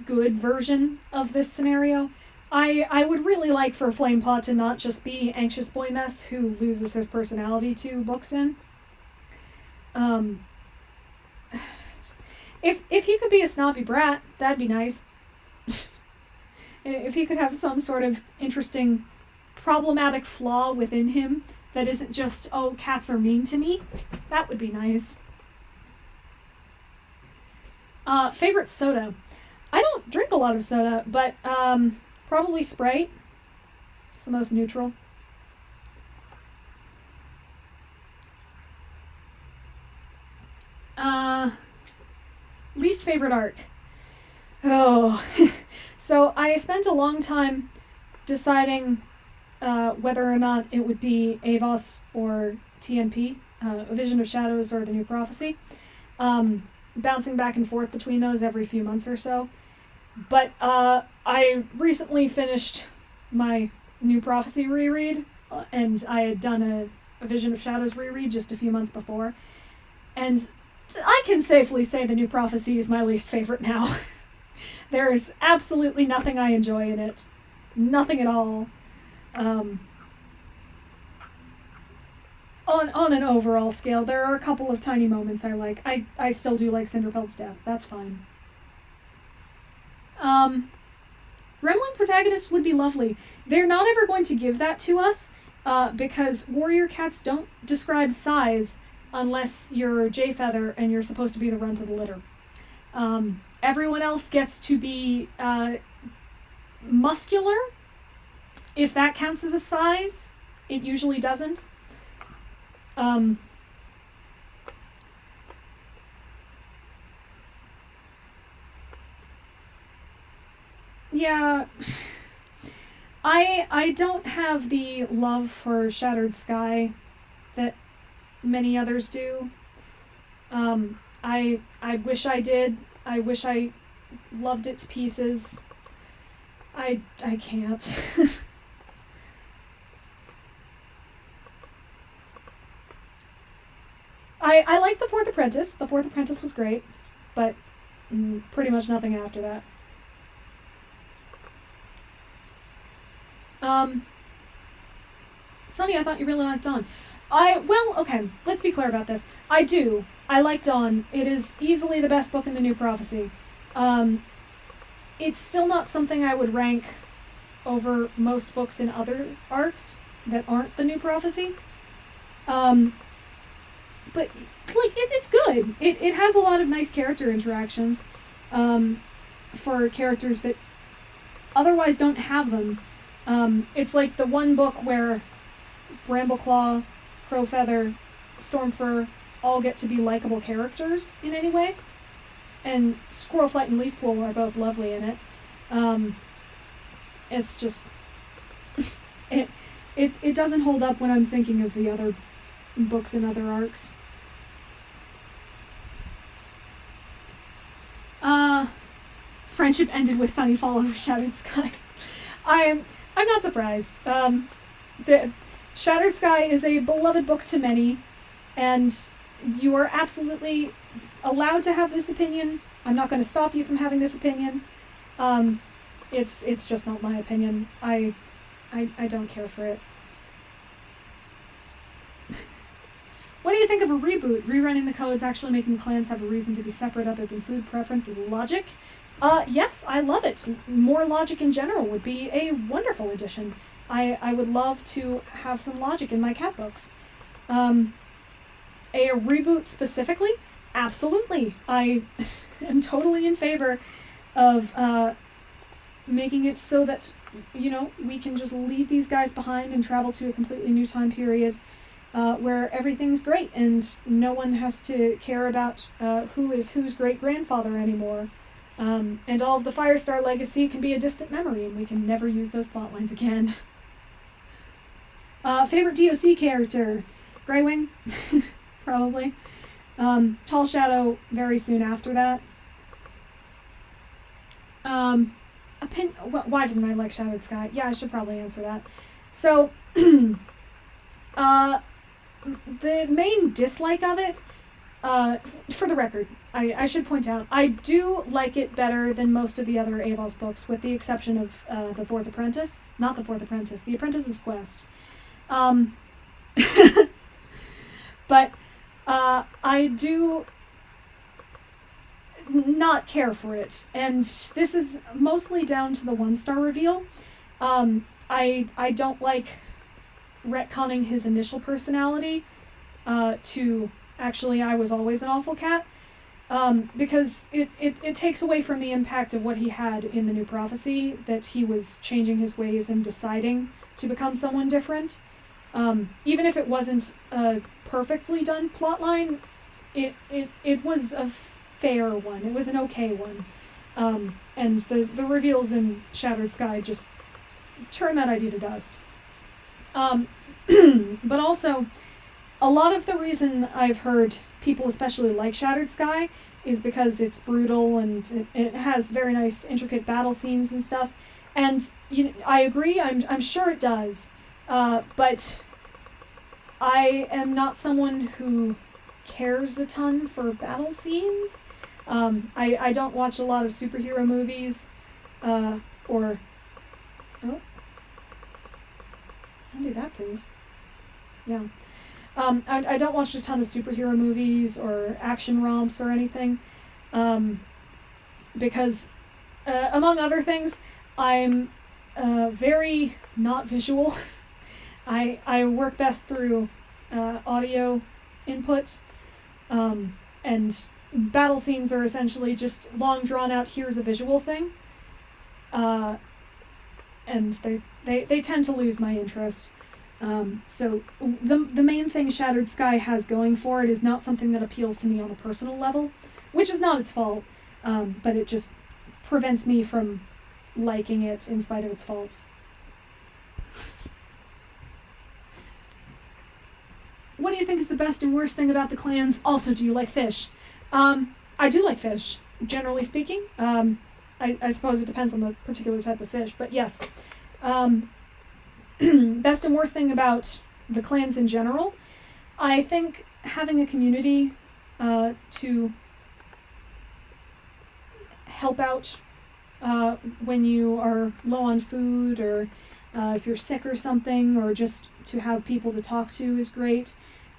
good version of this scenario. I would really like for Flamepaw to not just be Anxious Boy Mess who loses his personality 2 books in. If he could be a snobby brat, that'd be nice. If he could have some sort of interesting problematic flaw within him that isn't just, oh, cats are mean to me, that would be nice. Favorite soda. I don't drink a lot of soda, but probably Sprite. It's the most neutral. Least favorite arc. Oh. So I spent a long time deciding whether or not it would be Avos or TNP, A Vision of Shadows or The New Prophecy. Bouncing back and forth between those every few months or so. But I recently finished my New Prophecy reread, and I had done a Vision of Shadows reread just a few months before. And I can safely say The New Prophecy is my least favorite now. There's absolutely nothing I enjoy in it. Nothing at all. On an overall scale, there are a couple of tiny moments I like. I still do like Cinderpelt's death. That's fine. Gremlin protagonist would be lovely. They're not ever going to give that to us because warrior cats don't describe size unless you're Jayfeather and you're supposed to be the runt of the litter. Everyone else gets to be muscular. If that counts as a size, it usually doesn't. Yeah, I don't have the love for Shattered Sky that many others do. I wish I did. I wish I loved it to pieces. I can't. I liked The Fourth Apprentice. The Fourth Apprentice was great, but pretty much nothing after that. Sunny, I thought you really liked Dawn. Okay, let's be clear about this. I do. I like Dawn. It is easily the best book in the New Prophecy. It's still not something I would rank over most books in other arcs that aren't the New Prophecy. But, like, it's good. It has a lot of nice character interactions for characters that otherwise don't have them. It's like the one book where Brambleclaw, Crowfeather, Stormfur all get to be likable characters in any way. And Squirrelflight and Leafpool are both lovely in it. It's just... it doesn't hold up when I'm thinking of the other books and other arcs. Friendship ended with Sunnyfall over Shattered Sky. I'm not surprised. The Shattered Sky is a beloved book to many, and you are absolutely allowed to have this opinion. I'm not going to stop you from having this opinion. It's just not my opinion. I don't care for it. What do you think of a reboot? Rerunning the codes, actually making the clans have a reason to be separate other than food preference and logic? Yes, I love it. More logic in general would be a wonderful addition. I would love to have some logic in my cat books. A reboot specifically? Absolutely. I am totally in favor of making it so that, we can just leave these guys behind and travel to a completely new time period where everything's great and no one has to care about who is whose great-grandfather anymore. And all of the Firestar legacy can be a distant memory and we can never use those plotlines again. Favorite DOC character? Greywing? Probably. Tall Shadow very soon after that. Why didn't I like Shadowed Sky? Yeah, I should probably answer that. So, the main dislike of it, for the record, I should point out, I do like it better than most of the other Avos books, with the exception of The Fourth Apprentice. Not The Fourth Apprentice, The Apprentice's Quest. But I do not care for it, and this is mostly down to the 1-star reveal. I don't like retconning his initial personality to actually I was always an awful cat, because it takes away from the impact of what he had in the new prophecy, that he was changing his ways and deciding to become someone different. Even if it wasn't a perfectly done plotline, it was a fair one. It was an okay one. And the reveals in Shattered Sky just turn that idea to dust. But also, a lot of the reason I've heard people especially like Shattered Sky is because it's brutal and it has very nice, intricate battle scenes and stuff. And I agree, I'm sure it does. But I am not someone who cares a ton for battle scenes. I don't watch a lot of superhero movies, or... Oh. Undo that, please. Yeah. I don't watch a ton of superhero movies or action romps or anything, because, among other things, I'm very not visual. I work best through audio input, and battle scenes are essentially just long drawn out, here's a visual thing, and they tend to lose my interest. So the main thing Shattered Sky has going for it is not something that appeals to me on a personal level, which is not its fault, but it just prevents me from liking it in spite of its faults. What do you think is the best and worst thing about the clans? Also, do you like fish? I do like fish, generally speaking. I suppose it depends on the particular type of fish, but yes. Best and worst thing about the clans in general, I think having a community to help out when you are low on food, or if you're sick or something, or just to have people to talk to is great.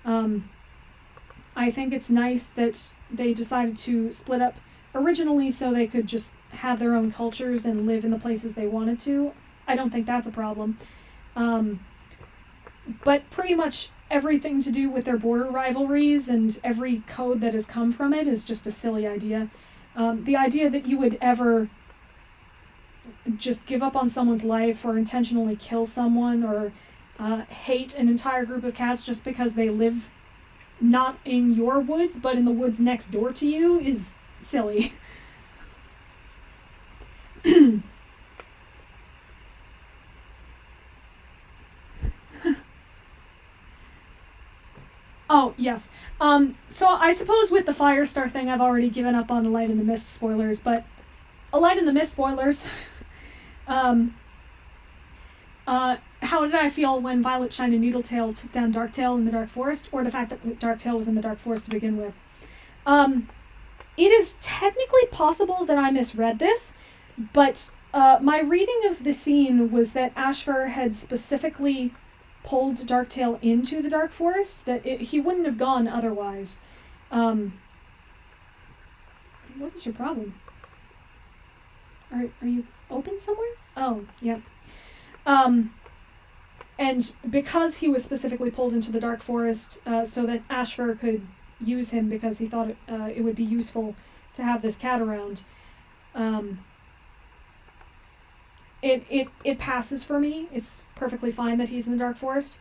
I think it's nice that they decided to split up originally so they could just have their own cultures and live in the places they wanted to. I don't think that's a problem. But pretty much everything to do with their border rivalries and every code that has come from it is just a silly idea. The idea that you would ever just give up on someone's life or intentionally kill someone or hate an entire group of cats just because they live not in your woods but in the woods next door to you is silly. Oh, yes. So I suppose with the Firestar thing, I've already given up on A Light in the Mist spoilers, but A Light in the Mist spoilers. How did I feel when Violet Shine and Needletail took down Darktail in the Dark Forest, or the fact that Darktail was in the Dark Forest to begin with? It is technically possible that I misread this, but my reading of the scene was that Ashfur had specifically pulled Darktail into the Dark Forest, that he wouldn't have gone otherwise. What is your problem? Are you open somewhere? Oh, yeah. And because he was specifically pulled into the Dark Forest so that Ashfur could use him because he thought it would be useful to have this cat around, it passes for me. It's perfectly fine that he's in the Dark Forest.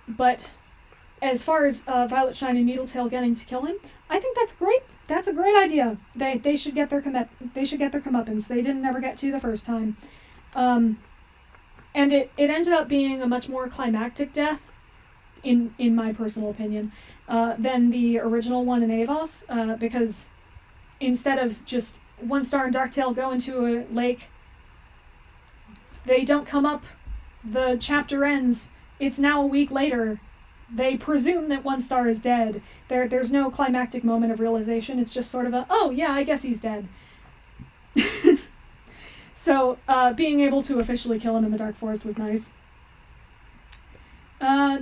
But as far as Violet Shine and Needletail getting to kill him, I think that's great. That's a great idea. They should get their comeuppance. They didn't ever get to the first time. And it ended up being a much more climactic death, in my personal opinion, than the original one in Avos, because instead of just One Star and Darktail go into a lake, they don't come up, the chapter ends, it's now a week later, they presume that One Star is dead. There's no climactic moment of realization, it's just sort of a, oh yeah, I guess he's dead. So, being able to officially kill him in the Dark Forest was nice. No.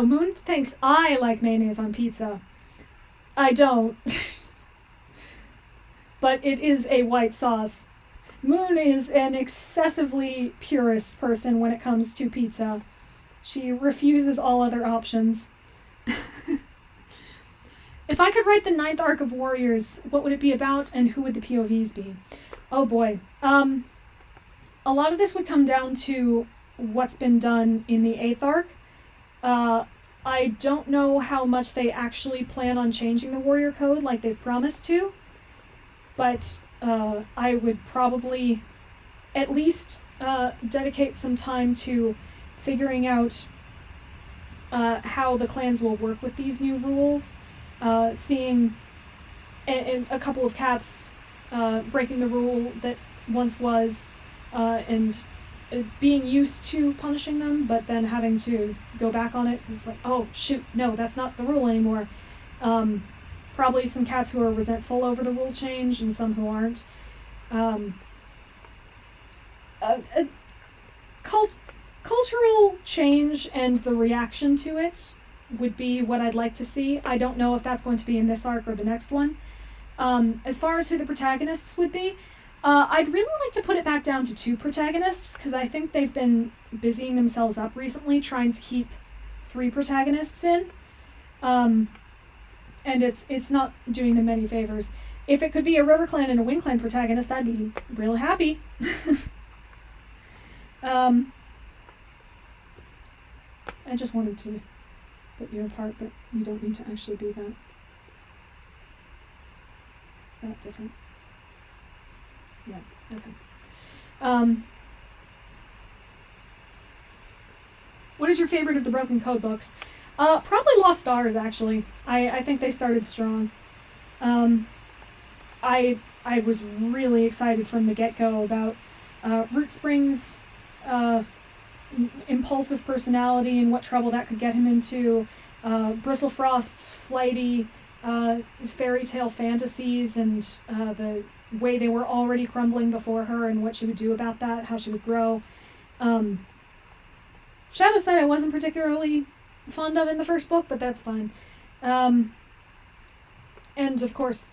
Moon thinks I like mayonnaise on pizza. I don't. But it is a white sauce. Moon is an excessively purist person when it comes to pizza. She refuses all other options. If I could write the 9th arc of Warriors, what would it be about and who would the POVs be? Oh boy. A lot of this would come down to what's been done in the 8th arc. I don't know how much they actually plan on changing the Warrior Code like they've promised to, but I would probably at least dedicate some time to figuring out how the clans will work with these new rules. Seeing a couple of cats breaking the rule that once was, and being used to punishing them, but then having to go back on it. It's like, oh, shoot, no, that's not the rule anymore. Probably some cats who are resentful over the rule change and some who aren't. Cultural change and the reaction to it would be what I'd like to see. I don't know if that's going to be in this arc or the next one. As far as who the protagonists would be, I'd really like to put it back down to 2 protagonists, because I think they've been busying themselves up recently trying to keep 3 protagonists in. And it's not doing them any favors. If it could be a RiverClan and a WindClan protagonist, I'd be real happy. I just wanted to put you apart, but you don't need to actually be that different. Yeah, okay. What is your favorite of the Broken Code books? Probably Lost Stars, actually. I think they started strong. I was really excited from the get-go about Root Spring's impulsive personality and what trouble that could get him into, Bristlefrost's flighty fairy tale fantasies and the way they were already crumbling before her and what she would do about that, how she would grow. Shadowside I wasn't particularly fond of in the first book, but that's fine. And of course,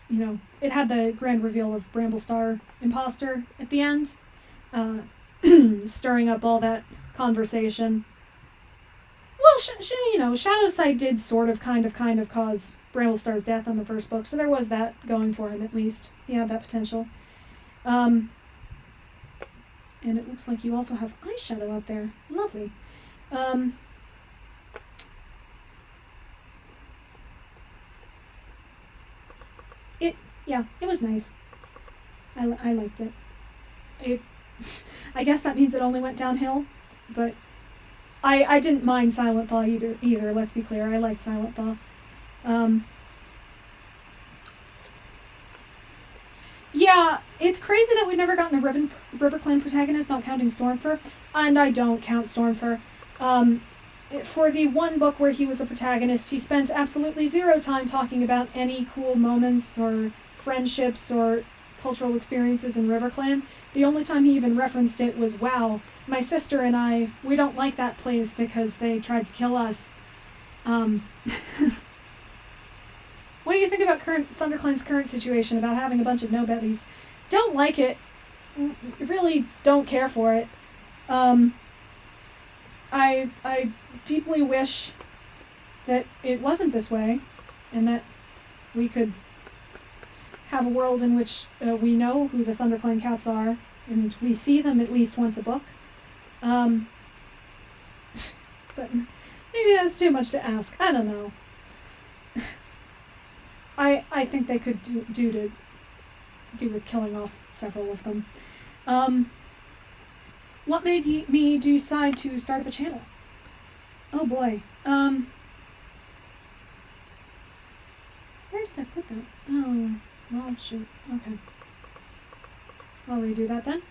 it had the grand reveal of Bramblestar Imposter at the end, stirring up all that conversation. Well, Shadowside did sort of kind of cause Bramblestar's death on the first book, so there was that going for him at least. He had that potential. And it looks like you also have eyeshadow up there. Lovely. It was nice. I liked it. I guess that means it only went downhill, but I didn't mind Silent Thaw either, let's be clear. I liked Silent Thaw. Yeah, it's crazy that we've never gotten a RiverClan protagonist, not counting Stormfur, and I don't count Stormfur. For the one book where he was a protagonist, he spent absolutely 0 time talking about any cool moments or friendships or cultural experiences in RiverClan. The only time he even referenced it was, wow, my sister and we don't like that place because they tried to kill us. What do you think about ThunderClan's current situation about having a bunch of nobodies? Don't like it. Really don't care for it. I deeply wish that it wasn't this way, and that we could have a world in which we know who the ThunderClan cats are, and we see them at least once a book. But maybe that's too much to ask. I don't know. I think they could do with killing off several of them. What made me decide to start up a channel? Oh boy. Where did I put that? Oh, well, shoot. Okay. I'll redo that then.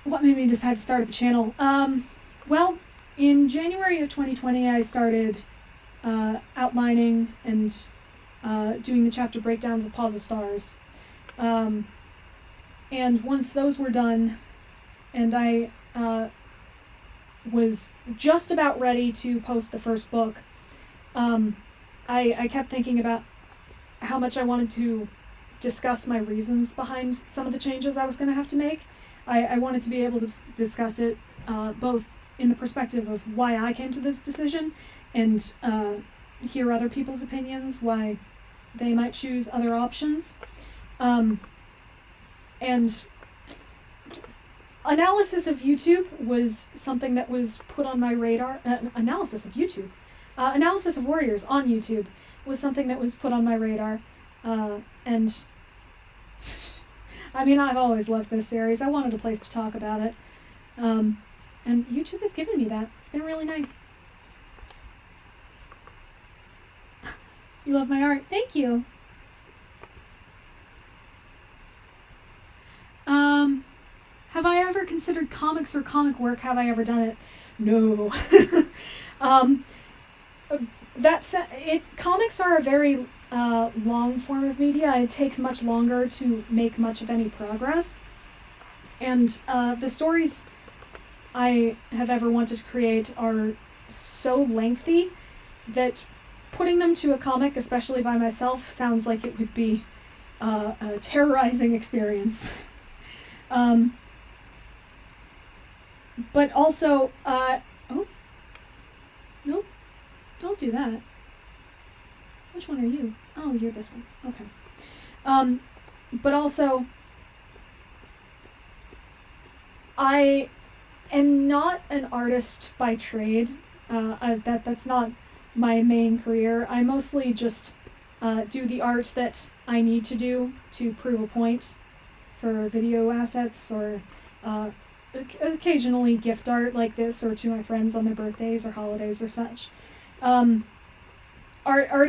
What made me decide to start up a channel? Well, in January of 2020, I started outlining and doing the chapter breakdowns of Paws of Stars. And once those were done, and I was just about ready to post the first book, I kept thinking about how much I wanted to discuss my reasons behind some of the changes I was going to have to make. I wanted to be able to discuss it both in the perspective of why I came to this decision and hear other people's opinions, why they might choose other options. And analysis of YouTube was something that was put on my radar. Analysis of YouTube. Analysis of warriors on YouTube was something that was put on my radar. And I mean, I've always loved this series. I wanted a place to talk about it. And YouTube has given me that. It's been really nice. You love my art. Thank you. Have I ever considered comics or comic work? Have I ever done it? No. Comics are a very long form of media. It takes much longer to make much of any progress. And the stories I have ever wanted to create are so lengthy that putting them to a comic, especially by myself, sounds like it would be a terrorizing experience. But also, oh, nope, don't do that. Which one are you? Oh, you're this one. Okay. But also, I am not an artist by trade. That's not my main career. I mostly just do the art that I need to do to prove a point for video assets, or occasionally gift art like this, or to my friends on their birthdays or holidays or such. Art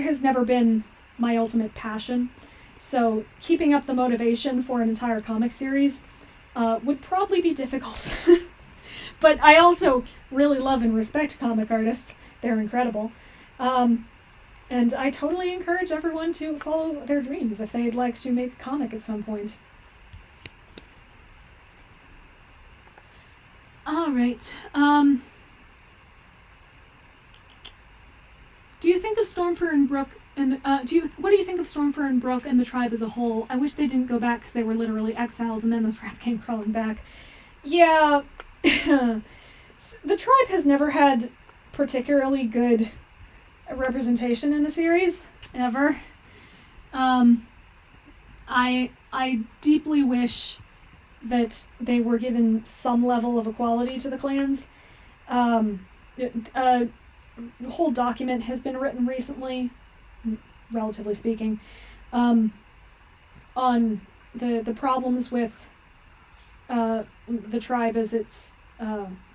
has never been my ultimate passion, so keeping up the motivation for an entire comic series would probably be difficult. But I also really love and respect comic artists. They're incredible. And I totally encourage everyone to follow their dreams if they'd like to make a comic at some point. All right. Do you think of Stormfur and Brook and what do you think of Stormfur and Brook and the tribe as a whole? I wish they didn't go back because they were literally exiled and then those rats came crawling back. Yeah, the tribe has never had particularly good representation in the series ever. I deeply wish that they were given some level of equality to the clans. A whole document has been written recently, relatively speaking, on the problems with the tribe as it's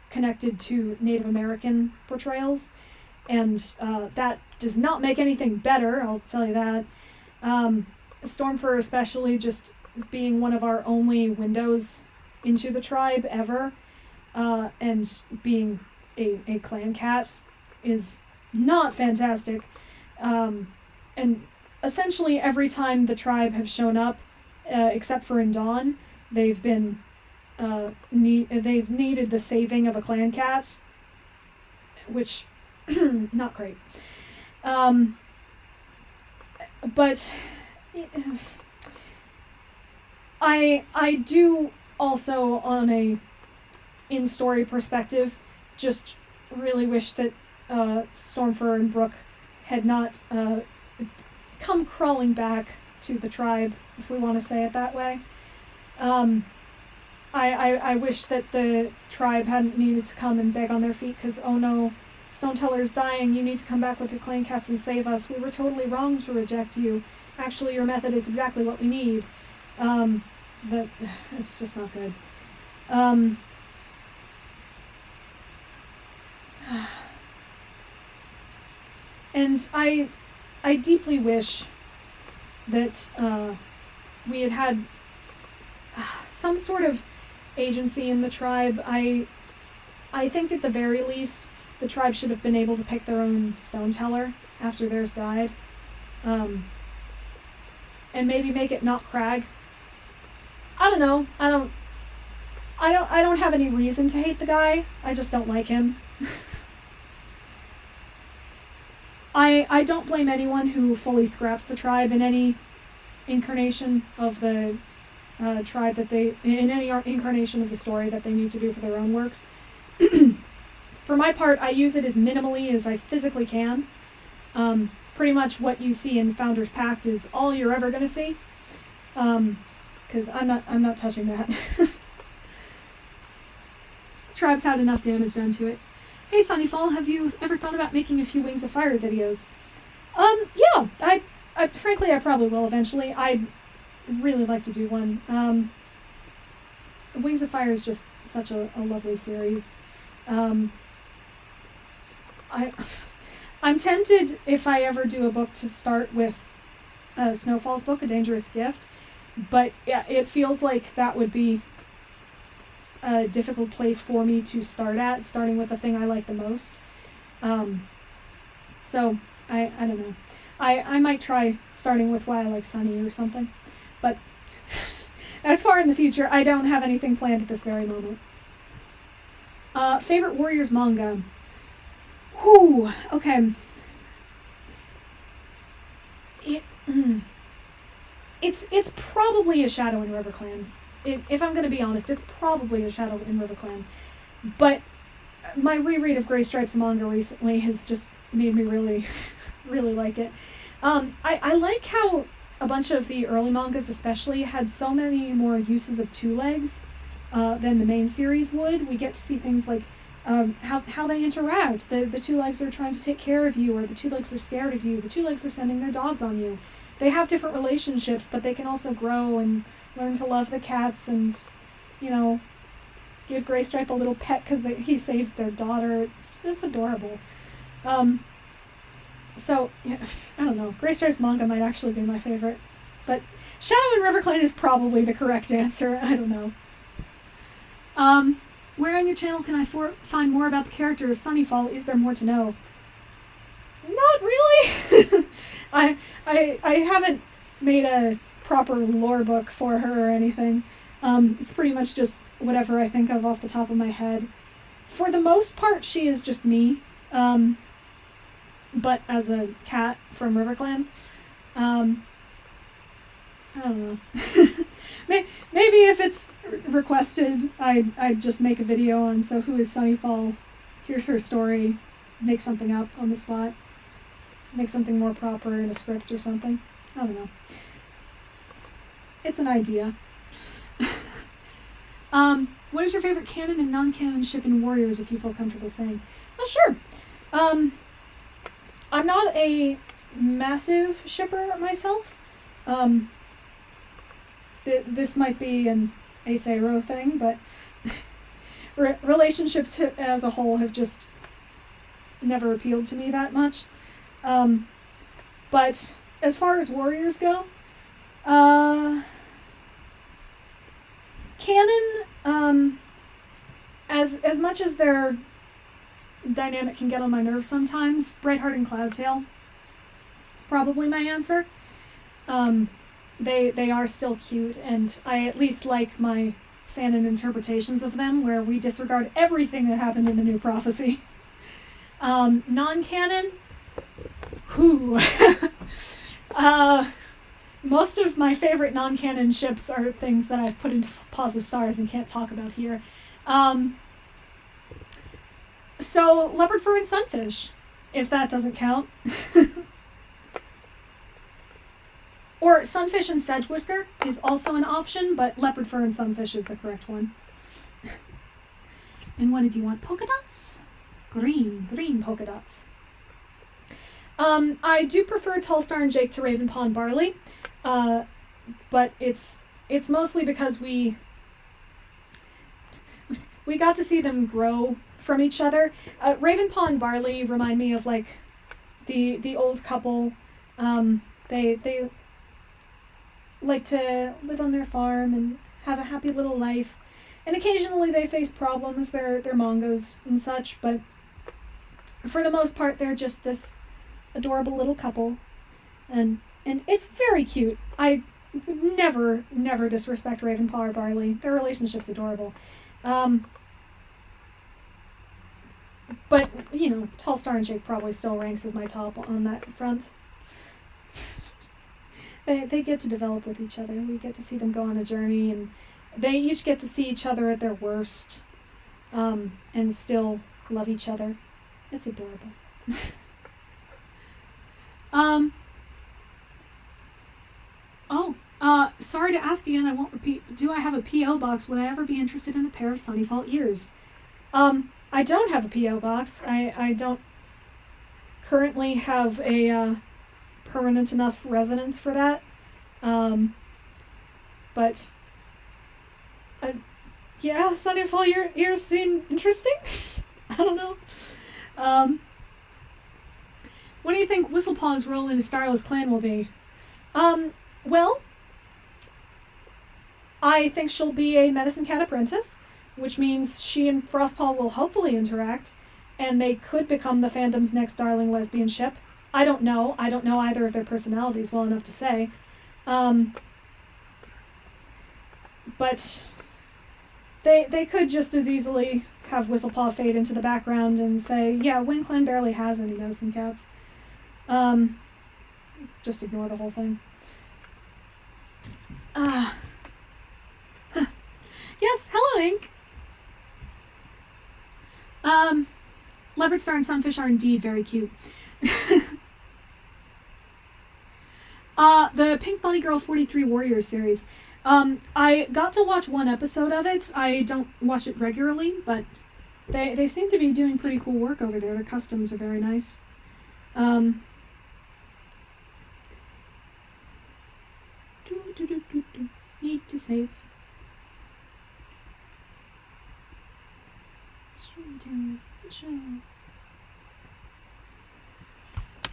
connected to Native American portrayals, and that does not make anything better, I'll tell you that. Stormfur especially, just being one of our only windows into the tribe ever, and being a clan cat is not fantastic. And essentially every time the tribe have shown up, except for in Dawn, they've been they've needed the saving of a clan cat, which not great. But I do also, on a in-story perspective, just really wish that Stormfur and Brooke had not come crawling back to the tribe, if we want to say it that way. I wish that the tribe hadn't needed to come and beg on their feet because, oh no, Stoneteller's dying, you need to come back with your clan cats and save us. We were totally wrong to reject you. Actually, your method is exactly what we need. But it's just not good. And I deeply wish that we had some sort of agency in the tribe. I think at the very least, the tribe should have been able to pick their own Stoneteller after theirs died. And maybe make it not Crag. I don't know. I don't have any reason to hate the guy. I just don't like him. I don't blame anyone who fully scraps the tribe in any incarnation of the tribe in any incarnation of the story that they need to do for their own works. For my part, I use it as minimally as I physically can. Pretty much what you see in Founders Pact is all you're ever going to see. Because I'm not touching that. The tribe's had enough damage done to it. Hey Sunnyfall, have you ever thought about making a few Wings of Fire videos? Yeah, I frankly I probably will eventually. I'd really like to do one. Wings of Fire is just such a lovely series. I'm tempted, if I ever do a book, to start with Snowfall's book, A Dangerous Gift, but yeah, it feels like that would be a difficult place for me to start at, starting with the thing I like the most. So, I don't know. I might try starting with Why I Like Sunny or something, but as far in the future, I don't have anything planned at this very moment. Favorite Warriors manga? Whew, okay. It's probably a Shadow in River Clan. If I'm going to be honest, it's probably a Shadow in River Clan. But my reread of Gray Stripes manga recently has just made me really, really like it. I like how a bunch of the early mangas especially had so many more uses of two legs than the main series would. We get to see things like how they interact. The two legs are trying to take care of you, or the two legs are scared of you. The two legs are sending their dogs on you. They have different relationships, but they can also grow and learn to love the cats and, give Graystripe a little pet because he saved their daughter. It's adorable. So, yeah, I don't know. Graystripe's manga might actually be my favorite. But Shadow and River Clan is probably the correct answer. I don't know. Where on your channel can I find more about the character of Sunnyfall? Is there more to know? Not really. I haven't made a proper lore book for her or anything. It's pretty much just whatever I think of off the top of my head. For the most part, she is just me. But as a cat from RiverClan, I don't know. Maybe if it's requested, I'd just make a video on so who is Sunnyfall, here's her story, make something up on the spot, make something more proper in a script or something. I don't know. It's an idea. What is your favorite canon and non-canon ship in Warriors, if you feel comfortable saying? Oh, sure. I'm not a massive shipper myself. This might be an Aseiro thing, but relationships as a whole have just never appealed to me that much. But as far as Warriors go, canon, as much as their dynamic can get on my nerves sometimes, Brightheart and Cloudtail is probably my answer. They are still cute, and I at least like my fanon interpretations of them, where we disregard everything that happened in the new Prophecy. Non-canon, Whew. Most of my favorite non-canon ships are things that I've put into Paws of Stars and can't talk about here. So, leopard fur and sunfish, if that doesn't count. Or sunfish and sedge whisker is also an option, but leopard fur and sunfish is the correct one. And what did you want? Polka dots? Green polka dots. I do prefer Tallstar and Jake to Ravenpaw and Barley, but it's mostly because we got to see them grow from each other. Ravenpaw and Barley remind me of like the old couple. They like to live on their farm and have a happy little life, and occasionally they face problems. They're mangas and such, but for the most part, they're just this adorable little couple, and it's very cute. I never disrespect Ravenpaw or Barley. Their relationship's adorable. But, you know, Tallstar and Jake probably still ranks as my top on that front. They get to develop with each other. We get to see them go on a journey, and they each get to see each other at their worst, and still love each other. It's adorable. Sorry to ask again, I won't repeat, but do I have a P.O. box? Would I ever be interested in a pair of Sunnyfall ears? I don't have a P.O. box. I don't currently have a permanent enough residence for that. But yeah, Sunnyfall ears seem interesting. I don't know. What do you think Whistlepaw's role in a Starless clan will be? Well, I think she'll be a medicine cat apprentice, which means she and Frostpaw will hopefully interact, and they could become the fandom's next darling lesbian ship. I don't know. I don't know either of their personalities well enough to say. But they could just as easily have Whistlepaw fade into the background and say, yeah, Wind Clan barely has any medicine cats. Just ignore the whole thing. Yes, hello, Ink. Leopard Star and Sunfish are indeed very cute. The Pink Bunny Girl 43 Warriors series. I got to watch one episode of it. I don't watch it regularly, but they seem to be doing pretty cool work over there. Their customs are very nice. Need to save. Stream materials. Slideshow.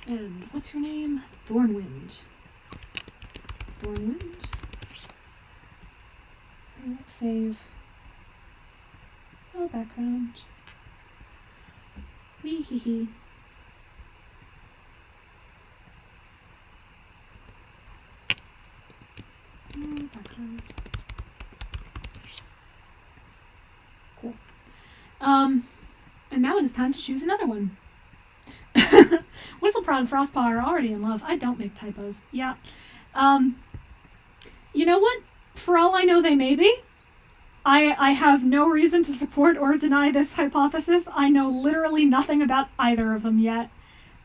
And what's your name? Thornwind. Thornwind. And let's save. Oh, background. Wee hee hee. Background. Cool. And now it is time to choose another one. Whistlepaw and Frostpaw are already in love. I don't make typos. Yeah. You know what? For all I know, they may be. I have no reason to support or deny this hypothesis. I know literally nothing about either of them yet.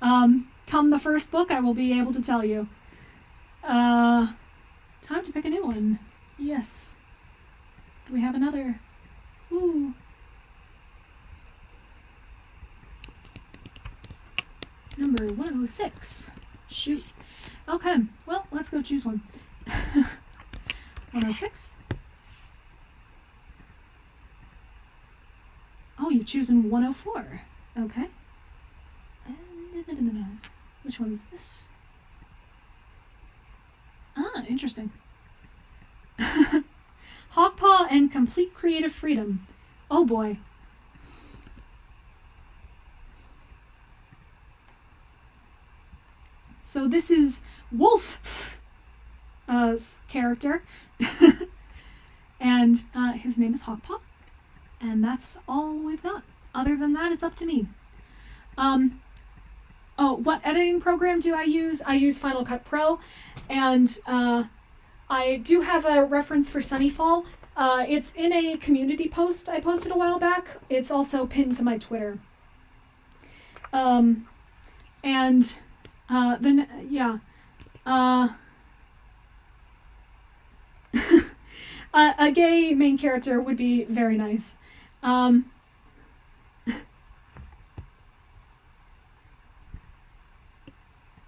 Come the first book, I will be able to tell you. Time to pick a new one. Yes. Do we have another? Ooh. Number 106. Shoot. Okay, well, let's go choose one. 106. Oh, you've chosen 104. Okay. Which one is this? Ah, interesting. Hawkpaw and Complete Creative Freedom. Oh boy. So this is Wolf's character. And his name is Hawkpaw. And that's all we've got. Other than that, it's up to me. what editing program do I use? I use Final Cut Pro, and I do have a reference for Sunnyfall. It's in a community post I posted a while back. It's also pinned to my Twitter. A gay main character would be very nice.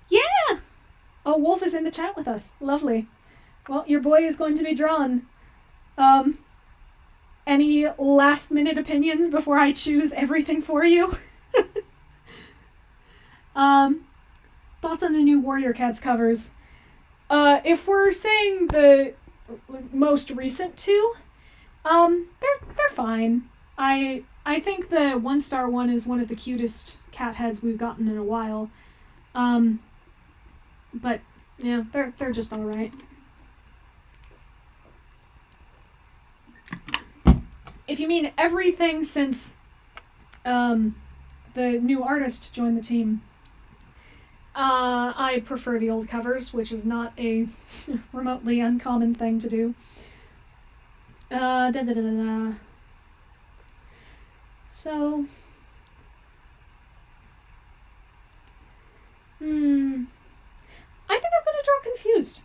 Yeah! Oh, Wolf is in the chat with us. Lovely. Well, your boy is going to be drawn. Any last-minute opinions before I choose everything for you? Thoughts on the new Warrior Cats covers? If we're saying the most recent two, they're fine. I think the 1-star one is one of the cutest cat heads we've gotten in a while. But yeah, they're just all right. If you mean everything since the new artist joined the team, I prefer the old covers, which is not a remotely uncommon thing to do. So, I think I'm gonna draw Confused.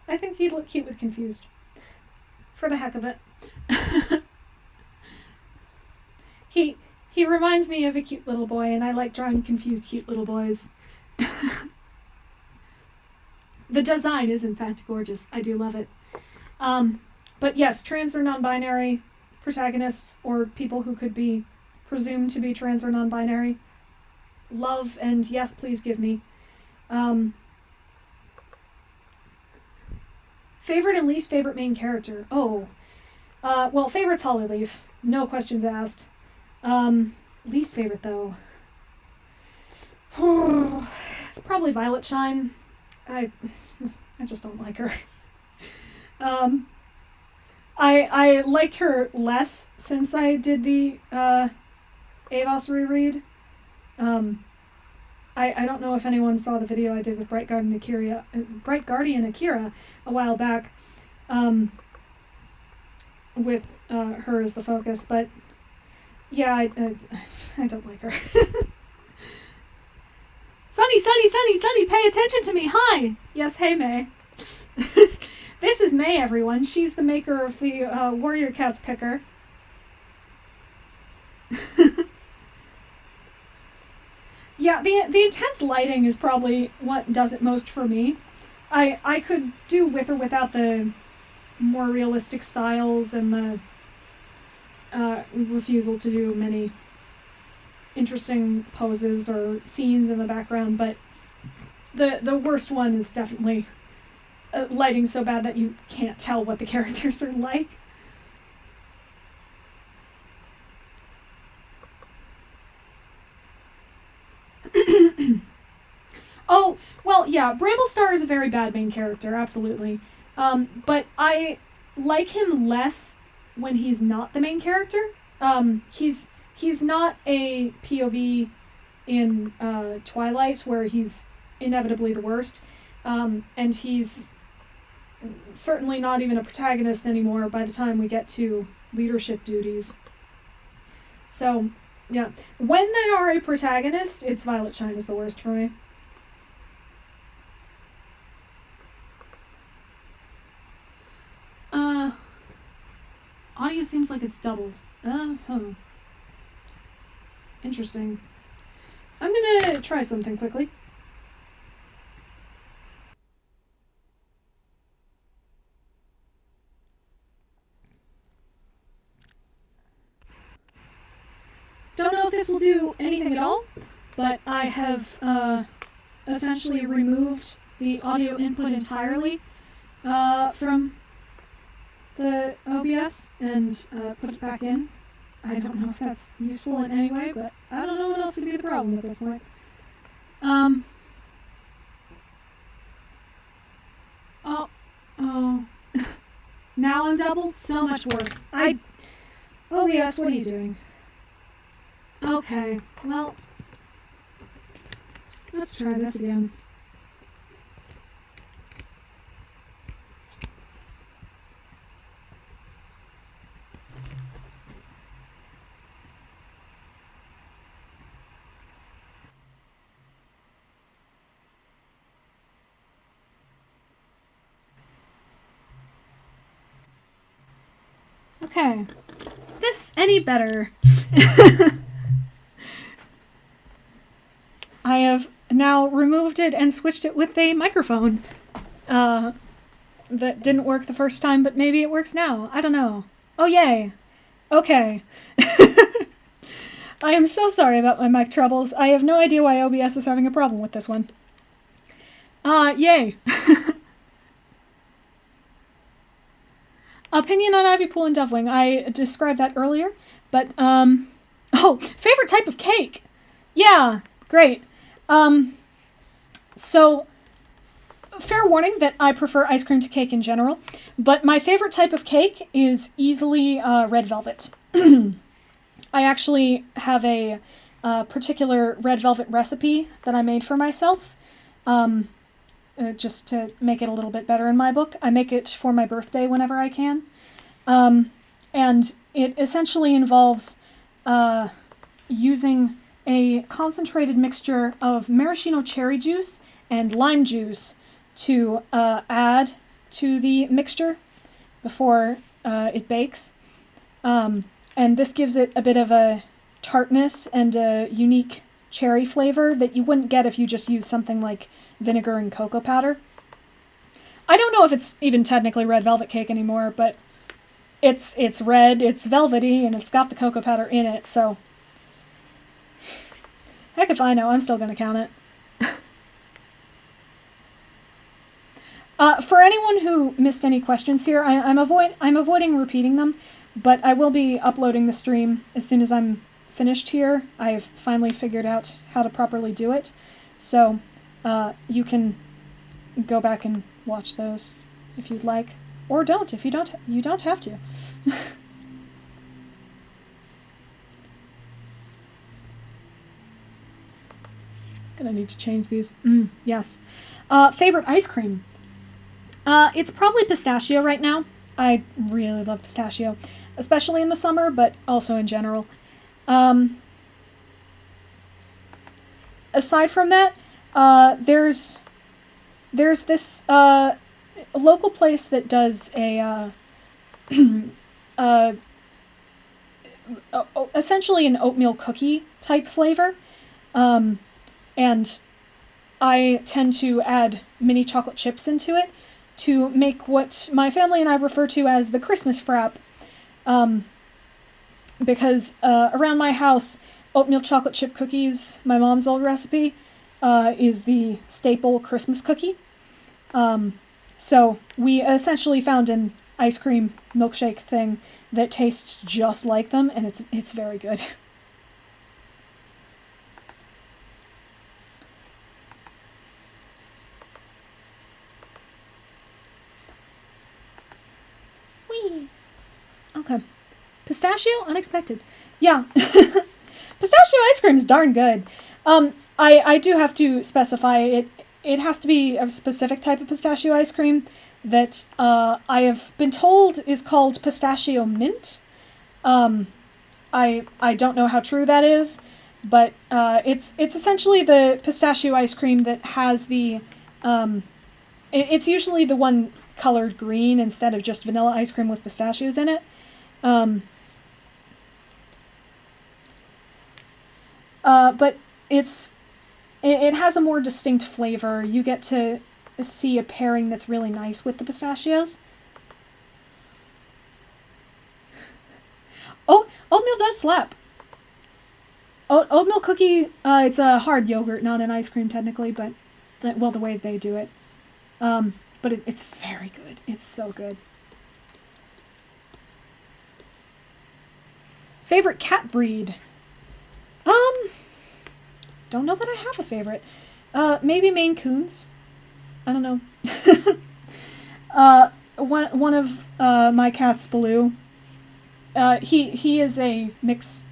I think he'd look cute with Confused. For the heck of it. He reminds me of a cute little boy, and I like drawing confused cute little boys. The design is in fact gorgeous. I do love it. But yes, trans or non-binary protagonists, or people who could be presumed to be trans or non-binary, love, and yes, please give me. Favorite and least favorite main character? Oh. Well, favorite's Hollyleaf. No questions asked. Least favorite, though. It's probably Violet Shine. I just don't like her. I liked her less since I did the Avos reread. I don't know if anyone saw the video I did with Bright Guardian Akira a while back, with her as the focus, but yeah, I don't like her. Sunny, pay attention to me, hi! Yes, hey, May. This is May, everyone. She's the maker of the Warrior Cats picker. Yeah, the intense lighting is probably what does it most for me. I could do with or without the more realistic styles and the refusal to do many interesting poses or scenes in the background, but the worst one is definitely lighting so bad that you can't tell what the characters are like. Oh, well, yeah, Bramblestar is a very bad main character, absolutely. But I like him less when he's not the main character. He's not a POV in Twilight where he's inevitably the worst, and he's certainly not even a protagonist anymore by the time we get to leadership duties. So, yeah, when they are a protagonist, it's Violet Shine is the worst for me. Audio seems like it's doubled. Interesting. I'm gonna try something quickly. Don't know if this will do anything at all, but I have essentially removed the audio input entirely from the OBS and put it back in. I don't know if that's useful in any way, but I don't know what else could be the problem at this point. Oh. Now I'm doubled? So much worse. OBS, what are you doing? Okay, well. Let's try this again. Okay. This any better? I have now removed it and switched it with a microphone. That didn't work the first time, but maybe it works now. I don't know. Oh, yay. Okay. I am so sorry about my mic troubles. I have no idea why OBS is having a problem with this one. Yay. Opinion on Ivy Pool and Dovewing. I described that earlier, but, oh, favorite type of cake! Yeah, great. So, fair warning that I prefer ice cream to cake in general, but my favorite type of cake is easily, red velvet. I actually have a, particular red velvet recipe that I made for myself, just to make it a little bit better in my book. I make it for my birthday whenever I can. And it essentially involves using a concentrated mixture of maraschino cherry juice and lime juice to add to the mixture before it bakes. And this gives it a bit of a tartness and a unique cherry flavor that you wouldn't get if you just used something like vinegar and cocoa powder. I don't know if it's even technically red velvet cake anymore, but it's red, it's velvety, and it's got the cocoa powder in it, so heck if I know, I'm still going to count it. For anyone who missed any questions here, I'm avoiding repeating them, but I will be uploading the stream as soon as I'm finished here. I've finally figured out how to properly do it, so you can go back and watch those if you'd like, or don't. If you don't have to. Gonna need to change these. Yes. Favorite ice cream? It's probably pistachio right now. I really love pistachio, especially in the summer, but also in general. Aside from that, there's this local place that does a essentially an oatmeal cookie type flavor, and I tend to add mini chocolate chips into it to make what my family and I refer to as the Christmas frap, because around my house, oatmeal chocolate chip cookies, my mom's old recipe, is the staple Christmas cookie. So we essentially found an ice cream milkshake thing that tastes just like them, and it's very good. Whee! Okay. Pistachio? Unexpected. Yeah. Pistachio ice cream is darn good. I do have to specify it has to be a specific type of pistachio ice cream that I have been told is called pistachio mint. I don't know how true that is, but it's essentially the pistachio ice cream that has the it's usually the one colored green instead of just vanilla ice cream with pistachios in it. But it has a more distinct flavor. You get to see a pairing that's really nice with the pistachios. Oh, oatmeal does slap. Oatmeal cookie, it's a hard yogurt, not an ice cream technically, but, well, the way they do it. But it's very good. It's so good. Favorite cat breed? Don't know that I have a favorite. Maybe Maine Coons. I don't know. One of my cats, Baloo. He is a mix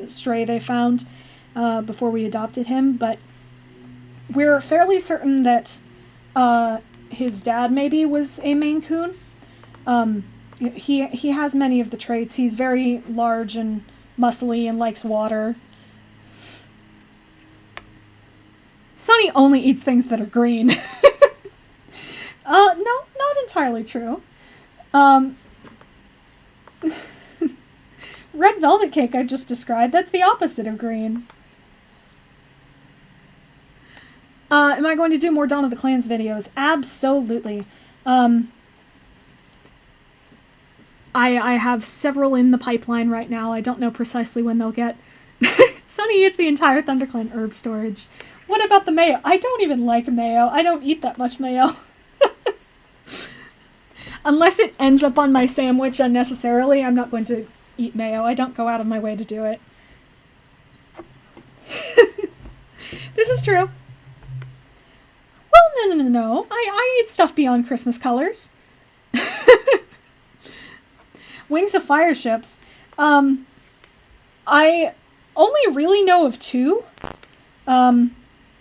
stray they found, before we adopted him, but we're fairly certain that his dad maybe was a Maine Coon. He has many of the traits. He's very large and muscly and likes water. Sunny only eats things that are green. No, not entirely true. Red velvet cake I just described, that's the opposite of green. Am I going to do more Dawn of the Clans videos? Absolutely. I have several in the pipeline right now. I don't know precisely when they'll get... Sunny eats the entire ThunderClan herb storage. What about the mayo? I don't even like mayo. I don't eat that much mayo. Unless it ends up on my sandwich unnecessarily, I'm not going to eat mayo. I don't go out of my way to do it. This is true. Well, no. I eat stuff beyond Christmas colors. Wings of Fire ships. I only really know of two,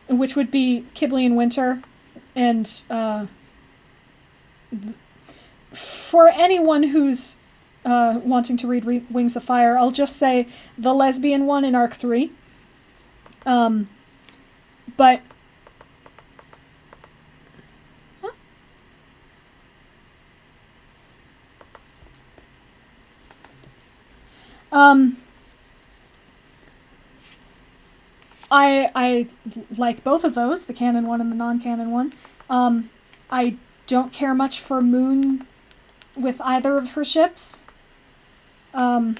which would be Kibble and Winter, and for anyone who's wanting to read Wings of Fire, I'll just say the lesbian one in Arc 3. But... Huh? I like both of those, the canon one and the non-canon one. I don't care much for Moon with either of her ships. Love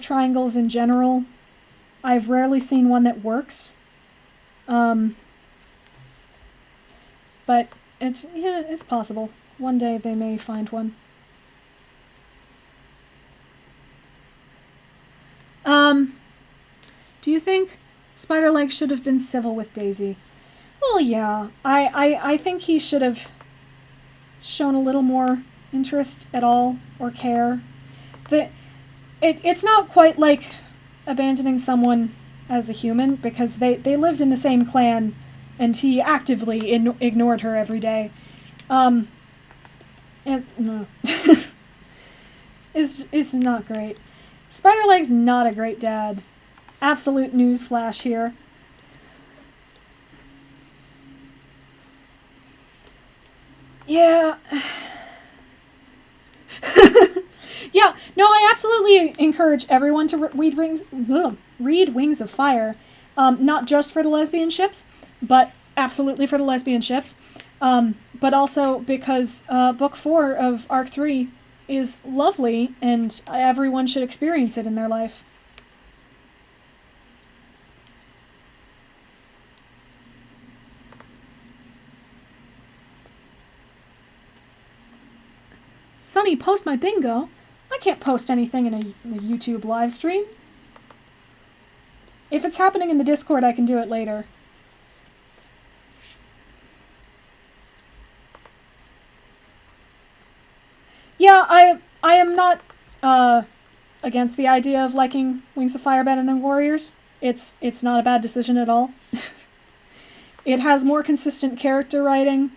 triangles in general. I've rarely seen one that works. But it's possible. One day they may find one. Do you think Spiderleg should have been civil with Daisy? Well, yeah. I think he should have shown a little more interest at all, or care. It's not quite like abandoning someone as a human, because they lived in the same clan, and he actively ignored her every day. No. It's not great. Spiderleg's not a great dad. Absolute newsflash here. Yeah. Yeah, no, I absolutely encourage everyone to read Wings of Fire. Not just for the lesbian ships, but absolutely for the lesbian ships. But also because Book 4 of Arc 3 is lovely, and everyone should experience it in their life. Sunny, post my bingo? I can't post anything in a YouTube live stream. If it's happening in the Discord, I can do it later. Yeah, I am not against the idea of liking Wings of Fire better than Warriors. It's not a bad decision at all. It has more consistent character writing,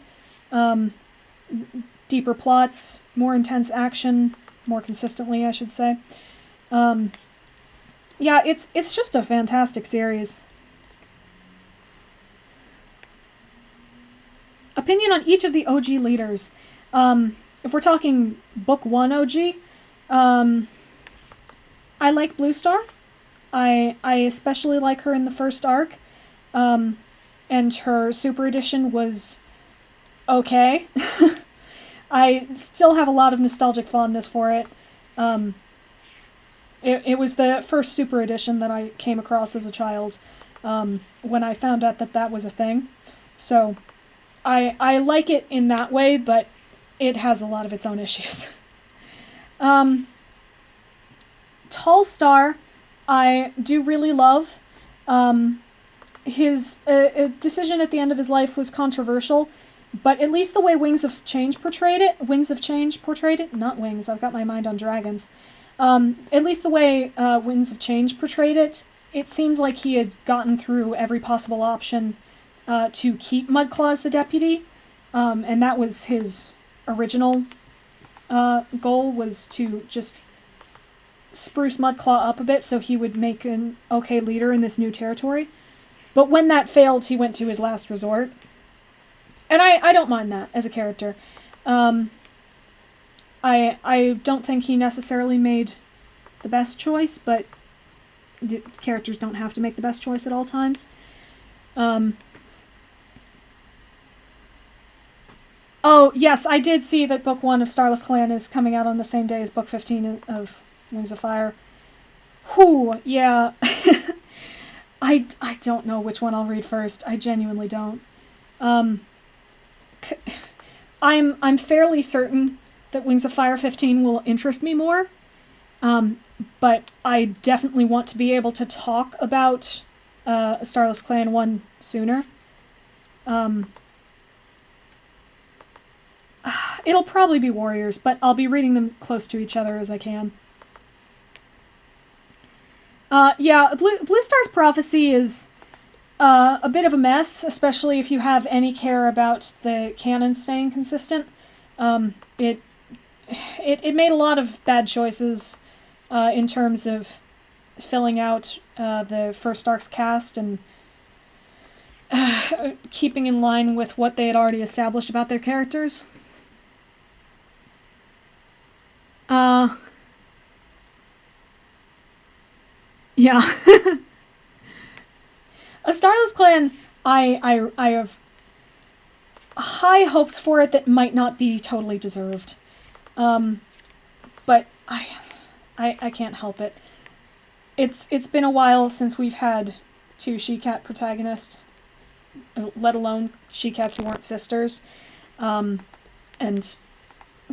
deeper plots, more intense action, more consistently, I should say. Yeah, it's just a fantastic series. Opinion on each of the OG leaders. If we're talking Book 1 OG, I like Blue Star. I especially like her in the first arc. And her Super Edition was okay. I still have a lot of nostalgic fondness for it. It was the first Super Edition that I came across as a child, when I found out that was a thing. So I like it in that way, but it has a lot of its own issues. Tall Star, I do really love. His decision at the end of his life was controversial, but at least the way Wings of Change portrayed it, not Wings, I've got my mind on dragons. At least the way Winds of Change portrayed it, it seems like he had gotten through every possible option to keep Mudclaw as the deputy, and that was his original goal, was to just spruce Mudclaw up a bit so he would make an okay leader in this new territory. But when that failed, he went to his last resort. And I don't mind that as a character. I don't think he necessarily made the best choice, but characters don't have to make the best choice at all times. Oh, yes, I did see that Book 1 of Starless Clan is coming out on the same day as Book 15 of Wings of Fire. Whew, yeah. I don't know which one I'll read first. I genuinely don't. I'm fairly certain that Wings of Fire 15 will interest me more, but I definitely want to be able to talk about Starless Clan 1 sooner. It'll probably be Warriors, but I'll be reading them close to each other as I can. Yeah, Blue Star's Prophecy is a bit of a mess, especially if you have any care about the canon staying consistent. It made a lot of bad choices in terms of filling out the first arc's cast and keeping in line with what they had already established about their characters. Yeah. A Starless Clan, I have high hopes for it that might not be totally deserved. But I can't help it. It's been a while since we've had 2 she-cat protagonists, let alone she-cats who weren't sisters. And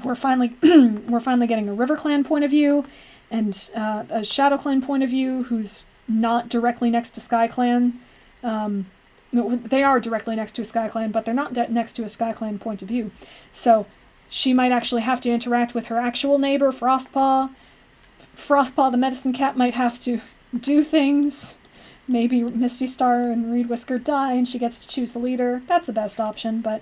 we're finally getting a River Clan point of view and a Shadow Clan point of view who's not directly next to Sky Clan. They are directly next to a Sky Clan, but they're not next to a Sky Clan point of view. So she might actually have to interact with her actual neighbor, Frostpaw. Frostpaw the medicine cat might have to do things. Maybe Misty Star and Reed Whisker die and she gets to choose the leader. That's the best option, but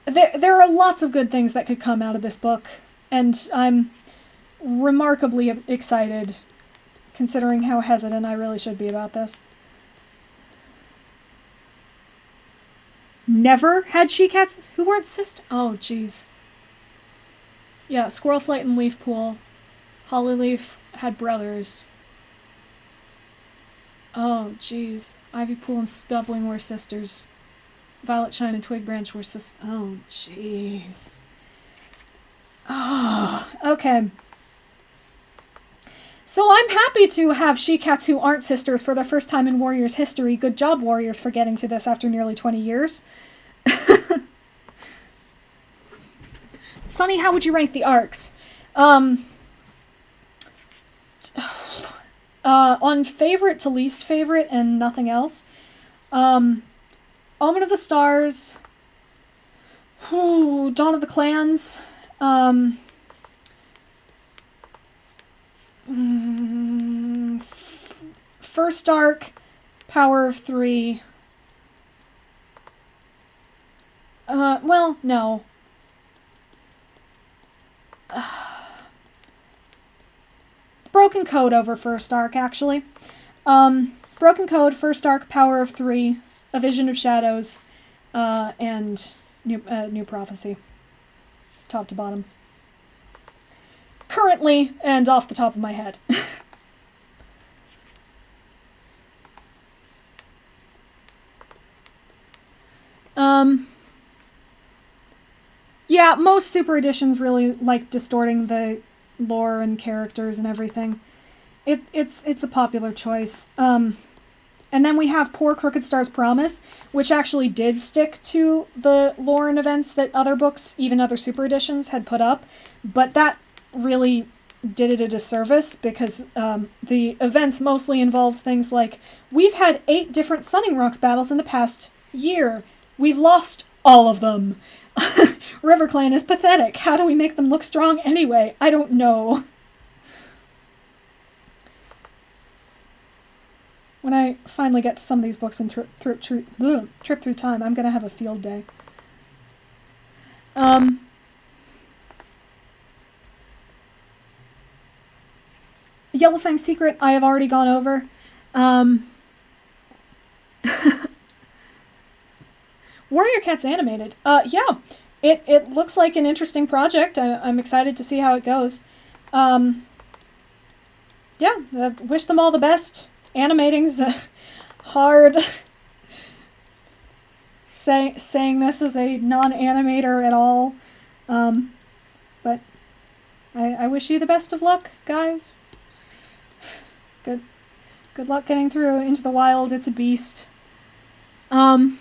there are lots of good things that could come out of this book, and I'm remarkably excited, considering how hesitant I really should be about this. Never had she-cats who weren't sisters? Oh, jeez. Yeah, Squirrelflight and Leafpool. Hollyleaf had brothers. Oh, jeez. Ivypool and Stubbling were sisters. Violet Shine and Twigbranch were sisters. Oh, jeez. Oh, okay. So I'm happy to have she-cats who aren't sisters for the first time in Warriors history. Good job, Warriors, for getting to this after nearly 20 years. Sunny, how would you rank the arcs? On favorite to least favorite and nothing else. Omen of the Stars. Dawn of the Clans. First arc, Power of 3. Well, no. Broken Code over first arc, actually. Broken Code, first arc, Power of 3, A Vision of Shadows, and New Prophecy. Top to bottom. Currently, and off the top of my head. Yeah, most super editions really like distorting the lore and characters and everything. It's a popular choice. And then we have Poor Crooked Star's Promise, which actually did stick to the lore and events that other books, even other super editions, had put up. But that really did it a disservice because the events mostly involved things like, we've had 8 different Sunning Rocks battles in the past year. We've lost all of them. RiverClan is pathetic. How do we make them look strong anyway? I don't know. when I finally get to some of these books and trip through time, I'm gonna have a field day. Yellowfang Secret, I have already gone over. Warrior Cat's animated. Yeah, it looks like an interesting project. I'm excited to see how it goes. Yeah, wish them all the best. Animating's hard. Saying this as a non-animator at all. But I wish you the best of luck, guys. Good luck getting through Into the Wild. It's a beast. Okay,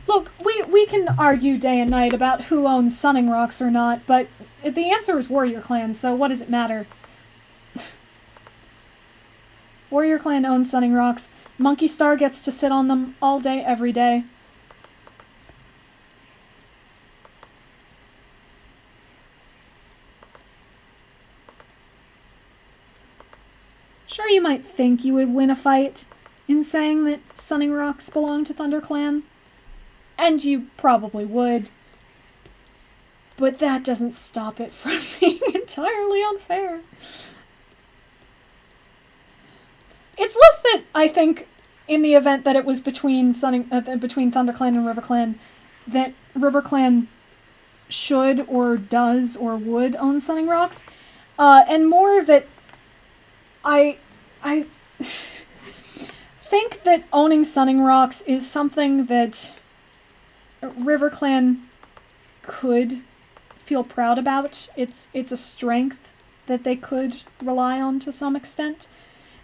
look, we can argue day and night about who owns Sunning Rocks or not, but the answer is Warrior Clan, so what does it matter? Warrior Clan owns Sunning Rocks. Monkey Star gets to sit on them all day, every day. Sure, you might think you would win a fight in saying that Sunning Rocks belong to ThunderClan, and you probably would, but that doesn't stop it from being entirely unfair. It's less that I think, in the event that it was between between ThunderClan and RiverClan, that RiverClan should or does or would own Sunning Rocks, and more that I think that owning Sunning Rocks is something that RiverClan could feel proud about. It's a strength that they could rely on to some extent.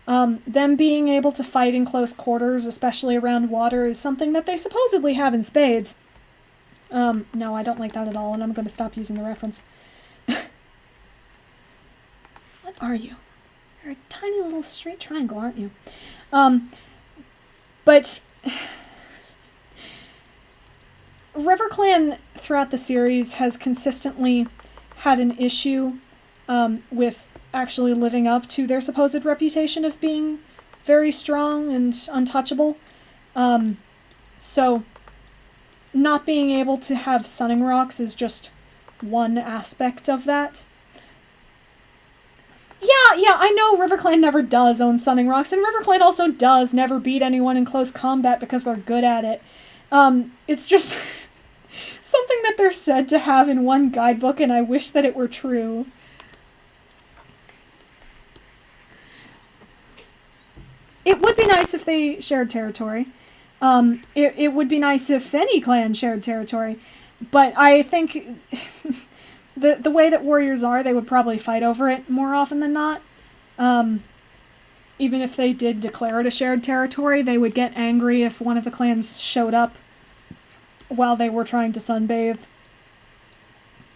Them being able to fight in close quarters, especially around water, is something that they supposedly have in spades. No, I don't like that at all, and I'm going to stop using the reference. What are you? You're a tiny little straight triangle, aren't you? But RiverClan throughout the series has consistently had an issue with actually living up to their supposed reputation of being very strong and untouchable. So not being able to have Sunning Rocks is just one aspect of that. Yeah, I know RiverClan never does own Sunning Rocks, and RiverClan also does never beat anyone in close combat because they're good at it. It's just something that they're said to have in one guidebook, and I wish that it were true. It would be nice if they shared territory. It would be nice if any clan shared territory, but I think the way that warriors are, they would probably fight over it more often than not. Even if they did declare it a shared territory, they would get angry if one of the clans showed up while they were trying to sunbathe.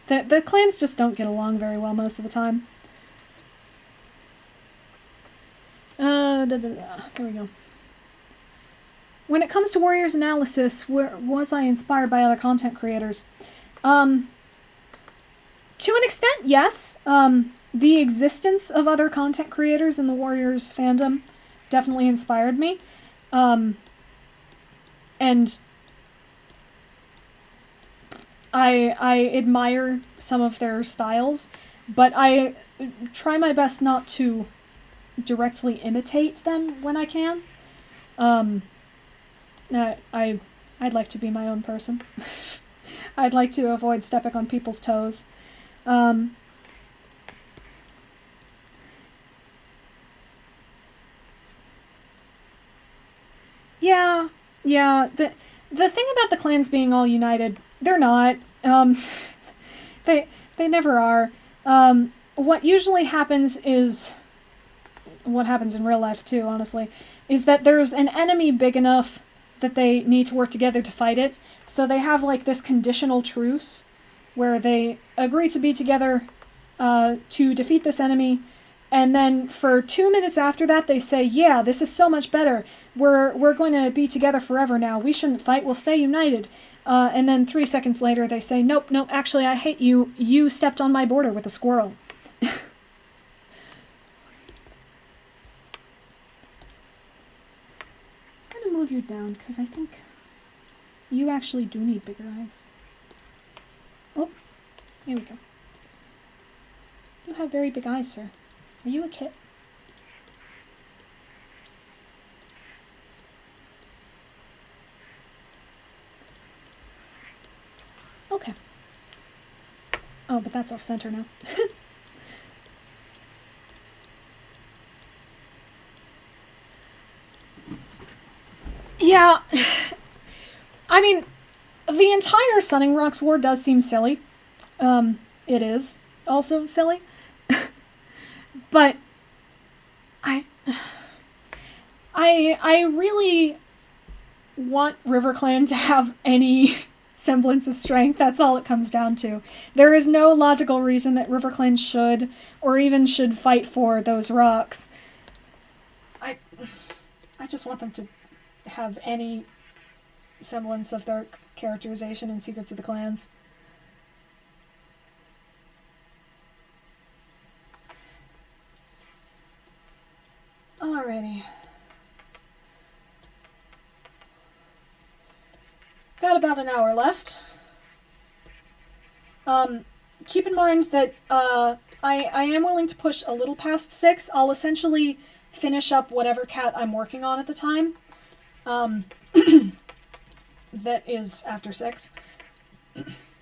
The clans just don't get along very well most of the time. There we go. When it comes to Warriors analysis, was I inspired by other content creators? To an extent, yes. The existence of other content creators in the Warriors fandom definitely inspired me. And I admire some of their styles, but I try my best not to directly imitate them when I can. I'd like to be my own person. I'd like to avoid stepping on people's toes. Yeah. The thing about the clans being all united, they're not. They never are. What usually happens is, what happens in real life too, honestly, is that there's an enemy big enough that they need to work together to fight it. So they have like this conditional truce where they agree to be together to defeat this enemy, and then for 2 minutes after that they say, yeah, this is so much better. We're going to be together forever now. We shouldn't fight. We'll stay united. And then 3 seconds later they say, nope, actually I hate you. You stepped on my border with a squirrel. down, because I think you actually do need bigger eyes. Oh, here we go. You have very big eyes, sir. Are you a kit? Okay. Oh, but that's off-center now. Yeah. I mean, the entire Sunning Rocks war does seem silly. It is also silly. But I really want RiverClan to have any semblance of strength. That's all it comes down to. There is no logical reason that RiverClan should, or even should fight for those rocks. I just want them to have any semblance of their characterization in Secrets of the Clans. Alrighty. Got about an hour left. Keep in mind that I am willing to push a little past 6. I'll essentially finish up whatever cat I'm working on at the time. That is after 6.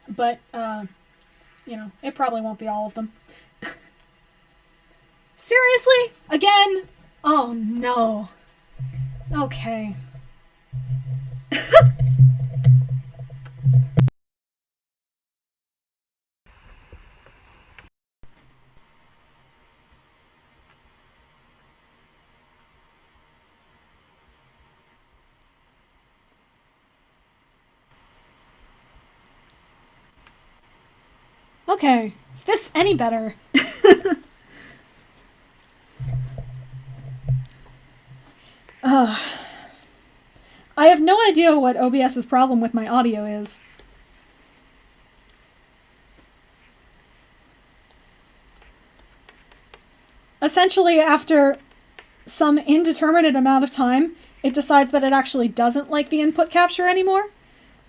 But, you know, it probably won't be all of them. Seriously? Again? Oh, no. Okay. Okay, is this any better? I have no idea what OBS's problem with my audio is. Essentially, after some indeterminate amount of time, it decides that it actually doesn't like the input capture anymore,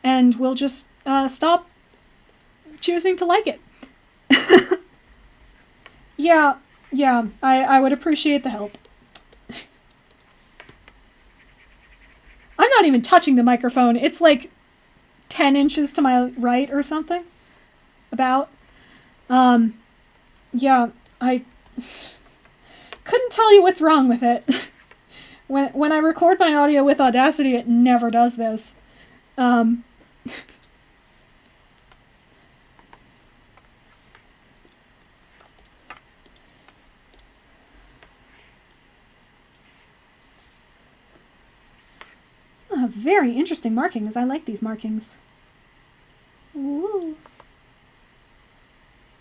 and will just stop choosing to like it. Yeah, I would appreciate the help. I'm not even touching the microphone. It's like 10 inches to my right or something. About. Yeah, I couldn't tell you what's wrong with it. When I record my audio with Audacity, it never does this. Very interesting markings. I like these markings. Ooh.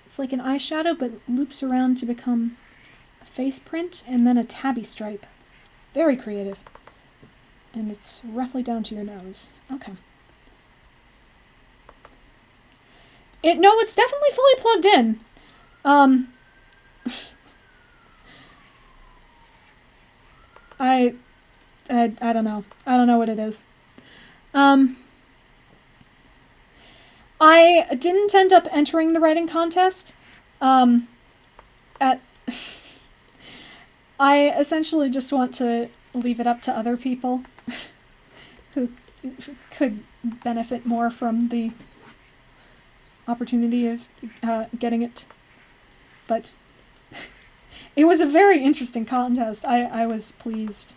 It's like an eyeshadow, but loops around to become a face print, and then a tabby stripe. Very creative. And it's roughly down to your nose. Okay. No, it's definitely fully plugged in. I don't know. I don't know what it is. I didn't end up entering the writing contest. I essentially just want to leave it up to other people who could benefit more from the opportunity of getting it. But it was a very interesting contest. I was pleased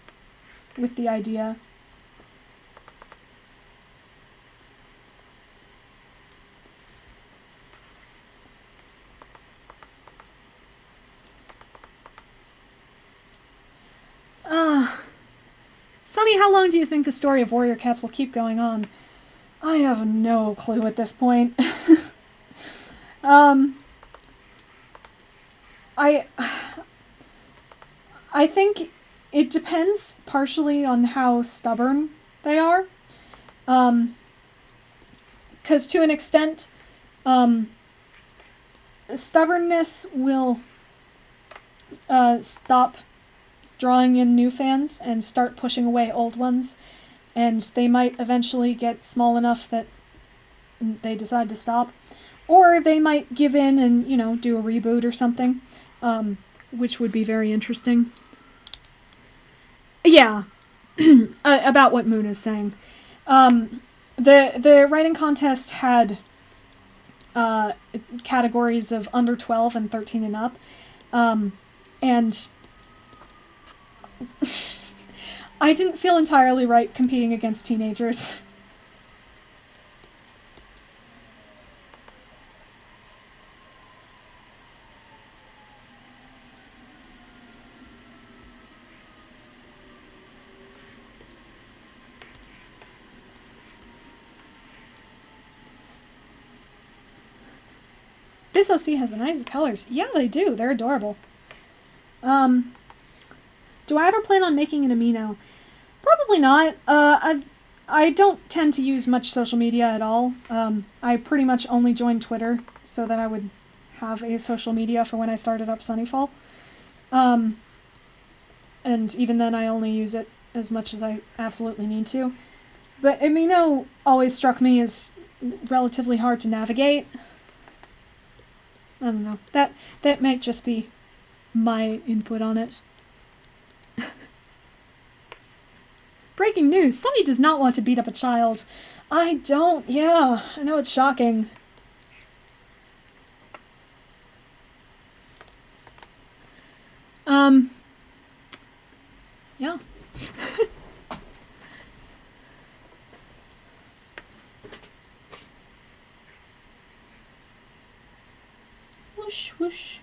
with the idea. Sunny, how long do you think the story of warrior cats will keep going on? I have no clue at this point. I think it depends partially on how stubborn they are. 'Cause to an extent, stubbornness will stop drawing in new fans and start pushing away old ones. and they might eventually get small enough that they decide to stop. Or they might give in and, you know, do a reboot or something, which would be very interesting. Yeah, about what Moon is saying. The writing contest had categories of under 12 and 13 and up, and I didn't feel entirely right competing against teenagers. This OC has the nicest colors. Yeah, they do. They're adorable. Do I ever plan on making an amino? Probably not. I don't tend to use much social media at all. I pretty much only joined Twitter so that I would have a social media for when I started up Sunnyfall. And even then I only use it as much as I absolutely need to. But amino always struck me as relatively hard to navigate. I don't know. That might just be my input on it. Breaking news. Sunny does not want to beat up a child. I don't. Yeah, I know it's shocking. Yeah. Whoosh, whoosh.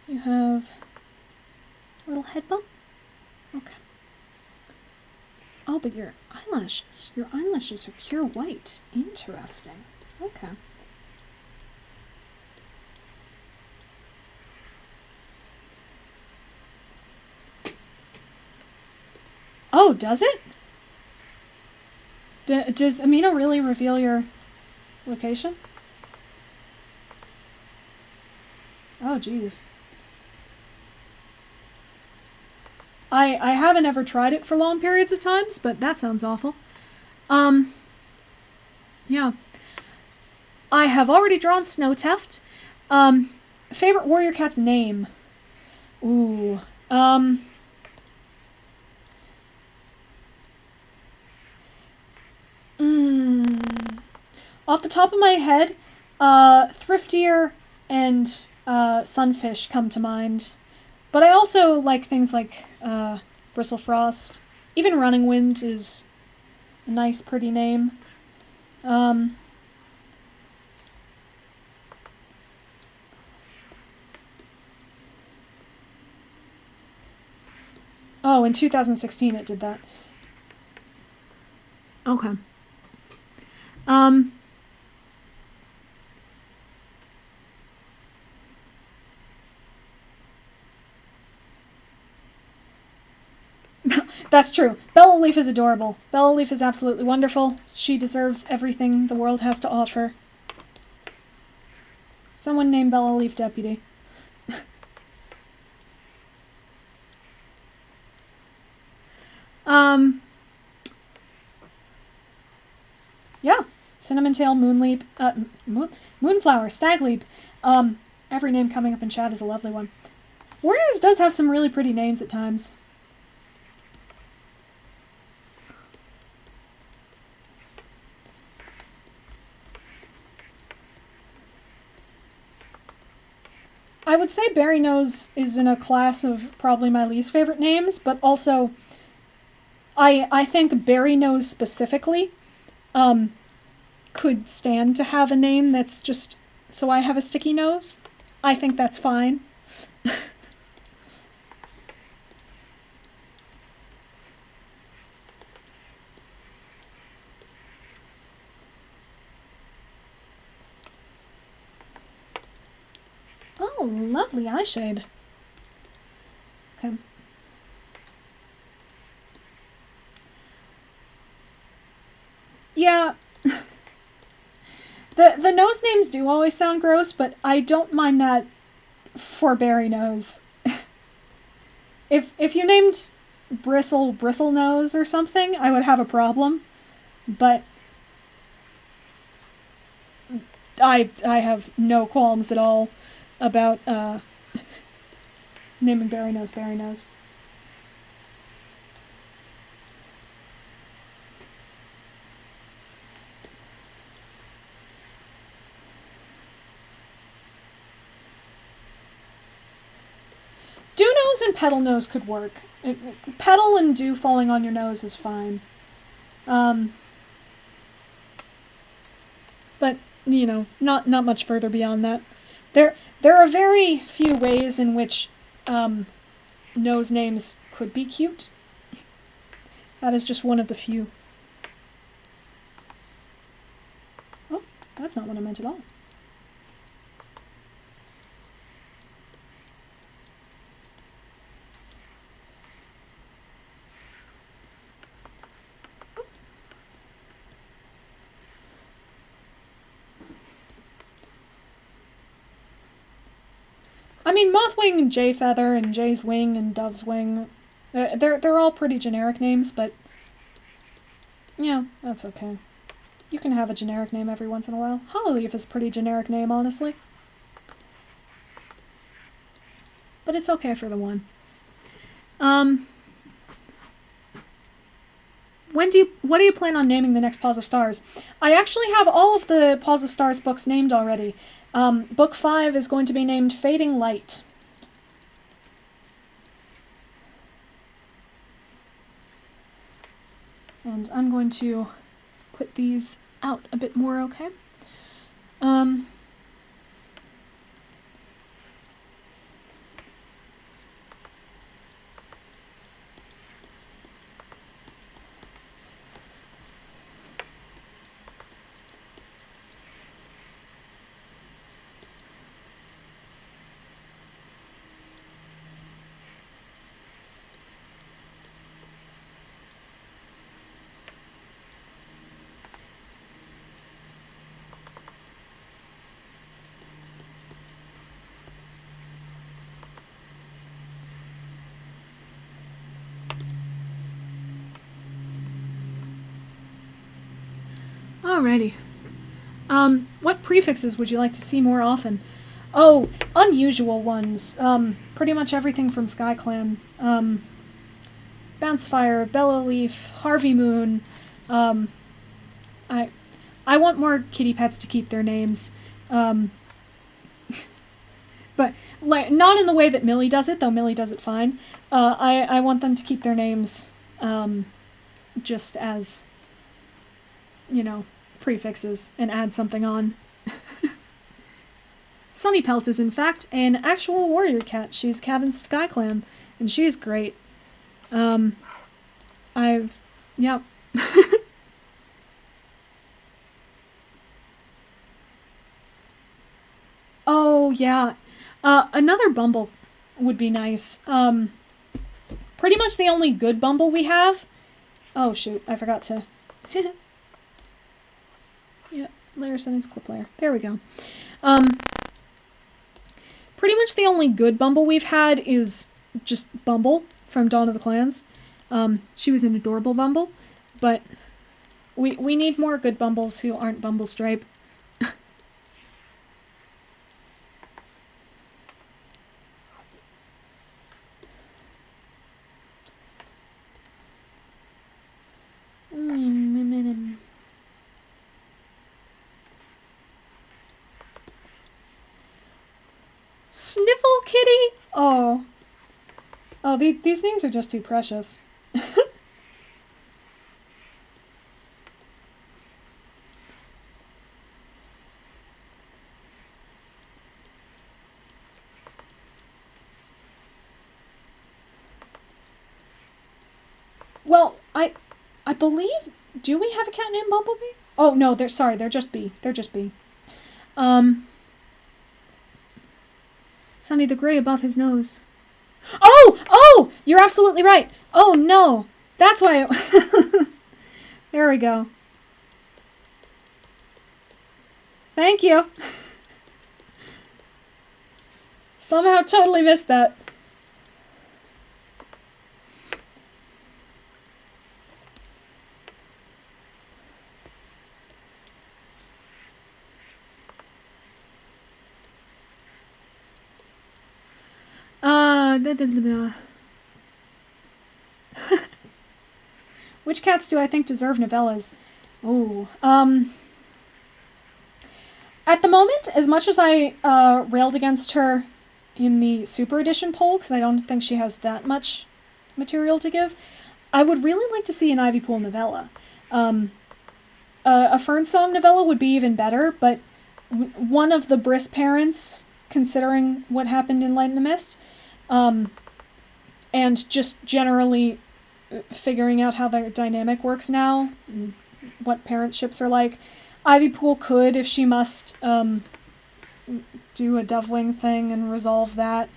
You have a little head bump? Okay. Oh, but your eyelashes are pure white. Interesting. Okay. Oh, does it? Does amino really reveal your location? Oh, geez. I haven't ever tried it for long periods of times, but that sounds awful. Yeah. I have already drawn Snowteft. Favorite warrior cat's name? Ooh. Off the top of my head, Thriftier and Sunfish come to mind. But I also like things like Bristlefrost. Even Running Wind is a nice, pretty name. Oh, in 2016 it did that. Okay. That's true. Bella Leaf is adorable. Bella Leaf is absolutely wonderful. She deserves everything the world has to offer. Someone named Bella Leaf Deputy. Yeah. Cinnamon Tail, Moonleap, Moonflower, Stagleap. Every name coming up in chat is a lovely one. Warriors does have some really pretty names at times. I would say Berry Nose is in a class of probably my least favorite names, but also I think Berry Nose specifically could stand to have a name that's just so I have a sticky nose. I think that's fine. Oh, lovely eye shade. Okay. Yeah. The nose names do always sound gross, but I don't mind that for Berry Nose. if you named Bristle Bristlenose or something, I would have a problem. But I have no qualms at all about naming Berrynose Berrynose. Dew nose and petal nose could work. Petal and dew falling on your nose is fine. But, you know, not much further beyond that. There are very few ways in which nose names could be cute. That is just one of the few. Oh, that's not what I meant at all. I mean, Mothwing and Jayfeather and Jay's Wing and Dove's Wing, they're all pretty generic names, but yeah, that's okay. You can have a generic name every once in a while. Hollyleaf is a pretty generic name, honestly. But it's okay for the one. What do you plan on naming the next Paws of Stars? I actually have all of the Paws of Stars books named already. Book 5 is going to be named Fading Light. And I'm going to put these out a bit more, okay? Alrighty. What prefixes would you like to see more often? Oh, unusual ones. Pretty much everything from Skyclan. Bouncefire, Bellaleaf, Harvey Moon. I want more kitty pets to keep their names. But like not in the way that Millie does it, though Millie does it fine. I want them to keep their names just as, you know, prefixes and add something on. Sunnypelt is in fact an actual warrior cat. She's a cat in Skyclan, and she's great. Yep. Oh, yeah. Another Bumble would be nice. Pretty much the only good Bumble we have. Oh, shoot. I forgot to... Yeah, layer settings, clip layer. There we go. Pretty much the only good Bumble we've had is just Bumble from Dawn of the Clans. She was an adorable Bumble, but we need more good Bumbles who aren't Bumble Stripe. Sniffle Kitty? Oh. Oh, these names are just too precious. Well, I believe... Do we have a cat named Bumblebee? Oh, no, they're just bee. They're just bee. Sunny, the gray above his nose. Oh! You're absolutely right. Oh, no. That's why... There we go. Thank you. Somehow totally missed that. Which cats do I think deserve novellas? Oh, at the moment, as much as I railed against her in the Super Edition poll, because I don't think she has that much material to give, I would really like to see an Ivypool novella. A Fernsong novella would be even better, but one of the Briss parents, considering what happened in Light in the Mist, and just generally figuring out how their dynamic works now, and what parentships are like. Ivypool could, if she must, do a Dovewing thing and resolve that.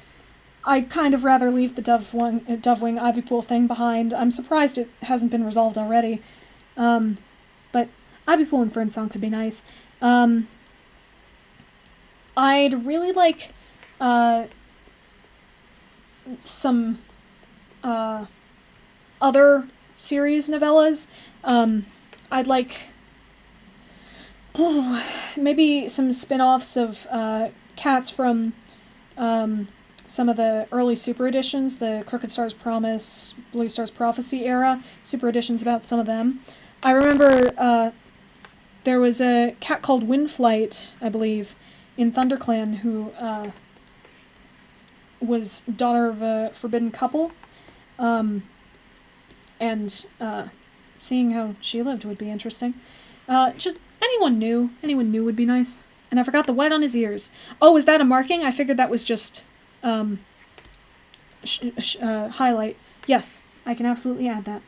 I'd kind of rather leave the Dovewing Ivypool thing behind. I'm surprised it hasn't been resolved already. But Ivypool and Fernsong could be nice. I'd really like some other series novellas. I'd like maybe some spin-offs of cats from some of the early Super Editions, the Crooked Star's Promise, Blue Star's Prophecy era, Super Editions about some of them. I remember there was a cat called Windflight, I believe, in ThunderClan who was daughter of a forbidden couple, and seeing how she lived would be interesting. Just anyone new would be nice. And I forgot the white on his ears. Oh, is that a marking? I figured that was just highlight. Yes, I can absolutely add that.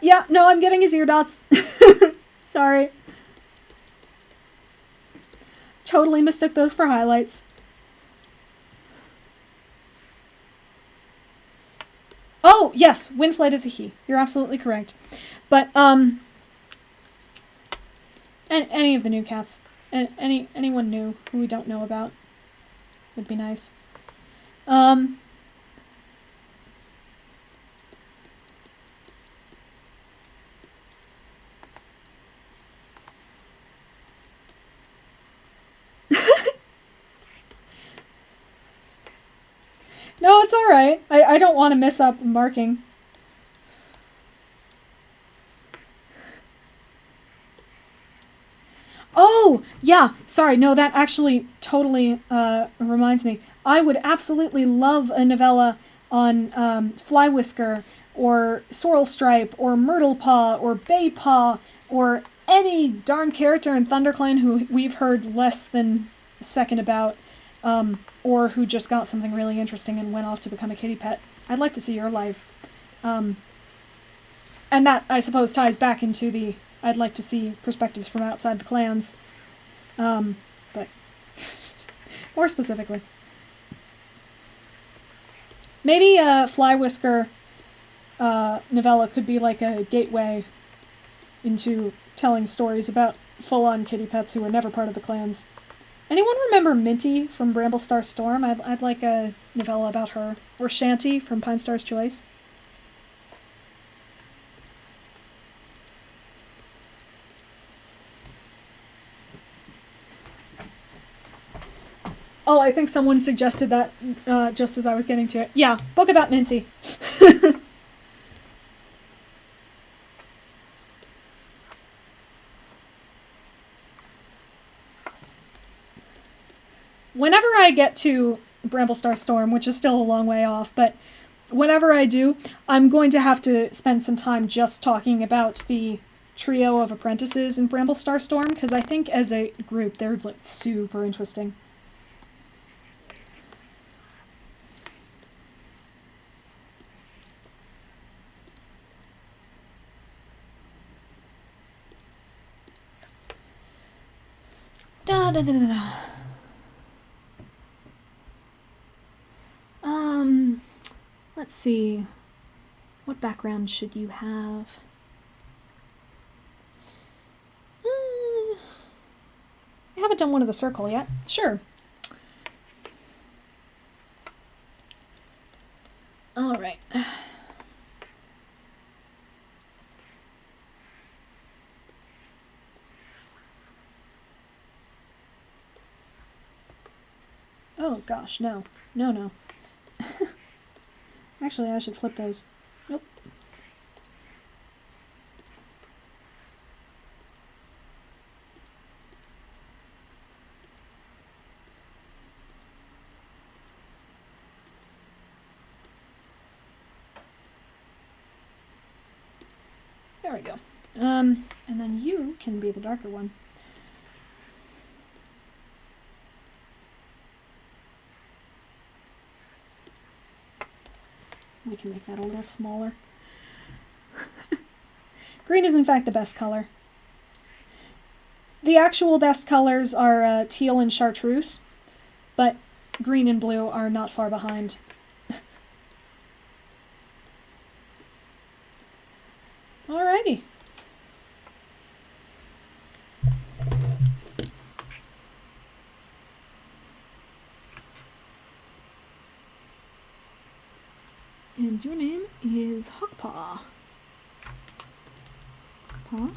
Yeah, no, I'm getting his ear dots. Sorry. Totally mistook those for highlights. Oh, yes, Windflight is a he. You're absolutely correct. But, and any of the new cats, anyone new who we don't know about would be nice. No, it's alright. I don't want to mess up marking. Oh, yeah, sorry, no, that actually totally reminds me. I would absolutely love a novella on Flywhisker, or Sorrel Stripe, or Myrtlepaw, or Baypaw, or any darn character in ThunderClan who we've heard less than a second about, or who just got something really interesting and went off to become a kitty pet. I'd like to see your life. And that, I suppose, ties back into the I'd like to see perspectives from outside the clans. But more specifically. Maybe a Flywhisker novella could be like a gateway into telling stories about full-on kitty pets who were never part of the clans. Anyone remember Minty from Bramblestar Storm? I'd like a novella about her. Or Shanty from Pine Star's Choice. Oh, I think someone suggested that just as I was getting to it. Yeah, book about Minty. Whenever I get to Bramblestar Storm, which is still a long way off, but whenever I do, I'm going to have to spend some time just talking about the trio of apprentices in Bramblestar Storm, because I think as a group they're like super interesting. Let's see. What background should you have? I haven't done one of the circle yet. Sure. All right. Oh gosh, no. No, no. Actually, I should flip those. Nope. There we go. And then you can be the darker one. We can make that a little smaller. Green is in fact the best color. The actual best colors are teal and chartreuse, but green and blue are not far behind. Alrighty. And your name is Hawkpaw. Hawkpaw.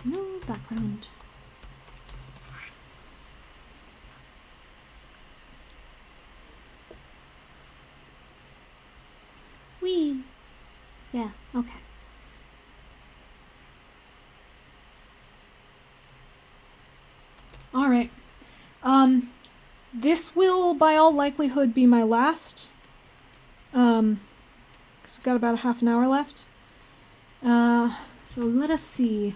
No background. Whee! Yeah, okay. Alright. This will, by all likelihood, be my last. Because we've got about a half an hour left. So let us see.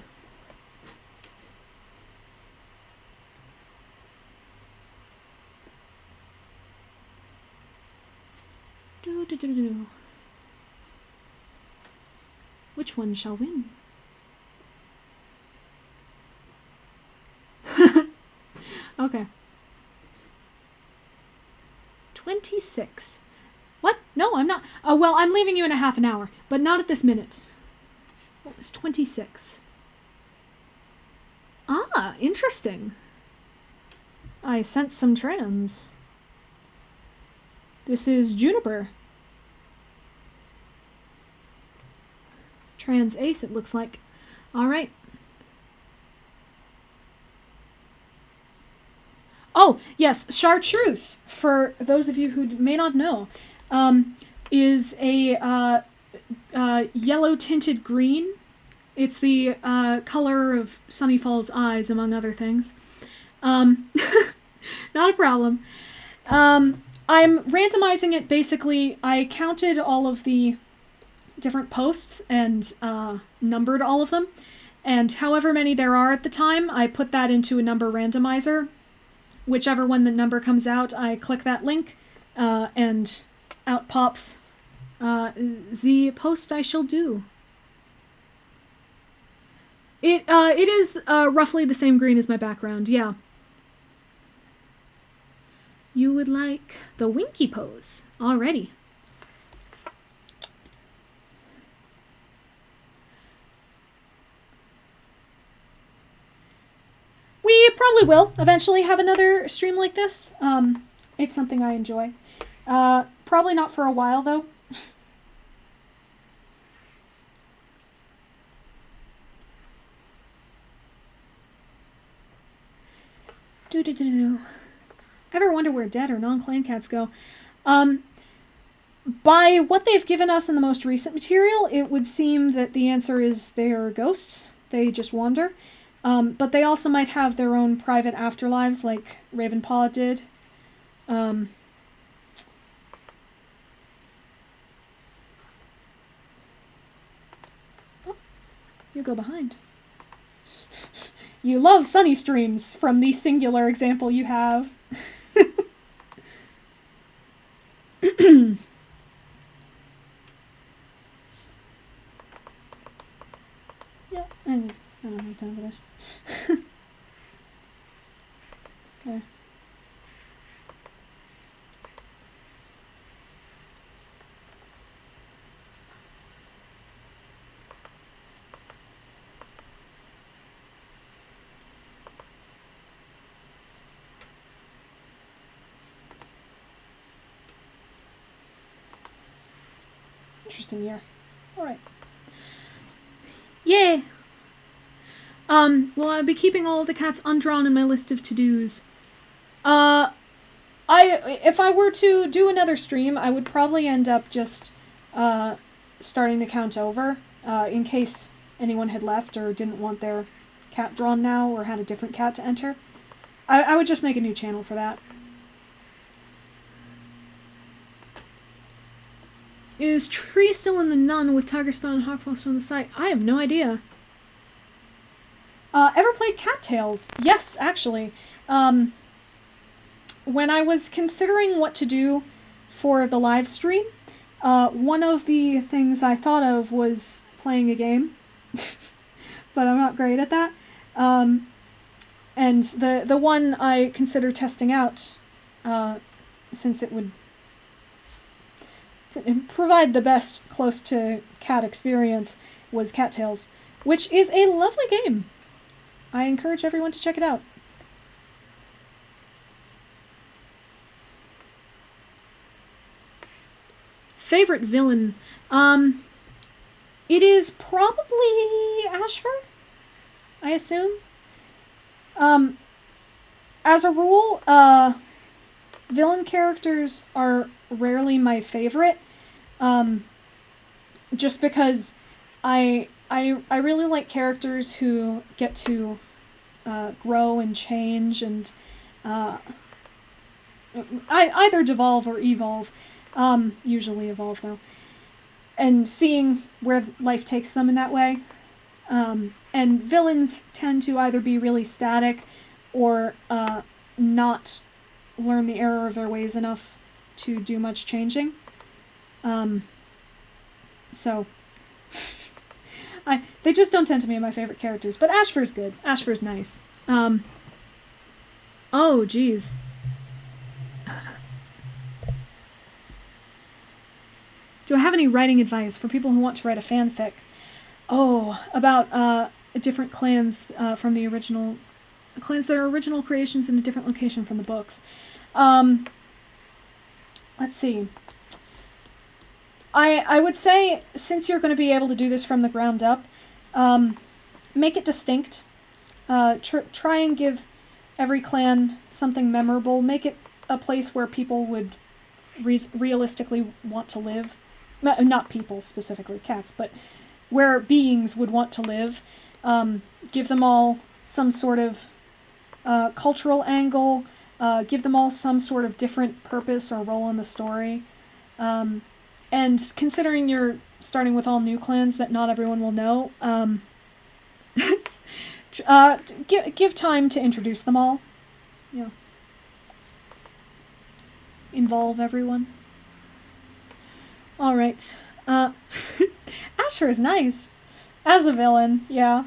Which one shall win? Okay. 26. What? No, I'm not. Oh, well, I'm leaving you in a half an hour, but not at this minute. What was 26? Ah, interesting. I sense some trans. This is Juniper. Trans ace, it looks like. All right. Oh, yes, chartreuse, for those of you who may not know, is a yellow-tinted green. It's the color of Sunnyfall's eyes, among other things. Not a problem. I'm randomizing it, basically. I counted all of the different posts and numbered all of them, and however many there are at the time, I put that into a number randomizer. Whichever one the number comes out, I click that link, and out pops the post I shall do. It is roughly the same green as my background, yeah. You would like the winky pose. Alrighty. We probably will eventually have another stream like this. It's something I enjoy. Probably not for a while, though. Ever wonder where dead or non-clan cats go? By what they've given us in the most recent material, it would seem that the answer is they are ghosts. They just wander. But they also might have their own private afterlives, like Ravenpaw did. Oh, you go behind. You love sunny streams from the singular example you have. Yeah, I don't have time for this. Okay. Interesting year. Alright. Yay! Well, I'll be keeping all of the cats undrawn in my list of to-dos. If I were to do another stream, I would probably end up just, starting the count over, in case anyone had left or didn't want their cat drawn now or had a different cat to enter. I would just make a new channel for that. Is Tree still in the Nun with Tigerstone and Hawkfrost on the site? I have no idea. Ever played Cattails? Yes, actually. When I was considering what to do for the live stream, one of the things I thought of was playing a game. But I'm not great at that. And the one I consider testing out, since it would provide the best close to cat experience, was Cattails, which is a lovely game. I encourage everyone to check it out. Favorite villain? It is probably Ashfur, I assume. As a rule, villain characters are rarely my favorite, just because I really like characters who get to grow and change and either devolve or evolve, usually evolve though, and seeing where life takes them in that way. And villains tend to either be really static or not learn the error of their ways enough to do much changing. So they just don't tend to be my favorite characters, but Ashfur's good. Ashfur's nice. Oh, geez. Do I have any writing advice for people who want to write a fanfic? Oh, about different clans from the original... clans that are original creations in a different location from the books. Let's see. I would say, since you're going to be able to do this from the ground up, make it distinct. Try and give every clan something memorable. Make it a place where people would realistically want to live. Not people specifically, cats, but where beings would want to live. Give them all some sort of cultural angle. Give them all some sort of different purpose or role in the story. And considering you're starting with all new clans that not everyone will know, give time to introduce them all. Yeah. Involve everyone. Alright. Ashfur is nice. As a villain, yeah.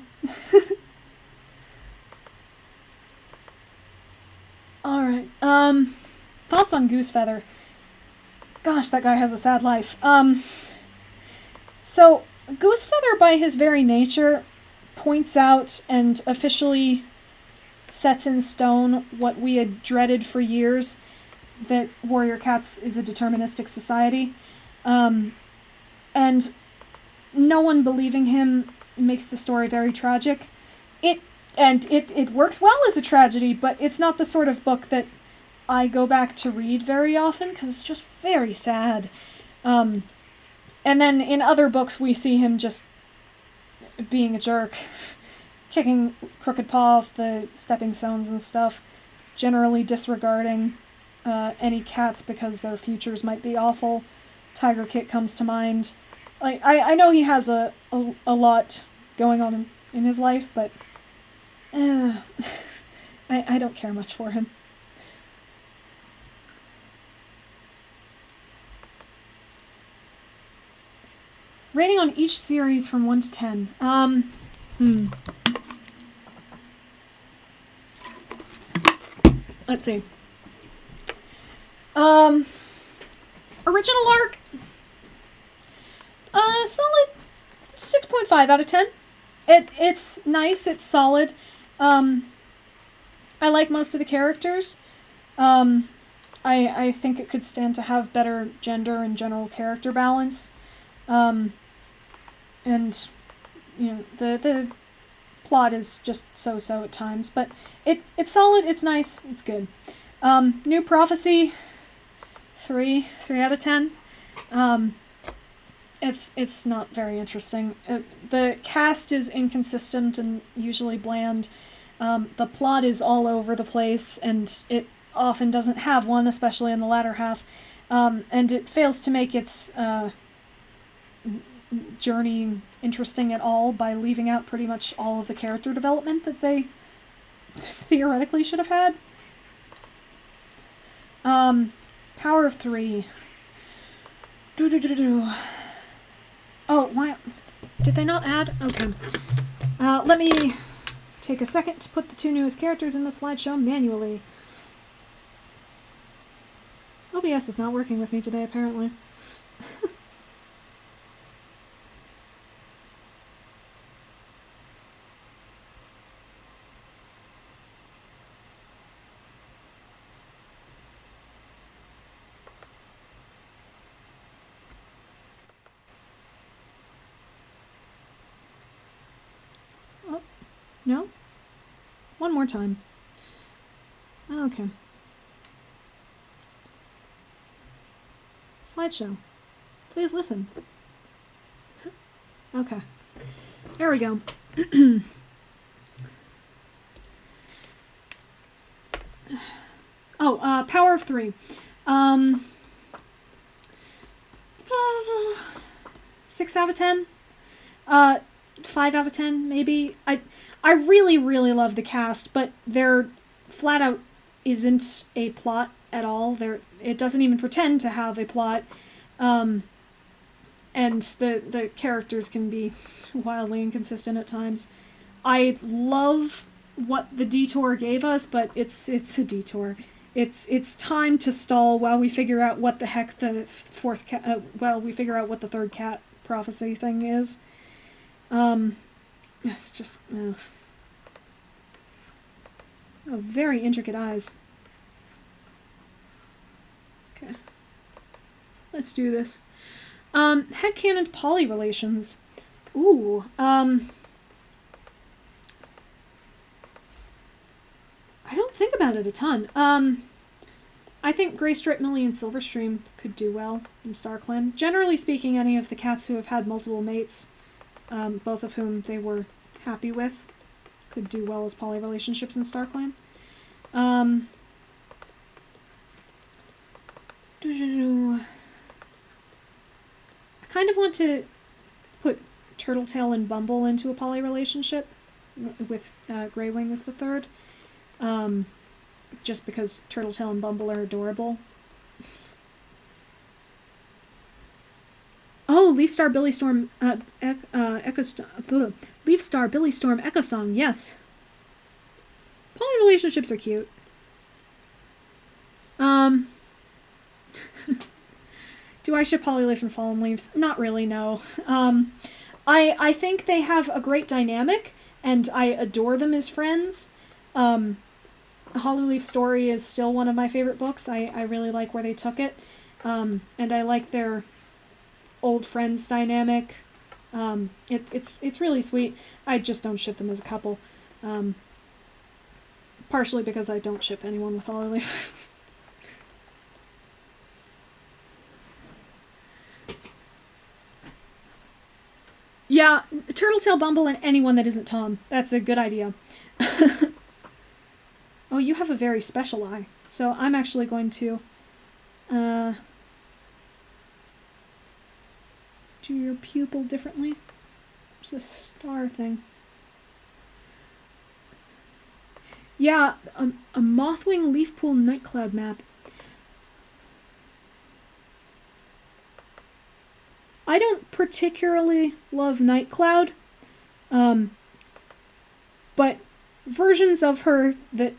Alright. Thoughts on Goosefeather? Gosh, that guy has a sad life. So, Goosefeather, by his very nature, points out and officially sets in stone what we had dreaded for years, that Warrior Cats is a deterministic society. And no one believing him makes the story very tragic. It works well as a tragedy, but it's not the sort of book that I go back to read very often, because it's just very sad. And then in other books we see him just being a jerk, kicking Crooked Paw off the stepping stones and stuff, generally disregarding any cats because their futures might be awful. Tiger Kit comes to mind. Like, I know he has a lot going on in his life, but I don't care much for him. Rating on each series from 1 to 10. Let's see. Original arc. Solid 6.5 out of 10. It's nice, it's solid. I like most of the characters. I think it could stand to have better gender and general character balance. And, you know, the plot is just so-so at times, but it's solid, it's nice, it's good. New Prophecy, 3 out of 10. It's not very interesting. The cast is inconsistent and usually bland. The plot is all over the place, and it often doesn't have one, especially in the latter half. And it fails to make its journey interesting at all by leaving out pretty much all of the character development that they theoretically should have had. Power of 3. Oh, why? Did they not add? Okay. Let me take a second to put the 2 newest characters in the slideshow manually. OBS is not working with me today, apparently. No? One more time. Okay. Slideshow. Please listen. Okay. There we go. Oh, Power of 3. 6 out of 10? 5 out of 10, maybe? I really, really love the cast, but there flat out isn't a plot at all. It doesn't even pretend to have a plot. And the characters can be wildly inconsistent at times. I love what the detour gave us, but it's a detour. It's time to stall while we figure out what the heck the while we figure out what the third cat prophecy thing is. It's just oh, very intricate eyes. Okay, let's do this. Headcanon poly relations. Ooh. I don't think about it a ton. I think Greystripe, Millie, and Silverstream could do well in Starclan. Generally speaking, any of the cats who have had multiple mates, both of whom they were happy with, could do well as poly relationships in Starclan. I kind of want to put Turtletail and Bumble into a poly relationship, with Greywing as the third. Just because Turtletail and Bumble are adorable. Oh, Leafstar Billy Storm Leafstar Billy Storm Echo Song, yes. Poly relationships are cute. Do I ship Polyleaf and Fallen Leaves? Not really, no. I think they have a great dynamic, and I adore them as friends. Hollyleaf Story is still one of my favorite books. I really like where they took it. And I like their old friends dynamic. It's really sweet. I just don't ship them as a couple. Partially because I don't ship anyone with Hollyleaf. Yeah, Turtletail, Bumble, and anyone that isn't Tom. That's a good idea. Oh, you have a very special eye. So I'm actually going to do your pupil differently. There's this star thing. Yeah, a Mothwing Leafpool Nightcloud map. I don't particularly love Nightcloud, but versions of her that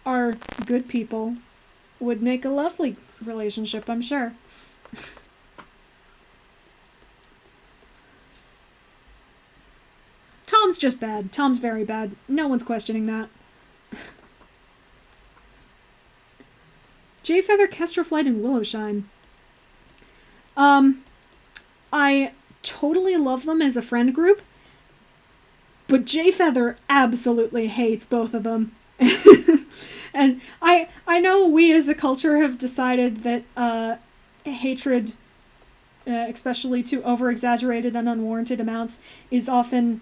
are good people would make a lovely relationship, I'm sure. Tom's just bad. Tom's very bad. No one's questioning that. Jayfeather, Kestraflight, and Willowshine. I totally love them as a friend group, but J Feather absolutely hates both of them. And I know we as a culture have decided that hatred, especially to over-exaggerated and unwarranted amounts, is often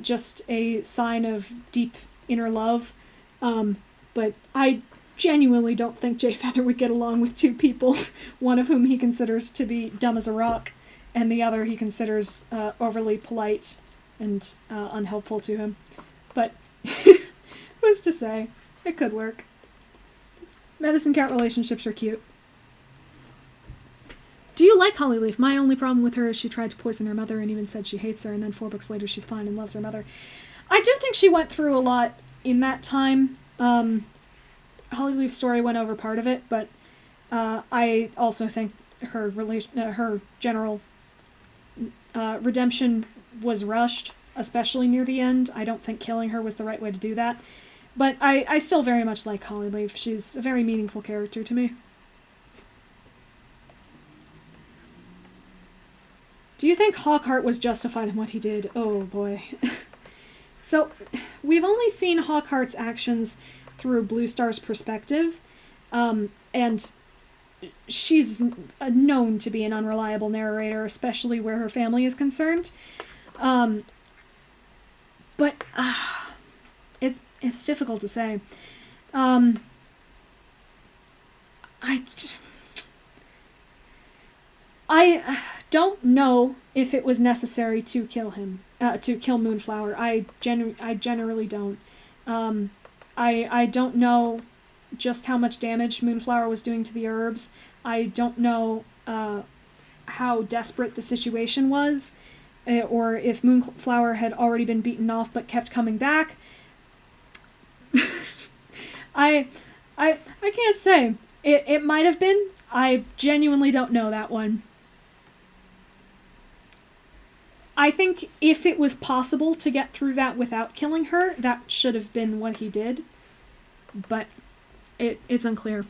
just a sign of deep inner love. But I genuinely don't think J Feather would get along with two people, one of whom he considers to be dumb as a rock, and the other he considers overly polite and unhelpful to him. But who's to say? It could work. Medicine cat relationships are cute. Do you like Hollyleaf? My only problem with her is she tried to poison her mother and even said she hates her, and then 4 books later she's fine and loves her mother. I do think she went through a lot in that time. Hollyleaf's story went over part of it, but I also think her general redemption was rushed, especially near the end. I don't think killing her was the right way to do that. But I still very much like Hollyleaf. She's a very meaningful character to me. Do you think Hawkheart was justified in what he did? Oh boy. So, we've only seen Hawkheart's actions through Blue Star's perspective, and she's known to be an unreliable narrator, especially where her family is concerned. But it's difficult to say. I don't know if it was necessary to kill him, to kill Moonflower. I generally don't. I don't know just how much damage Moonflower was doing to the herbs. I don't know how desperate the situation was, or if Moonflower had already been beaten off but kept coming back. I can't say. It might have been. I genuinely don't know that one. I think if it was possible to get through that without killing her, that should have been what he did. But it's unclear.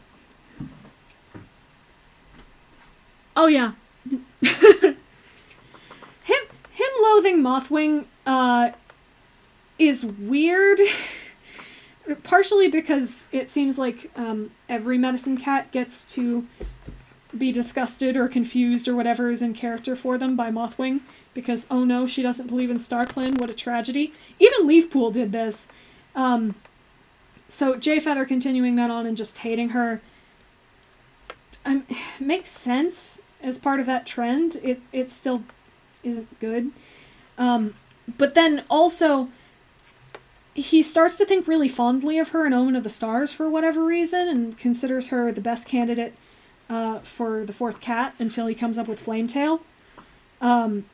Oh yeah. Him loathing Mothwing is weird. Partially because it seems like every medicine cat gets to be disgusted or confused or whatever is in character for them by Mothwing, because oh no, she doesn't believe in Starclan, what a tragedy. Even Leafpool did this. So J Feather continuing that on and just hating her makes sense as part of that trend. It still isn't good. But then also he starts to think really fondly of her in Omen of the Stars for whatever reason, and considers her the best candidate for the 4th cat until he comes up with Flametail. And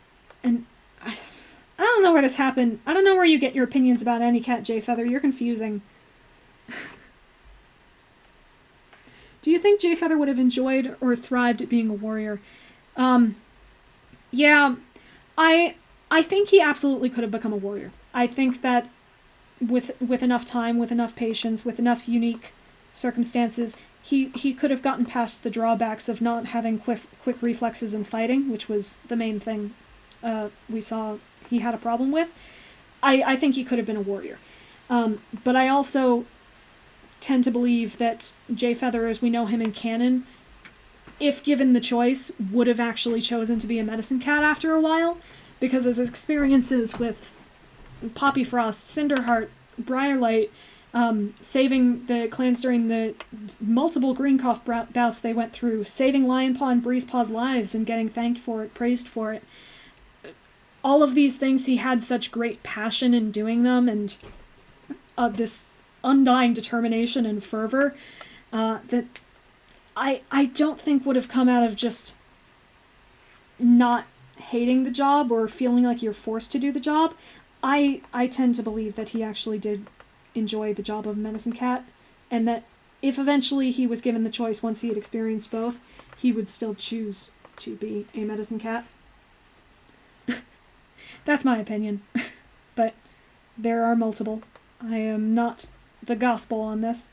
I don't know where this happened. I don't know where you get your opinions about any cat, J Feather. You're confusing. Do you think J Feather would have enjoyed or thrived at being a warrior? Yeah, I think he absolutely could have become a warrior. I think that with enough time, with enough patience, with enough unique circumstances, he could have gotten past the drawbacks of not having quick reflexes in fighting, which was the main thing we saw he had a problem with. I think he could have been a warrior. But I also tend to believe that J Feather, as we know him in canon, if given the choice, would have actually chosen to be a medicine cat after a while, because his experiences with Poppyfrost, Cinderheart, Briarlight, saving the clans during the multiple Greencough bouts they went through, saving Lionpaw and Breezepaw's lives and getting thanked for it, praised for it. All of these things, he had such great passion in doing them, and this undying determination and fervor that I don't think would have come out of just not hating the job or feeling like you're forced to do the job. I tend to believe that he actually did enjoy the job of a medicine cat, and that if eventually he was given the choice once he had experienced both, he would still choose to be a medicine cat. That's my opinion. But there are multiple. I am not the gospel on this.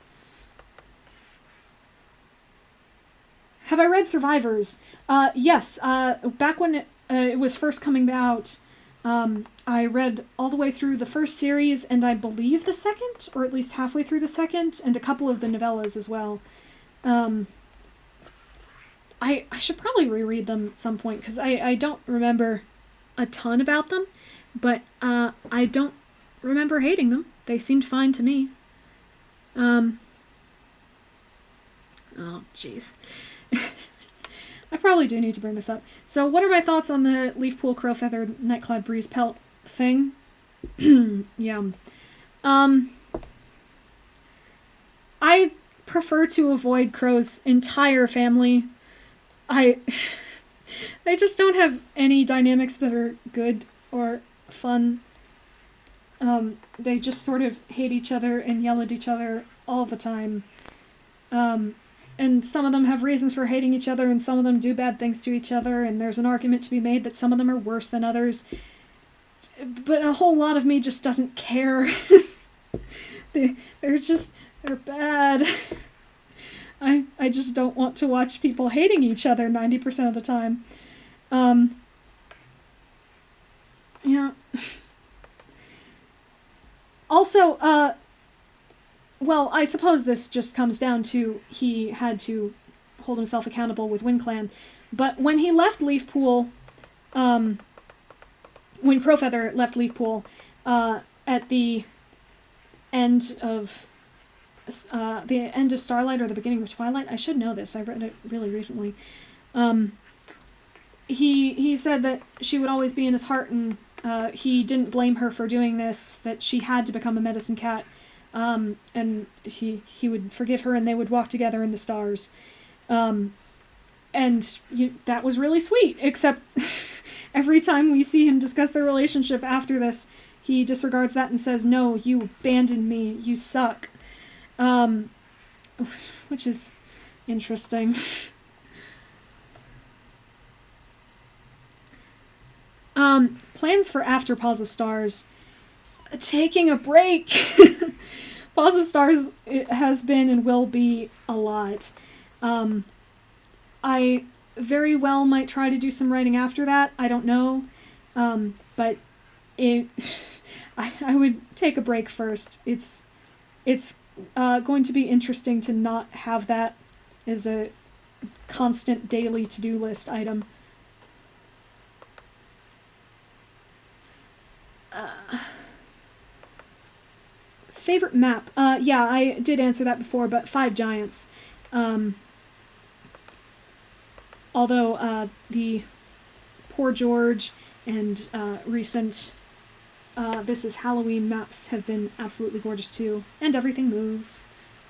Have I read Survivors? Yes. Back when it was first coming out, I read all the way through the first series, and I believe the second, or at least halfway through the second, and a couple of the novellas as well. I should probably reread them at some point, because I don't remember a ton about them, but I don't remember hating them. They seemed fine to me. Oh, jeez. I probably do need to bring this up. So what are my thoughts on the Leafpool, Crowfeather, Nightclad, Breeze, Pelt thing? Yeah. I prefer to avoid Crow's entire family. They just don't have any dynamics that are good or fun. They just sort of hate each other and yell at each other all the time. And some of them have reasons for hating each other, and some of them do bad things to each other, and there's an argument to be made that some of them are worse than others. But a whole lot of me just doesn't care. They're bad. I just don't want to watch people hating each other 90% of the time. Yeah. Also, well, I suppose this just comes down to he had to hold himself accountable with WindClan, but when he left Leafpool, when Crowfeather left Leafpool, at the end of Starlight or the beginning of Twilight, I should know this, I read it really recently, he said that she would always be in his heart, and he didn't blame her for doing this, that she had to become a medicine cat. And he would forgive her, and they would walk together in the stars. That was really sweet, except every time we see him discuss their relationship after this, he disregards that and says, "No, you abandoned me, you suck." Which is interesting. Plans for after Paws of Stars. Taking a break. Paws of Stars, it has been and will be a lot. I very well might try to do some writing after that. I don't know. But I would take a break first. It's going to be interesting to not have that as a constant daily to-do list item. Favorite map? Yeah, I did answer that before, but Five Giants. Although the Poor George and recent This Is Halloween maps have been absolutely gorgeous too. And Everything Moves,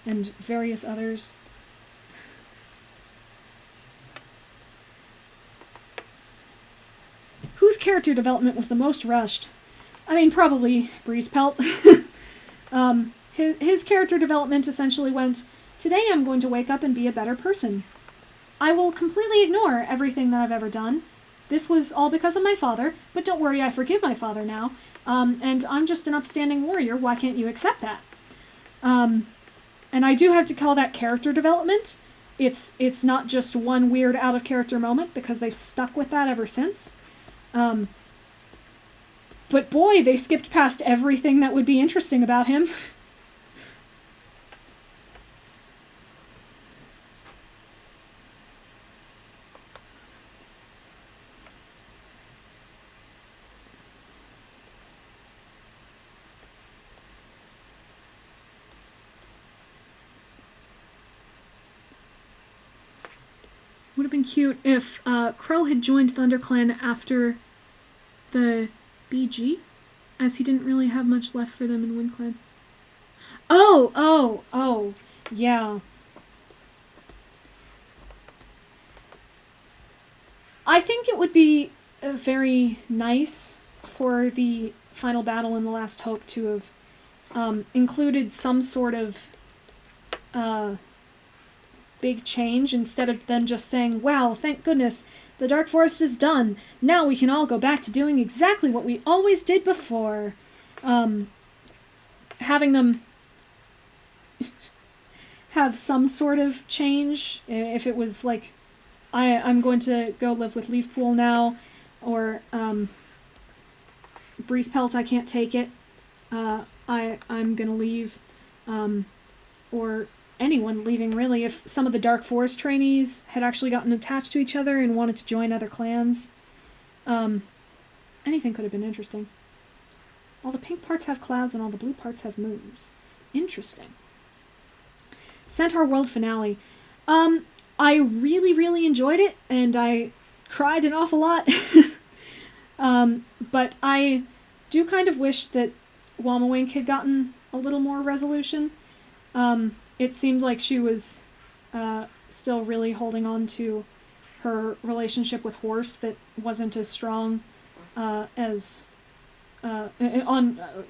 and various others. Whose character development was the most rushed? I mean, probably Breeze Pelt. His character development essentially went, today I'm going to wake up and be a better person. I will completely ignore everything that I've ever done. This was all because of my father, but don't worry, I forgive my father now. And I'm just an upstanding warrior, why can't you accept that? And I do have to call that character development. It's not just one weird out-of-character moment, because they've stuck with that ever since. But boy, they skipped past everything that would be interesting about him. Would have been cute if Crow had joined ThunderClan after the BG, as he didn't really have much left for them in WindClan. Oh, yeah. I think it would be very nice for the final battle in The Last Hope to have included some sort of big change, instead of them just saying, wow, thank goodness, the Dark Forest is done. Now we can all go back to doing exactly what we always did before. Having them have some sort of change, if it was like, I'm going to go live with Leafpool now, or Breeze Pelt, I can't take it. I'm gonna leave, or anyone leaving really. If some of the Dark Forest trainees had actually gotten attached to each other and wanted to join other clans, anything could have been interesting. All the pink parts have clouds and all the blue parts have moons. Interesting. Centaur World finale. I really, really enjoyed it, and I cried an awful lot. But I do kind of wish that Wamawink had gotten a little more resolution. It seemed like she was still really holding on to her relationship with Horse that wasn't as strong as...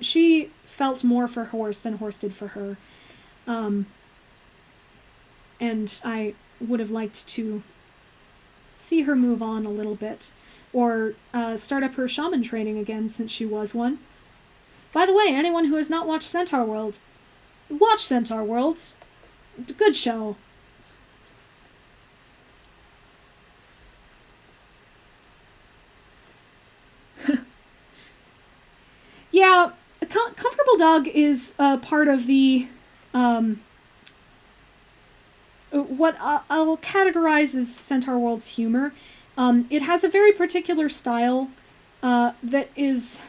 she felt more for Horse than Horse did for her. And I would have liked to see her move on a little bit. Or start up her shaman training again, since she was one. By the way, anyone who has not watched Centaur World, watch Centaur World. It's a good show. Yeah, Comfortable Dog is part of the... what I'll categorize as Centaur World's humor. It has a very particular style that is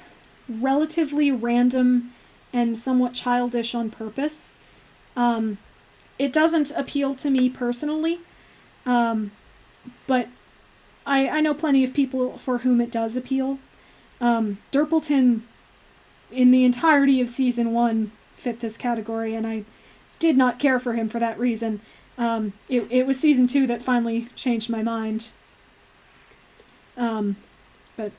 relatively random and somewhat childish on purpose. It doesn't appeal to me personally, but I know plenty of people for whom it does appeal. Durpleton, in the entirety of Season 1, fit this category, and I did not care for him for that reason. It was Season 2 that finally changed my mind. But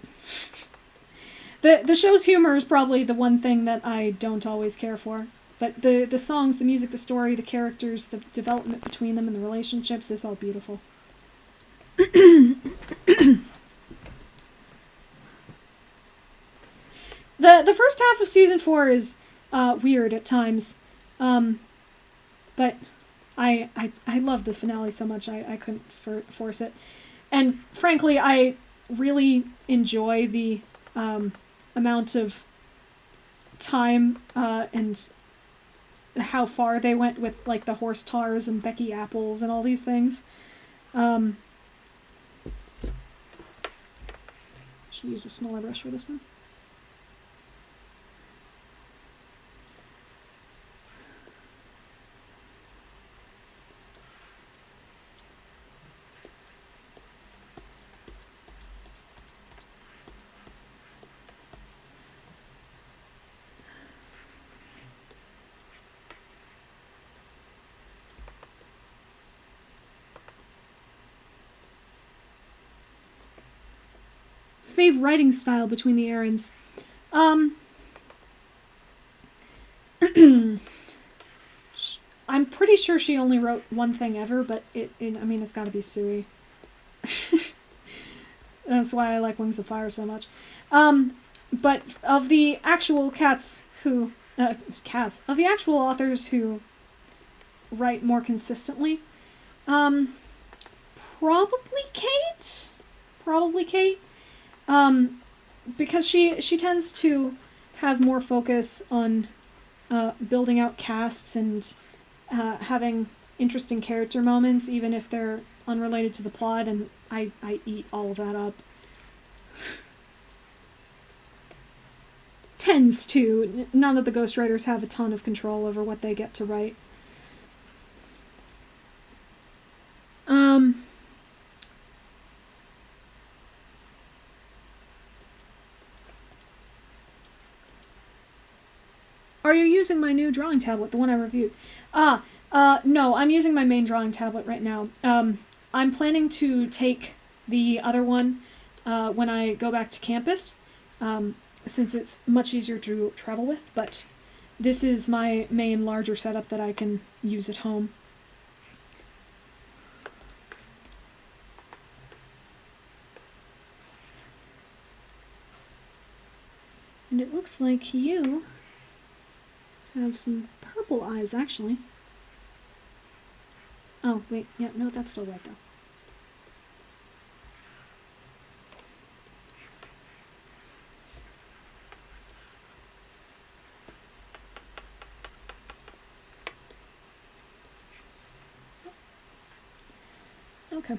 the show's humor is probably the one thing that I don't always care for. But the songs, the music, the story, the characters, the development between them and the relationships is all beautiful. The first half of Season 4 is weird at times. But I love this finale so much I couldn't force it. And frankly, I really enjoy the amount of time and how far they went with like the Horse Tars and Becky Apples and all these things. Should use a smaller brush for this one. Fave writing style between the errands. I'm pretty sure she only wrote one thing ever, but I mean, it's gotta be Sui. That's why I like Wings of Fire so much. But of the actual of the actual authors who write more consistently, probably Kate. Because she tends to have more focus on building out casts and having interesting character moments, even if they're unrelated to the plot, and I eat all of that up. Tends to. None of the ghostwriters have a ton of control over what they get to write. Are you using my new drawing tablet, the one I reviewed? No, I'm using my main drawing tablet right now. I'm planning to take the other one when I go back to campus, since it's much easier to travel with, but this is my main larger setup that I can use at home. And it looks like you have some purple eyes, actually. Oh, wait, yeah, no, that's still red, though. Okay.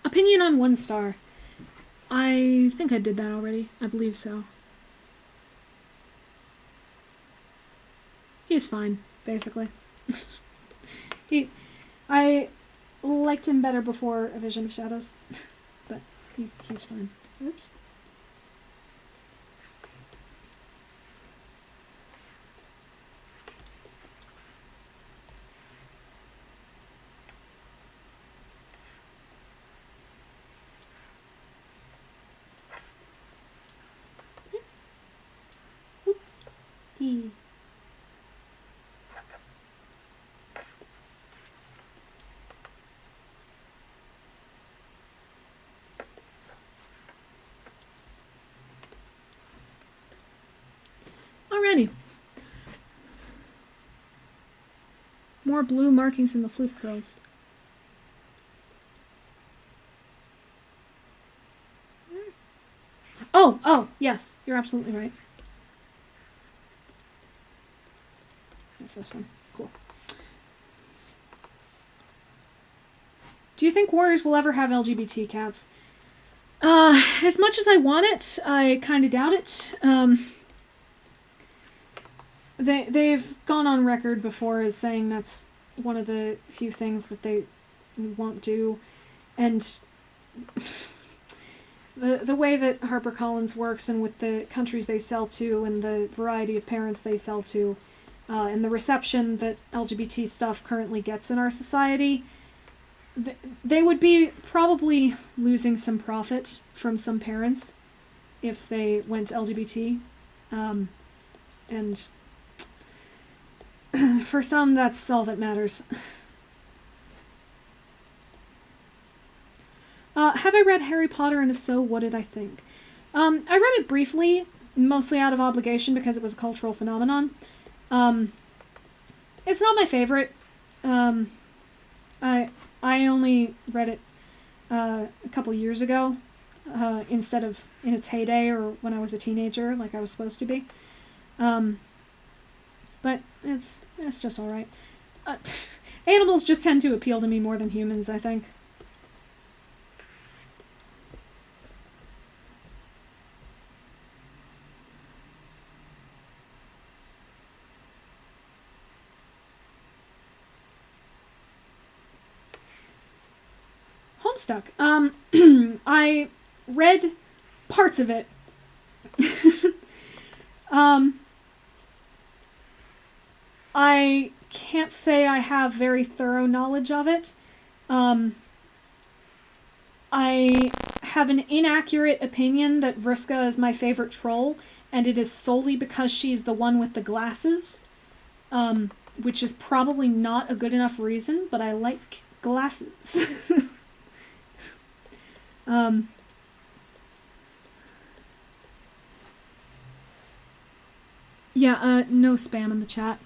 Opinion on 1 star. I think I did that already. I believe so. He's fine, basically. I liked him better before A Vision of Shadows, but he's fine. Oops. E. Alrighty. More blue markings in the floof curls. Oh, yes, you're absolutely right. It's this one. Cool. Do you think Warriors will ever have LGBT cats? As much as I want it, I kind of doubt it. They've gone on record before as saying that's one of the few things that they won't do, and the way that HarperCollins works and with the countries they sell to and the variety of parents they sell to, and the reception that LGBT stuff currently gets in our society, they would be probably losing some profit from some parents if they went LGBT, and for some, that's all that matters. Have I read Harry Potter, and if so, what did I think? I read it briefly, mostly out of obligation because it was a cultural phenomenon. It's not my favorite. I only read it a couple years ago, instead of in its heyday or when I was a teenager, like I was supposed to be. But it's just alright. Animals just tend to appeal to me more than humans, I think. Homestuck. I read parts of it. I can't say I have very thorough knowledge of it. I have an inaccurate opinion that Vriska is my favorite troll, and it is solely because she's the one with the glasses, which is probably not a good enough reason, but I like glasses. Yeah, no spam in the chat.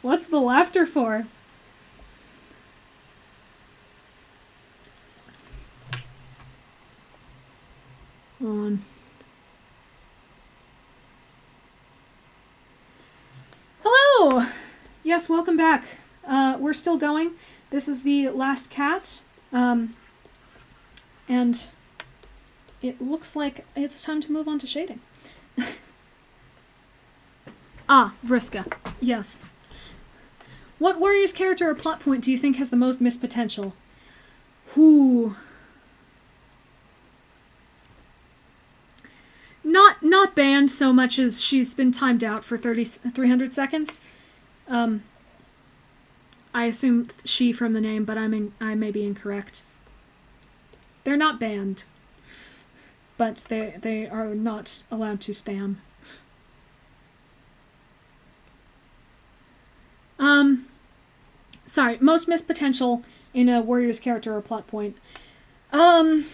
What's the laughter for? Hold on. Hello! Yes, welcome back. We're still going. This is the last cat. And it looks like it's time to move on to shading. Vriska. Yes. What Warriors character or plot point do you think has the most missed potential? Not banned so much as she's been timed out for 300 seconds. I assume she from the name, but I may be incorrect. They're not banned, but they are not allowed to spam. Sorry, most missed potential in a Warriors character or plot point. I'm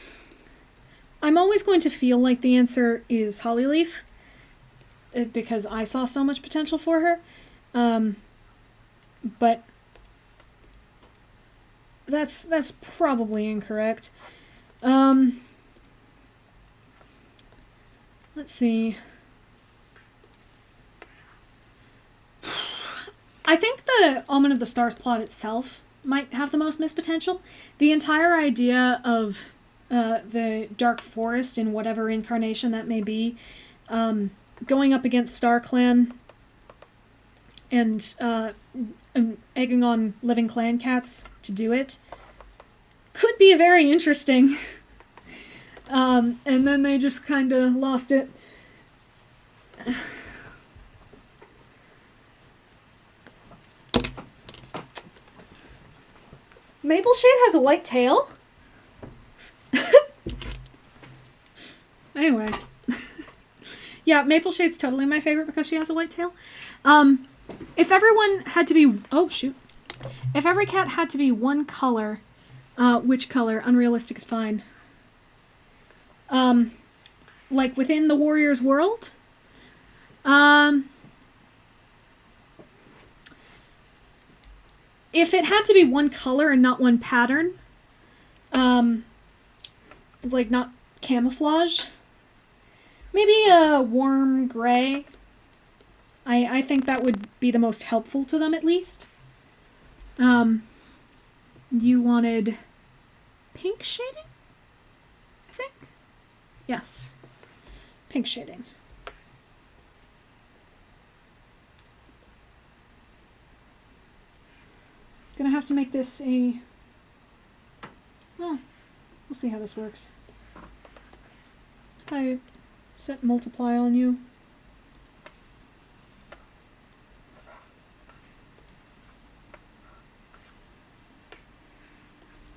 always going to feel like the answer is Hollyleaf, because I saw so much potential for her. But that's probably incorrect. Let's see. I think the Omen of the Stars plot itself might have the most missed potential. The entire idea of the Dark Forest in whatever incarnation that may be, going up against Starclan and egging on living clan cats to do it could be very interesting. And then they just kind of lost it. Mapleshade has a white tail? Anyway. Yeah, Mapleshade's totally my favorite because she has a white tail. If everyone had to be... Oh, shoot. If every cat had to be one color, which color? Unrealistic is fine. Like within the Warriors world? If it had to be one color and not one pattern, like not camouflage, maybe a warm gray. I think that would be the most helpful to them, at least. You wanted pink shading, I think? Yes. Pink shading. Gonna have to make this a... Well, we'll see how this works. If I set multiply on you.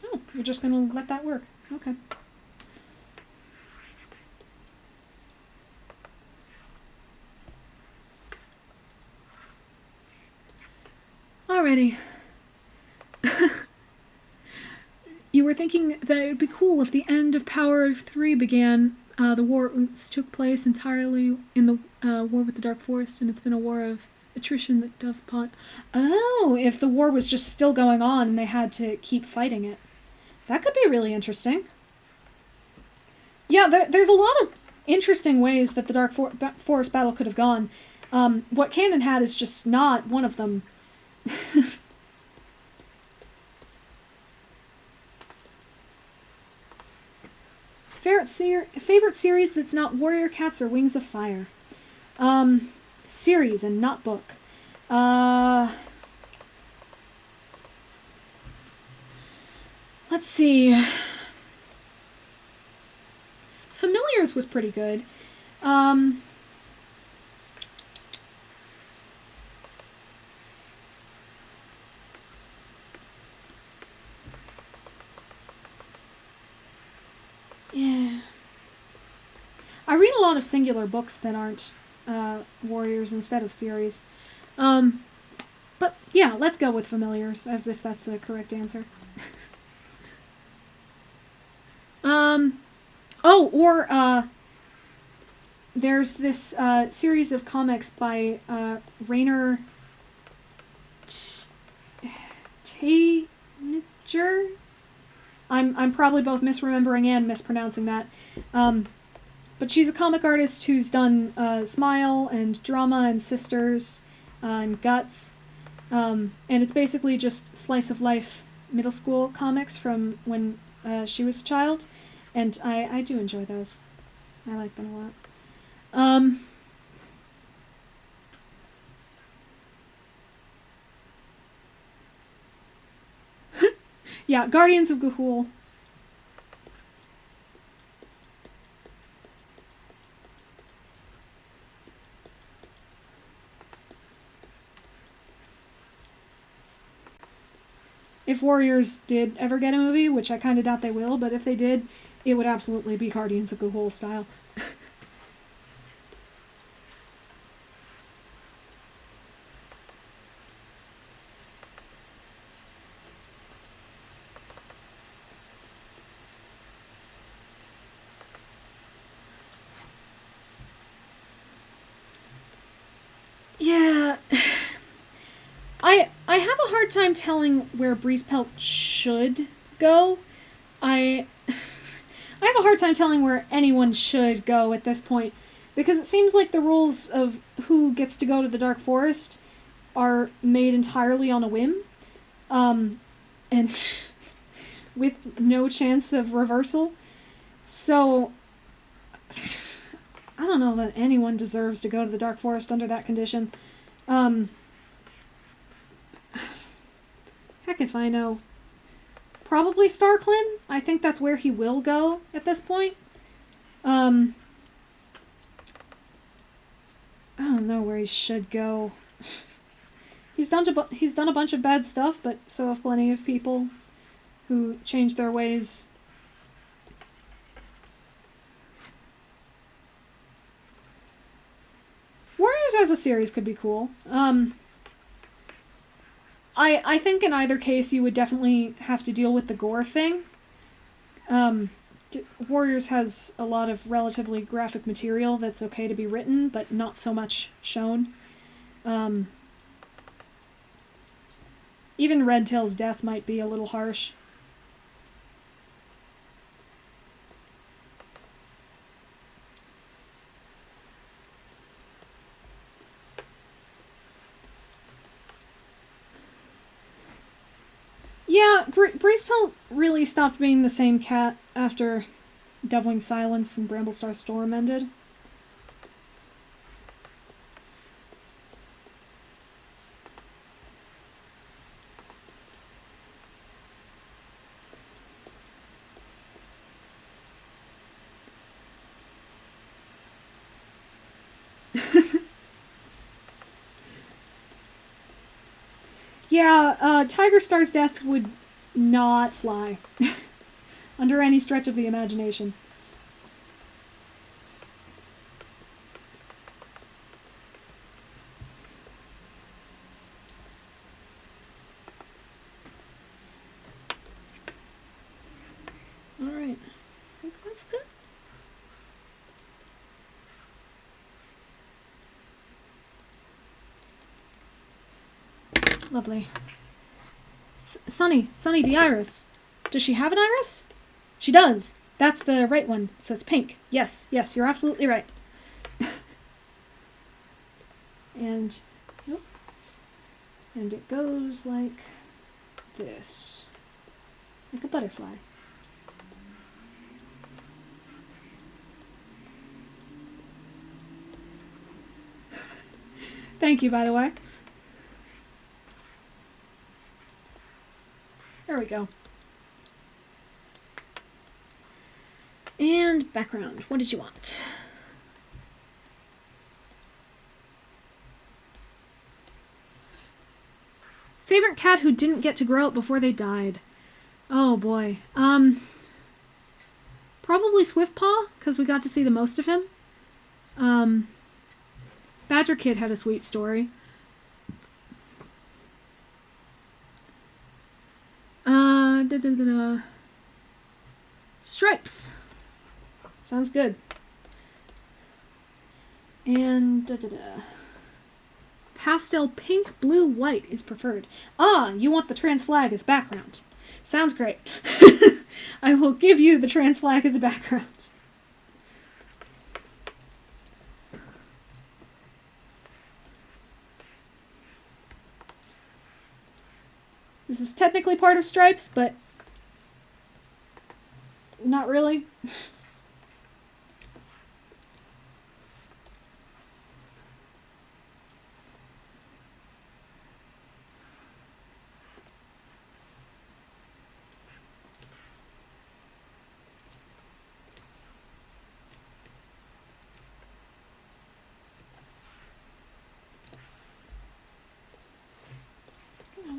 Oh, you're just gonna let that work. Okay. Alrighty. You were thinking that it would be cool if the end of Power 3 began. The war took place entirely in the war with the Dark Forest, and it's been a war of attrition that Dove Pont... Oh, if the war was just still going on and they had to keep fighting it. That could be really interesting. Yeah, there's a lot of interesting ways that the Dark Forest battle could have gone. What Canon had is just not one of them. Favorite series that's not Warrior Cats or Wings of Fire? Series and not book. Let's see. Familiars was pretty good. Yeah. I read a lot of singular books that aren't Warriors instead of series. But yeah, let's go with Familiars, as if that's a correct answer. There's this series of comics by Rainer Tager. I'm probably both misremembering and mispronouncing that. But she's a comic artist who's done Smile and Drama and Sisters and Guts. And it's basically just slice of life middle school comics from when she was a child. And I do enjoy those. I like them a lot. Yeah, Guardians of Ga'Hoole. If Warriors did ever get a movie, which I kind of doubt they will, but if they did, it would absolutely be Guardians of Ga'Hoole style. Yeah, hard time telling where Breezepelt should go. I have a hard time telling where anyone should go at this point, because it seems like the rules of who gets to go to the Dark Forest are made entirely on a whim, and with no chance of reversal. So, I don't know that anyone deserves to go to the Dark Forest under that condition. Heck if I know. Probably Starclan. I think that's where he will go at this point. I don't know where he should go. He's done a bunch of bad stuff, but so have plenty of people who change their ways. Warriors as a series could be cool. I think in either case you would definitely have to deal with the gore thing. Warriors has a lot of relatively graphic material that's okay to be written, but not so much shown. Even Redtail's death might be a little harsh. Yeah, Breezepelt really stopped being the same cat after Devilwing Silence and Bramblestar Storm ended. Yeah, Tiger Star's death would not fly. Under any stretch of the imagination. Alright, I think that's good. Lovely. Sunny the iris. Does she have an iris? She does. That's the right one. So it's pink. Yes, you're absolutely right. And, nope. And it goes like this. Like a butterfly. Thank you, by the way. There we go. And background. What did you want? Favorite cat who didn't get to grow up before they died. Oh boy. Probably Swiftpaw, because we got to see the most of him. Badger Kid had a sweet story. Stripes. Sounds good. And pastel pink, blue, white is preferred. Ah, you want the trans flag as background. Sounds great. I will give you the trans flag as a background. This is technically part of Stripes, but not really.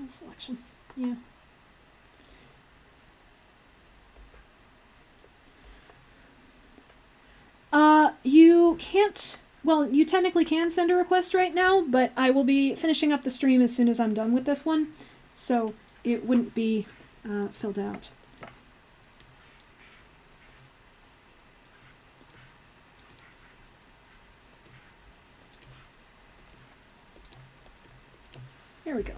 Selection. Yeah. You can't, well, you technically can send a request right now, but I will be finishing up the stream as soon as I'm done with this one, so it wouldn't be filled out. There we go.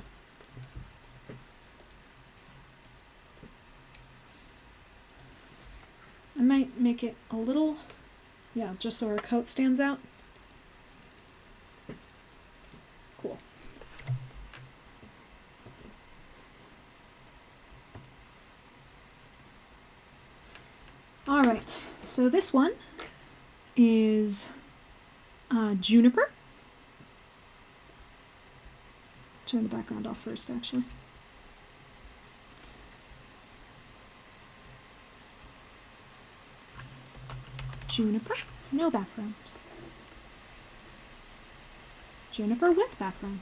make it a little, yeah, just so her coat stands out. Cool. All right, so this one is Juniper. Turn the background off first, actually. Juniper, no background. Juniper with background.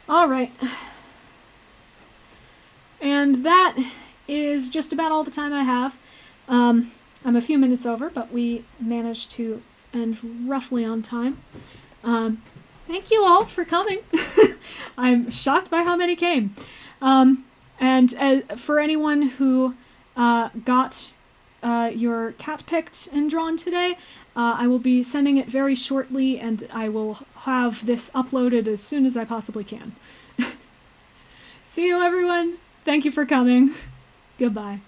All right. And that is just about all the time I have. I'm a few minutes over, but we managed to end roughly on time. Thank you all for coming. I'm shocked by how many came. And for anyone who got your cat picked and drawn today, I will be sending it very shortly, and I will have this uploaded as soon as I possibly can. See you, everyone. Thank you for coming. Goodbye.